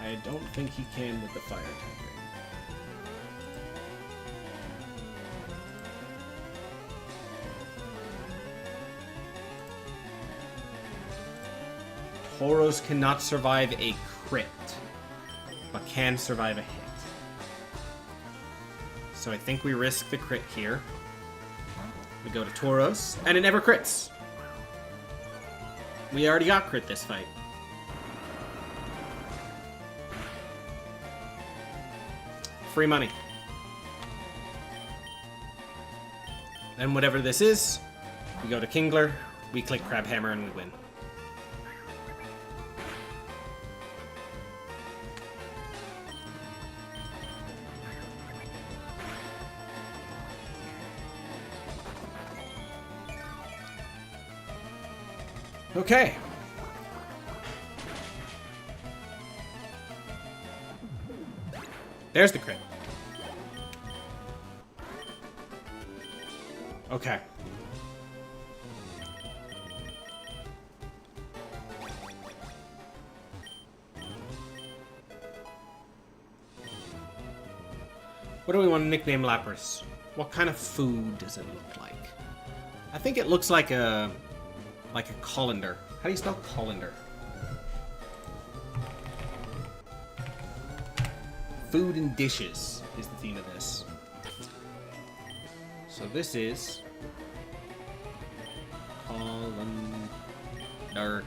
I don't think he can with the fire typing. Tauros cannot survive a crit, but can survive a hit. So I think we risk the crit here. We go to Tauros, and it never crits. We already got crit this fight. Free money. Then whatever this is, we go to Kingler, we click Crabhammer, and we win. Okay. There's the crit. Okay. What do we want to nickname Lapras? What kind of food does it look like? I think it looks like a colander. How do you spell colander? Food and dishes is the theme of this. So this is colander.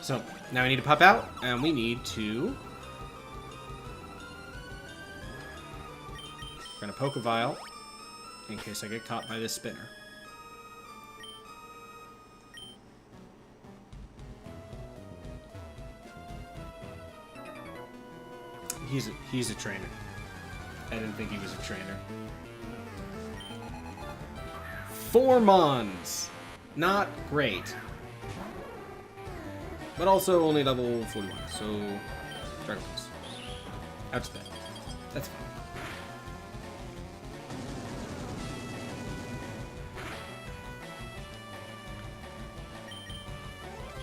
So, now we need to pop out, and we need to... We're gonna poke a vial, in case I get caught by this spinner. He's a trainer. I didn't think he was a trainer. 4 Mons! Not great. But also only level 41, so... Dragon Pulse. Outspend. That's fine.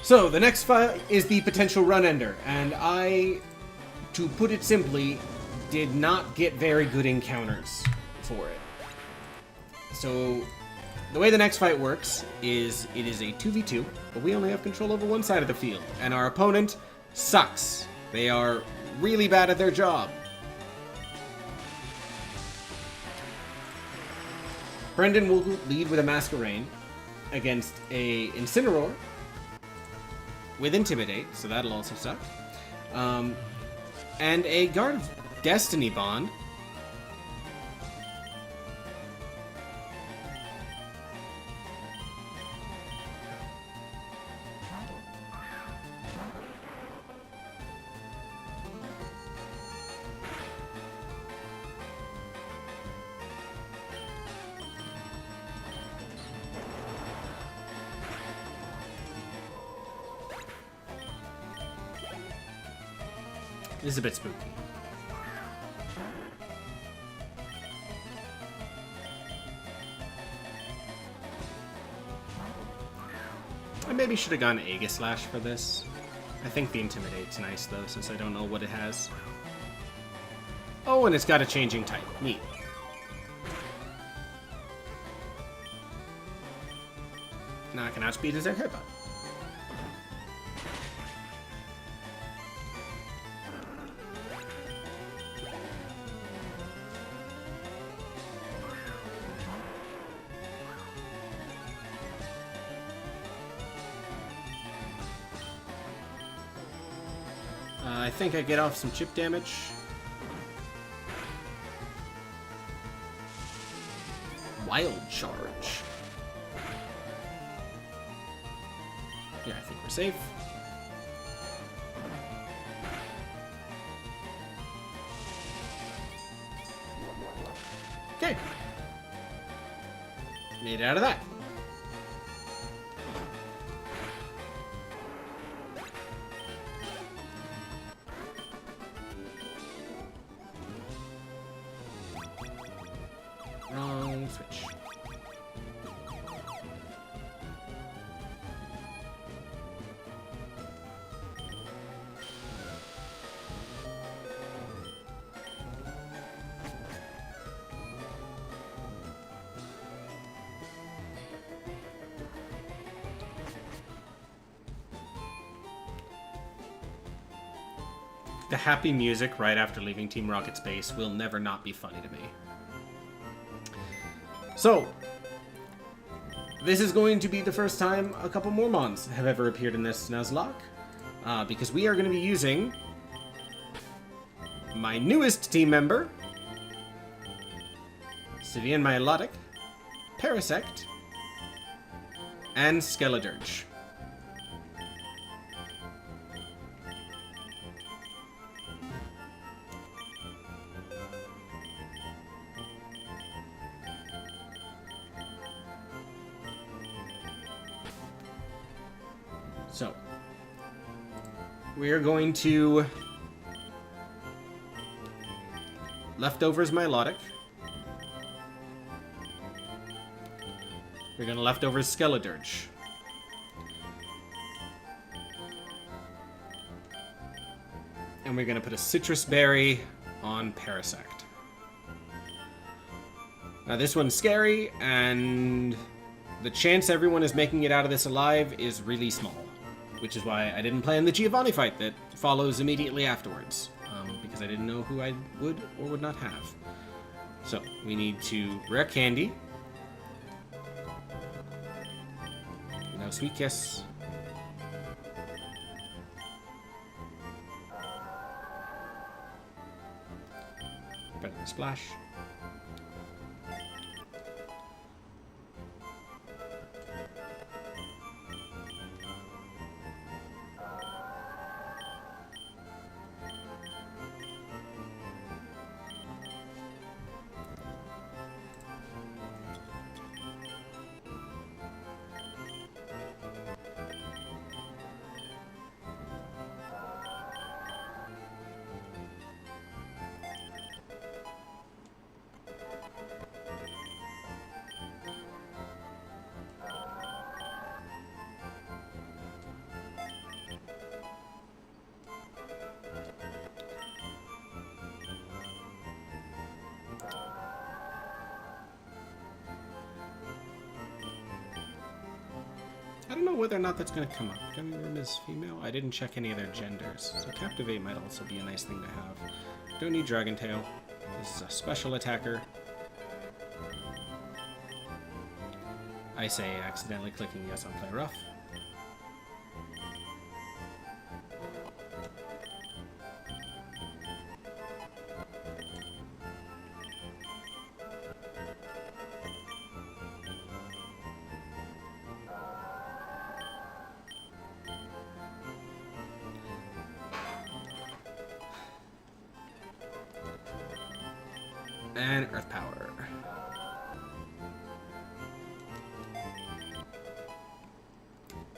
So, the next fight is the potential run ender, and I, to put it simply, did not get very good encounters for it. So, the way the next fight works is it is a 2v2, but we only have control over one side of the field, and our opponent sucks. They are really bad at their job. Brendan will lead with a Masquerain against a Incineroar with Intimidate, so that'll also suck. And a Guard of Destiny Bond. This is a bit spooky. I maybe should have gone Aegislash for this. I think the Intimidate's nice, though, since I don't know what it has. Oh, and it's got a changing type. Neat. Now I can outspeed his air headbutt. think I get off some chip damage. Wild charge. Yeah, I think we're safe. Okay. Made it out of that. Wrong switch. The happy music right after leaving Team Rocket's base will never not be funny to me. So, this is going to be the first time a couple more mons have ever appeared in this Nuzlocke, because we are going to be using my newest team member, Sivian Milotic, Parasect, and Skeledirge. So, we are going to Leftovers Milotic. We're going to Leftovers Skeledirge. And we're going to put a Citrus Berry on Parasect. Now this one's scary, and the chance everyone is making it out of this alive is really small. Which is why I didn't plan the Giovanni fight that follows immediately afterwards. Because I didn't know who I would or would not have. So, we need to Rare Candy. No Sweet Kiss. Predator Splash. I don't know whether or not that's going to come up. Gummy Room is female? I didn't check any of their genders. So Captivate might also be a nice thing to have. Don't need Dragon Tail. This is a special attacker. I say accidentally clicking yes on Play Rough. And Earth Power.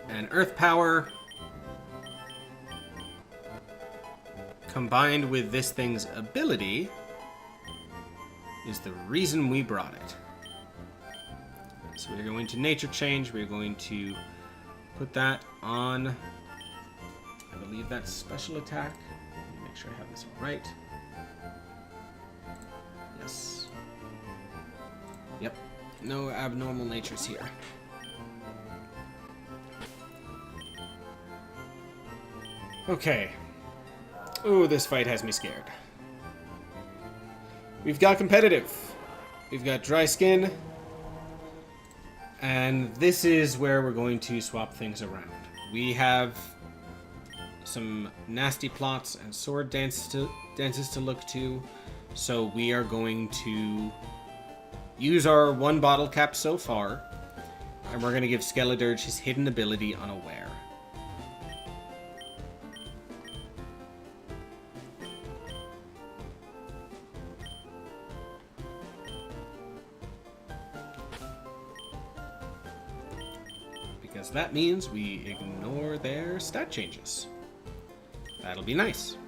And Earth Power combined with this thing's ability is the reason we brought it. So we're going to Nature Change. We're going to put that on, I believe that's Special Attack. Let me make sure I have this all right. Yes. Yep. No abnormal natures here. Okay. Ooh, this fight has me scared. We've got competitive. We've got dry skin. And this is where we're going to swap things around. We have some nasty plots and sword dances to look to. So we are going to use our 1 bottle cap so far, and we're going to give Skeledirge his hidden ability Unaware. Because that means we ignore their stat changes. That'll be nice.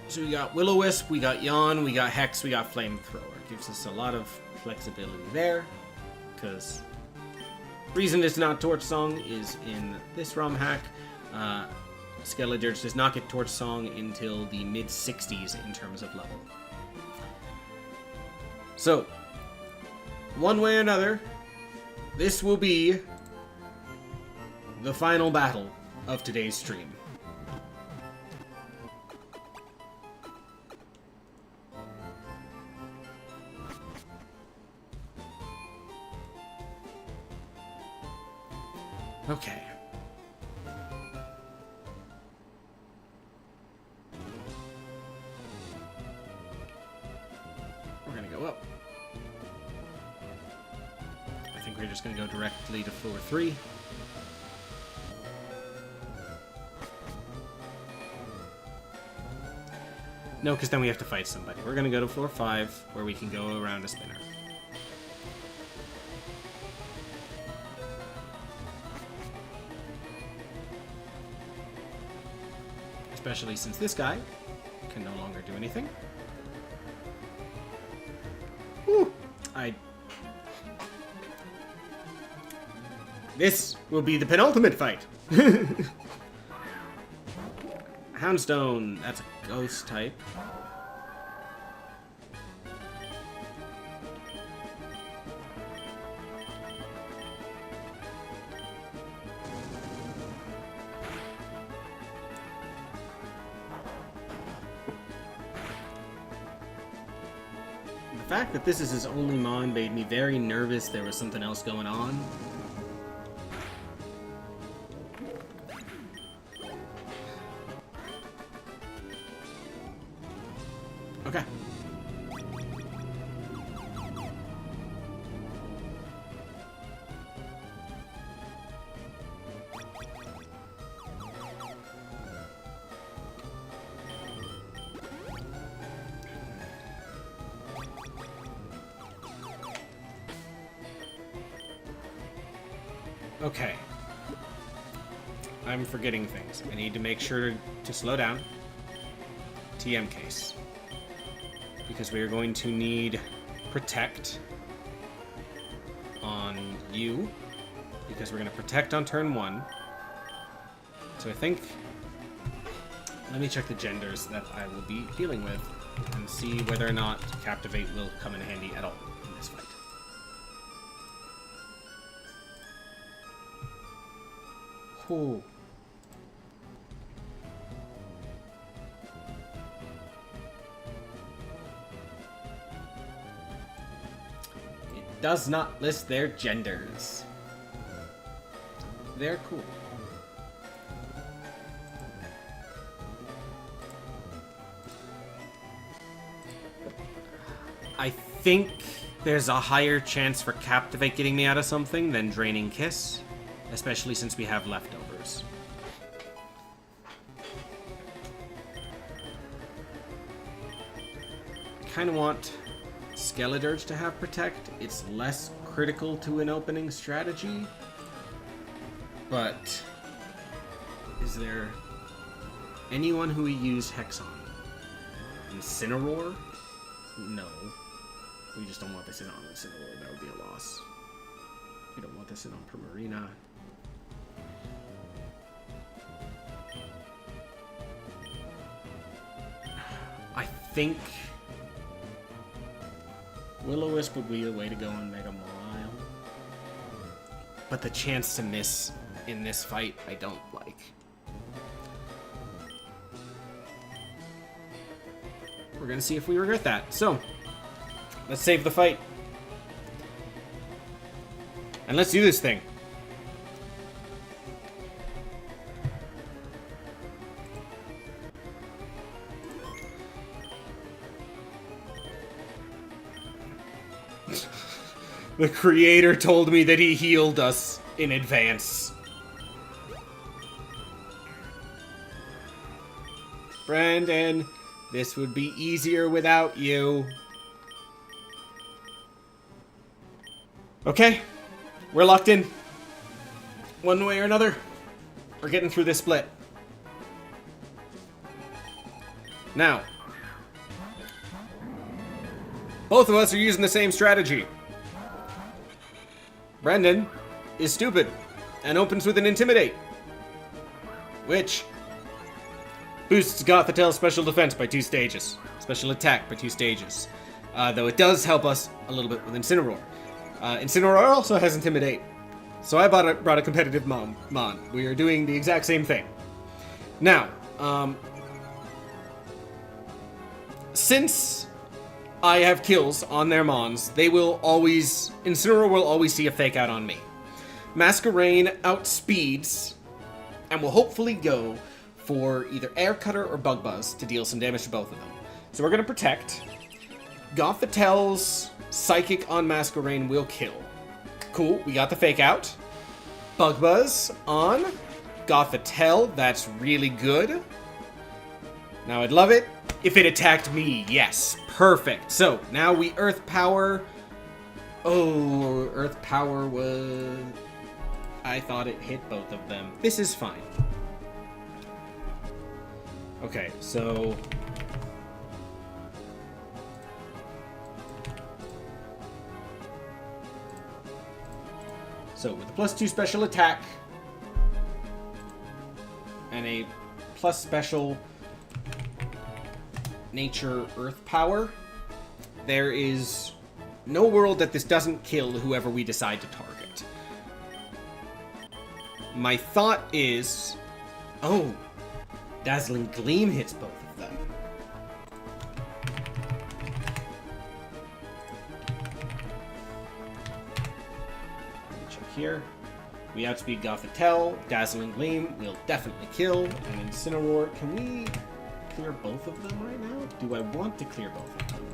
So we got Will-O-Wisp, we got Yawn, we got Hex, we got Flamethrower. Gives us a lot of flexibility there, because reason it's not Torch Song is in this ROM hack. Skeledirge does not get Torch Song until the mid-60s in terms of level. So, one way or another, this will be the final battle of today's stream. Okay. We're gonna go up. I think we're just gonna go directly to floor 3. No, because then we have to fight somebody. We're gonna go to floor 5, where we can go around a spinner. Especially since this guy can no longer do anything. Whew. This will be the penultimate fight. Houndstone, that's a ghost type. The fact that this is his only mon made me very nervous there was something else going on. Okay. Okay. I'm forgetting things. I need to make sure to slow down. TM case. Because we are going to need Protect on you. Because we're going to Protect on turn 1. So I think... Let me check the genders that I will be dealing with and see whether or not Captivate will come in handy at all in this fight. Ooh. It does not list their genders. They're cool. I think there's a higher chance for Captivate getting me out of something than Draining Kiss. Especially since we have leftovers. I kind of want Skeledirge to have Protect. It's less critical to an opening strategy. But is there anyone who we use Hex on? Incineroar? No. We just don't want this in on Incineroar. That would be a loss. We don't want this in on Primarina. I think Will-O-Wisp would be the way to go on Mega Mile. But the chance to miss in this fight, I don't like. We're gonna see if we regret that. So, let's save the fight. And let's do this thing. The creator told me that he healed us in advance. Brandon, this would be easier without you. Okay, we're locked in. One way or another, we're getting through this split. Now, both of us are using the same strategy. Brendan is stupid and opens with an Intimidate, which boosts Gothatel's special defense by 2 stages, special attack by 2 stages. Though it does help us a little bit with Incineroar. Incineroar also has Intimidate, so I brought a competitive Mon. We are doing the exact same thing. Now, since I have kills on their Mons, Incineroar will always see a fake out on me. Masquerain outspeeds and will hopefully go for either Air Cutter or Bug Buzz to deal some damage to both of them. So we're going to protect. Gothitel's Psychic on Masquerain will kill. Cool, we got the fake out. Bug Buzz on Gothitelle, that's really good. Now I'd love it if it attacked me, yes, perfect. So now we Earth Power. Oh, Earth Power was... I thought it hit both of them. This is fine. Okay, so... So with a +2 special attack and a plus special nature Earth Power, there is no world that this doesn't kill whoever we decide to target. My thought is... Oh, Dazzling Gleam hits both of them. Check here. We outspeed Gothitelle. Dazzling Gleam will definitely kill. And Incineroar, can we clear both of them right now? Do I want to clear both of them?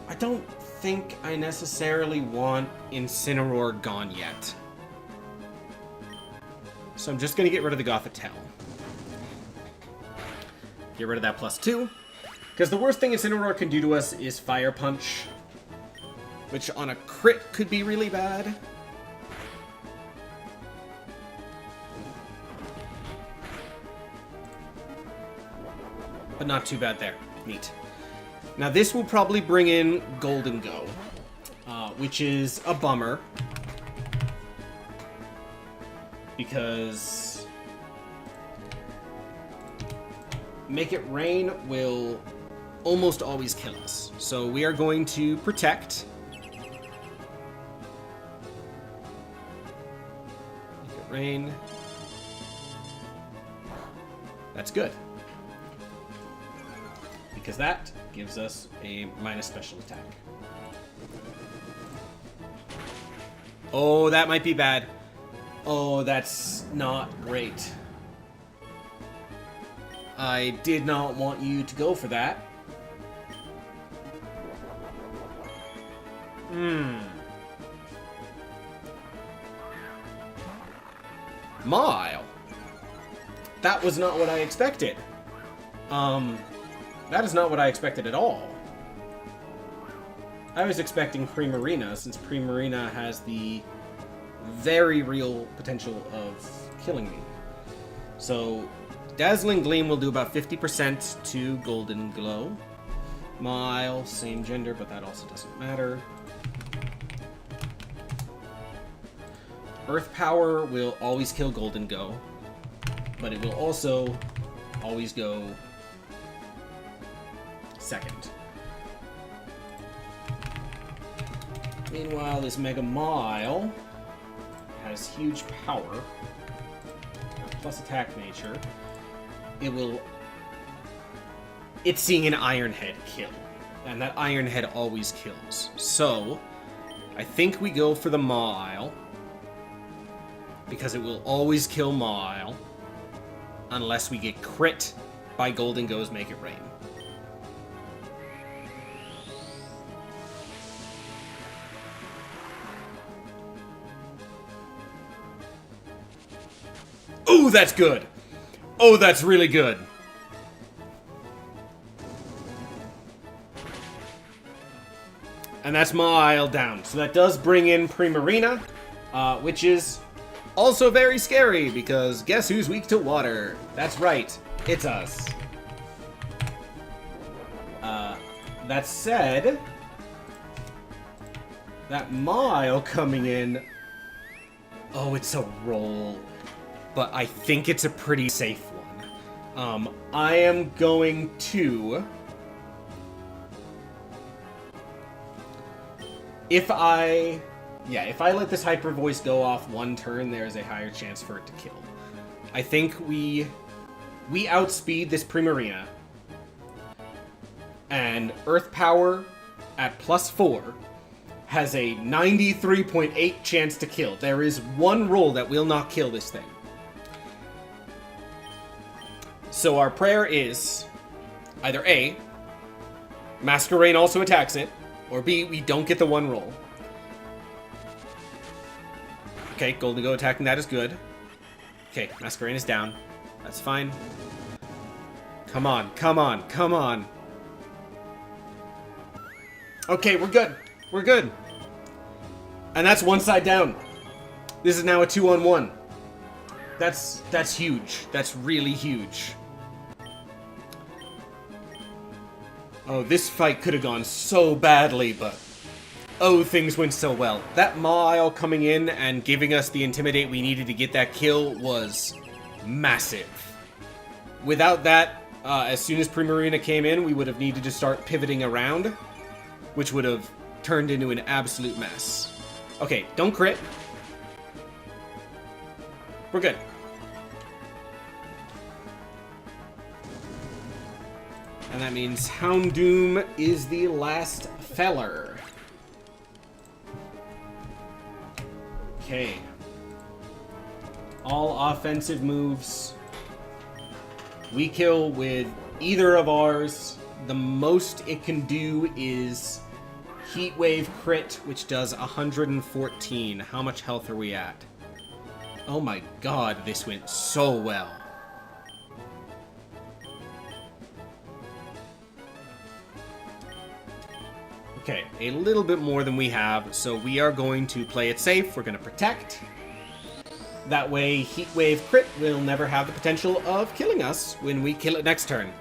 I don't think I necessarily want Incineroar gone yet. So I'm just going to get rid of the Gothitelle. Get rid of that +2. Because the worst thing Incineroar can do to us is Fire Punch. Which on a crit could be really bad. But not too bad there. Neat. Now this will probably bring in Golden Go, which is a bummer. Because Make It Rain will almost always kill us. So we are going to protect. Make It Rain. That's good. Because that gives us a minus special attack. Oh, that might be bad. Oh, that's not great. I did not want you to go for that. Mile. That was not what I expected. That is not what I expected at all. I was expecting Primarina, since Primarina has the very real potential of killing me. So, Dazzling Gleam will do about 50% to Golden Glow. Mile, same gender, but that also doesn't matter. Earth Power will always kill Golden Go, but it will also always go second. Meanwhile, this Mega Mile has huge power, plus attack nature. It's seeing an Iron Head kill, and that Iron Head always kills. So, I think we go for the Mile, because it will always kill Mile, unless we get crit by Golden Go's Make It Rain. Ooh, that's good. Oh, that's really good. And that's Mile down. So that does bring in Primarina, which is also very scary because guess who's weak to water? That's right, it's us. That said, that Mile coming in, oh, it's a roll. But I think it's a pretty safe one. I am going to... If I let this Hyper Voice go off one turn, there is a higher chance for it to kill. I think we outspeed this Primarina. And Earth Power at +4 has a 93.8 chance to kill. There is one roll that will not kill this thing. So our prayer is either A, Masquerain also attacks it, or B, we don't get the one roll. Okay, Golden Go attacking that is good. Okay, Masquerain is down. That's fine. Come on, come on, come on. Okay, we're good. We're good. And that's one side down. This is now a 2-on-1. That's huge. That's really huge. Oh, this fight could have gone so badly, but... oh, things went so well. That Mile coming in and giving us the Intimidate we needed to get that kill was massive. Without that, as soon as Primarina came in, we would have needed to start pivoting around, which would have turned into an absolute mess. Okay, don't crit. We're good. And that means Houndoom is the last feller. Okay. All offensive moves. We kill with either of ours. The most it can do is Heat Wave crit, which does 114. How much health are we at? Oh my god, this went so well. Okay, a little bit more than we have, so we are going to play it safe. We're going to protect. That way, Heat Wave crit will never have the potential of killing us when we kill it next turn.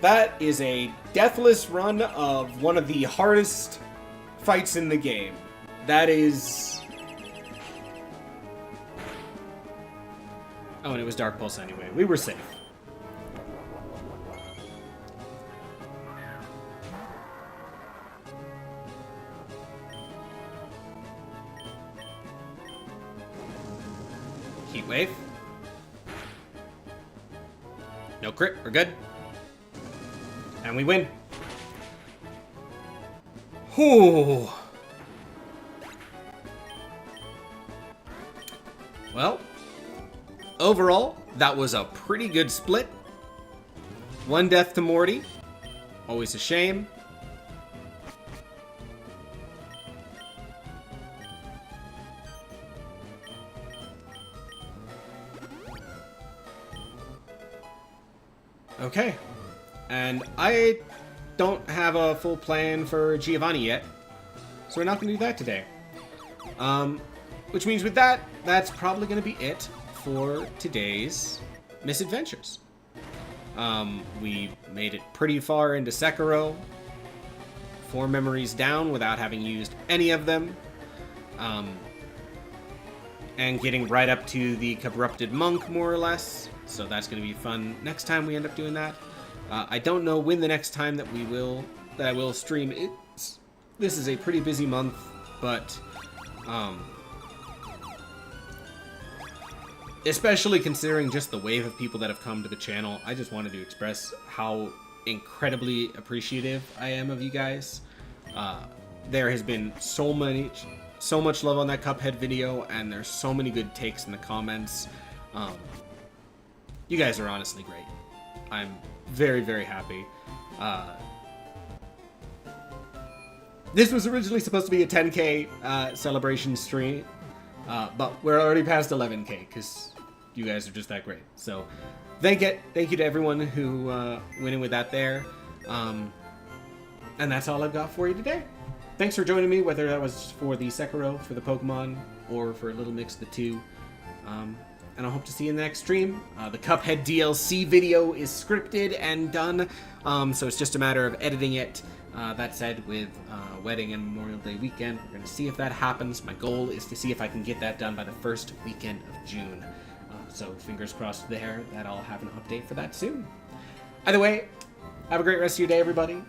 That is a deathless run of one of the hardest fights in the game. That is... oh, and it was Dark Pulse anyway. We were safe. Heat Wave. No crit, we're good. And we win. Whew. Well, overall, that was a pretty good split. One death to Morty. Always a shame. Okay. And I don't have a full plan for Giovanni yet, so we're not going to do that today. Which means with that, that's probably going to be it for today's misadventures. We made it pretty far into Sekiro, 4 memories down without having used any of them, and getting right up to the Corrupted Monk, more or less, so that's going to be fun next time we end up doing that. I don't know when the next time that I will stream is. This is a pretty busy month, but especially considering just the wave of people that have come to the channel, I just wanted to express how incredibly appreciative I am of you guys. There has been so much love on that Cuphead video, and there's so many good takes in the comments. You guys are honestly great. I'm very, very happy. This was originally supposed to be a 10K celebration stream, but we're already past 11K because you guys are just that great. So thank you to everyone who went in with that there. And that's all I've got for you today. Thanks for joining me, whether that was for the Sekiro, for the Pokemon, or for a little mix of the two. And I hope to see you in the next stream. The Cuphead DLC video is scripted and done, so it's just a matter of editing it. That said, with wedding and Memorial Day weekend, we're going to see if that happens. My goal is to see if I can get that done by the first weekend of June. So fingers crossed there that I'll have an update for that soon. Either way, have a great rest of your day, everybody.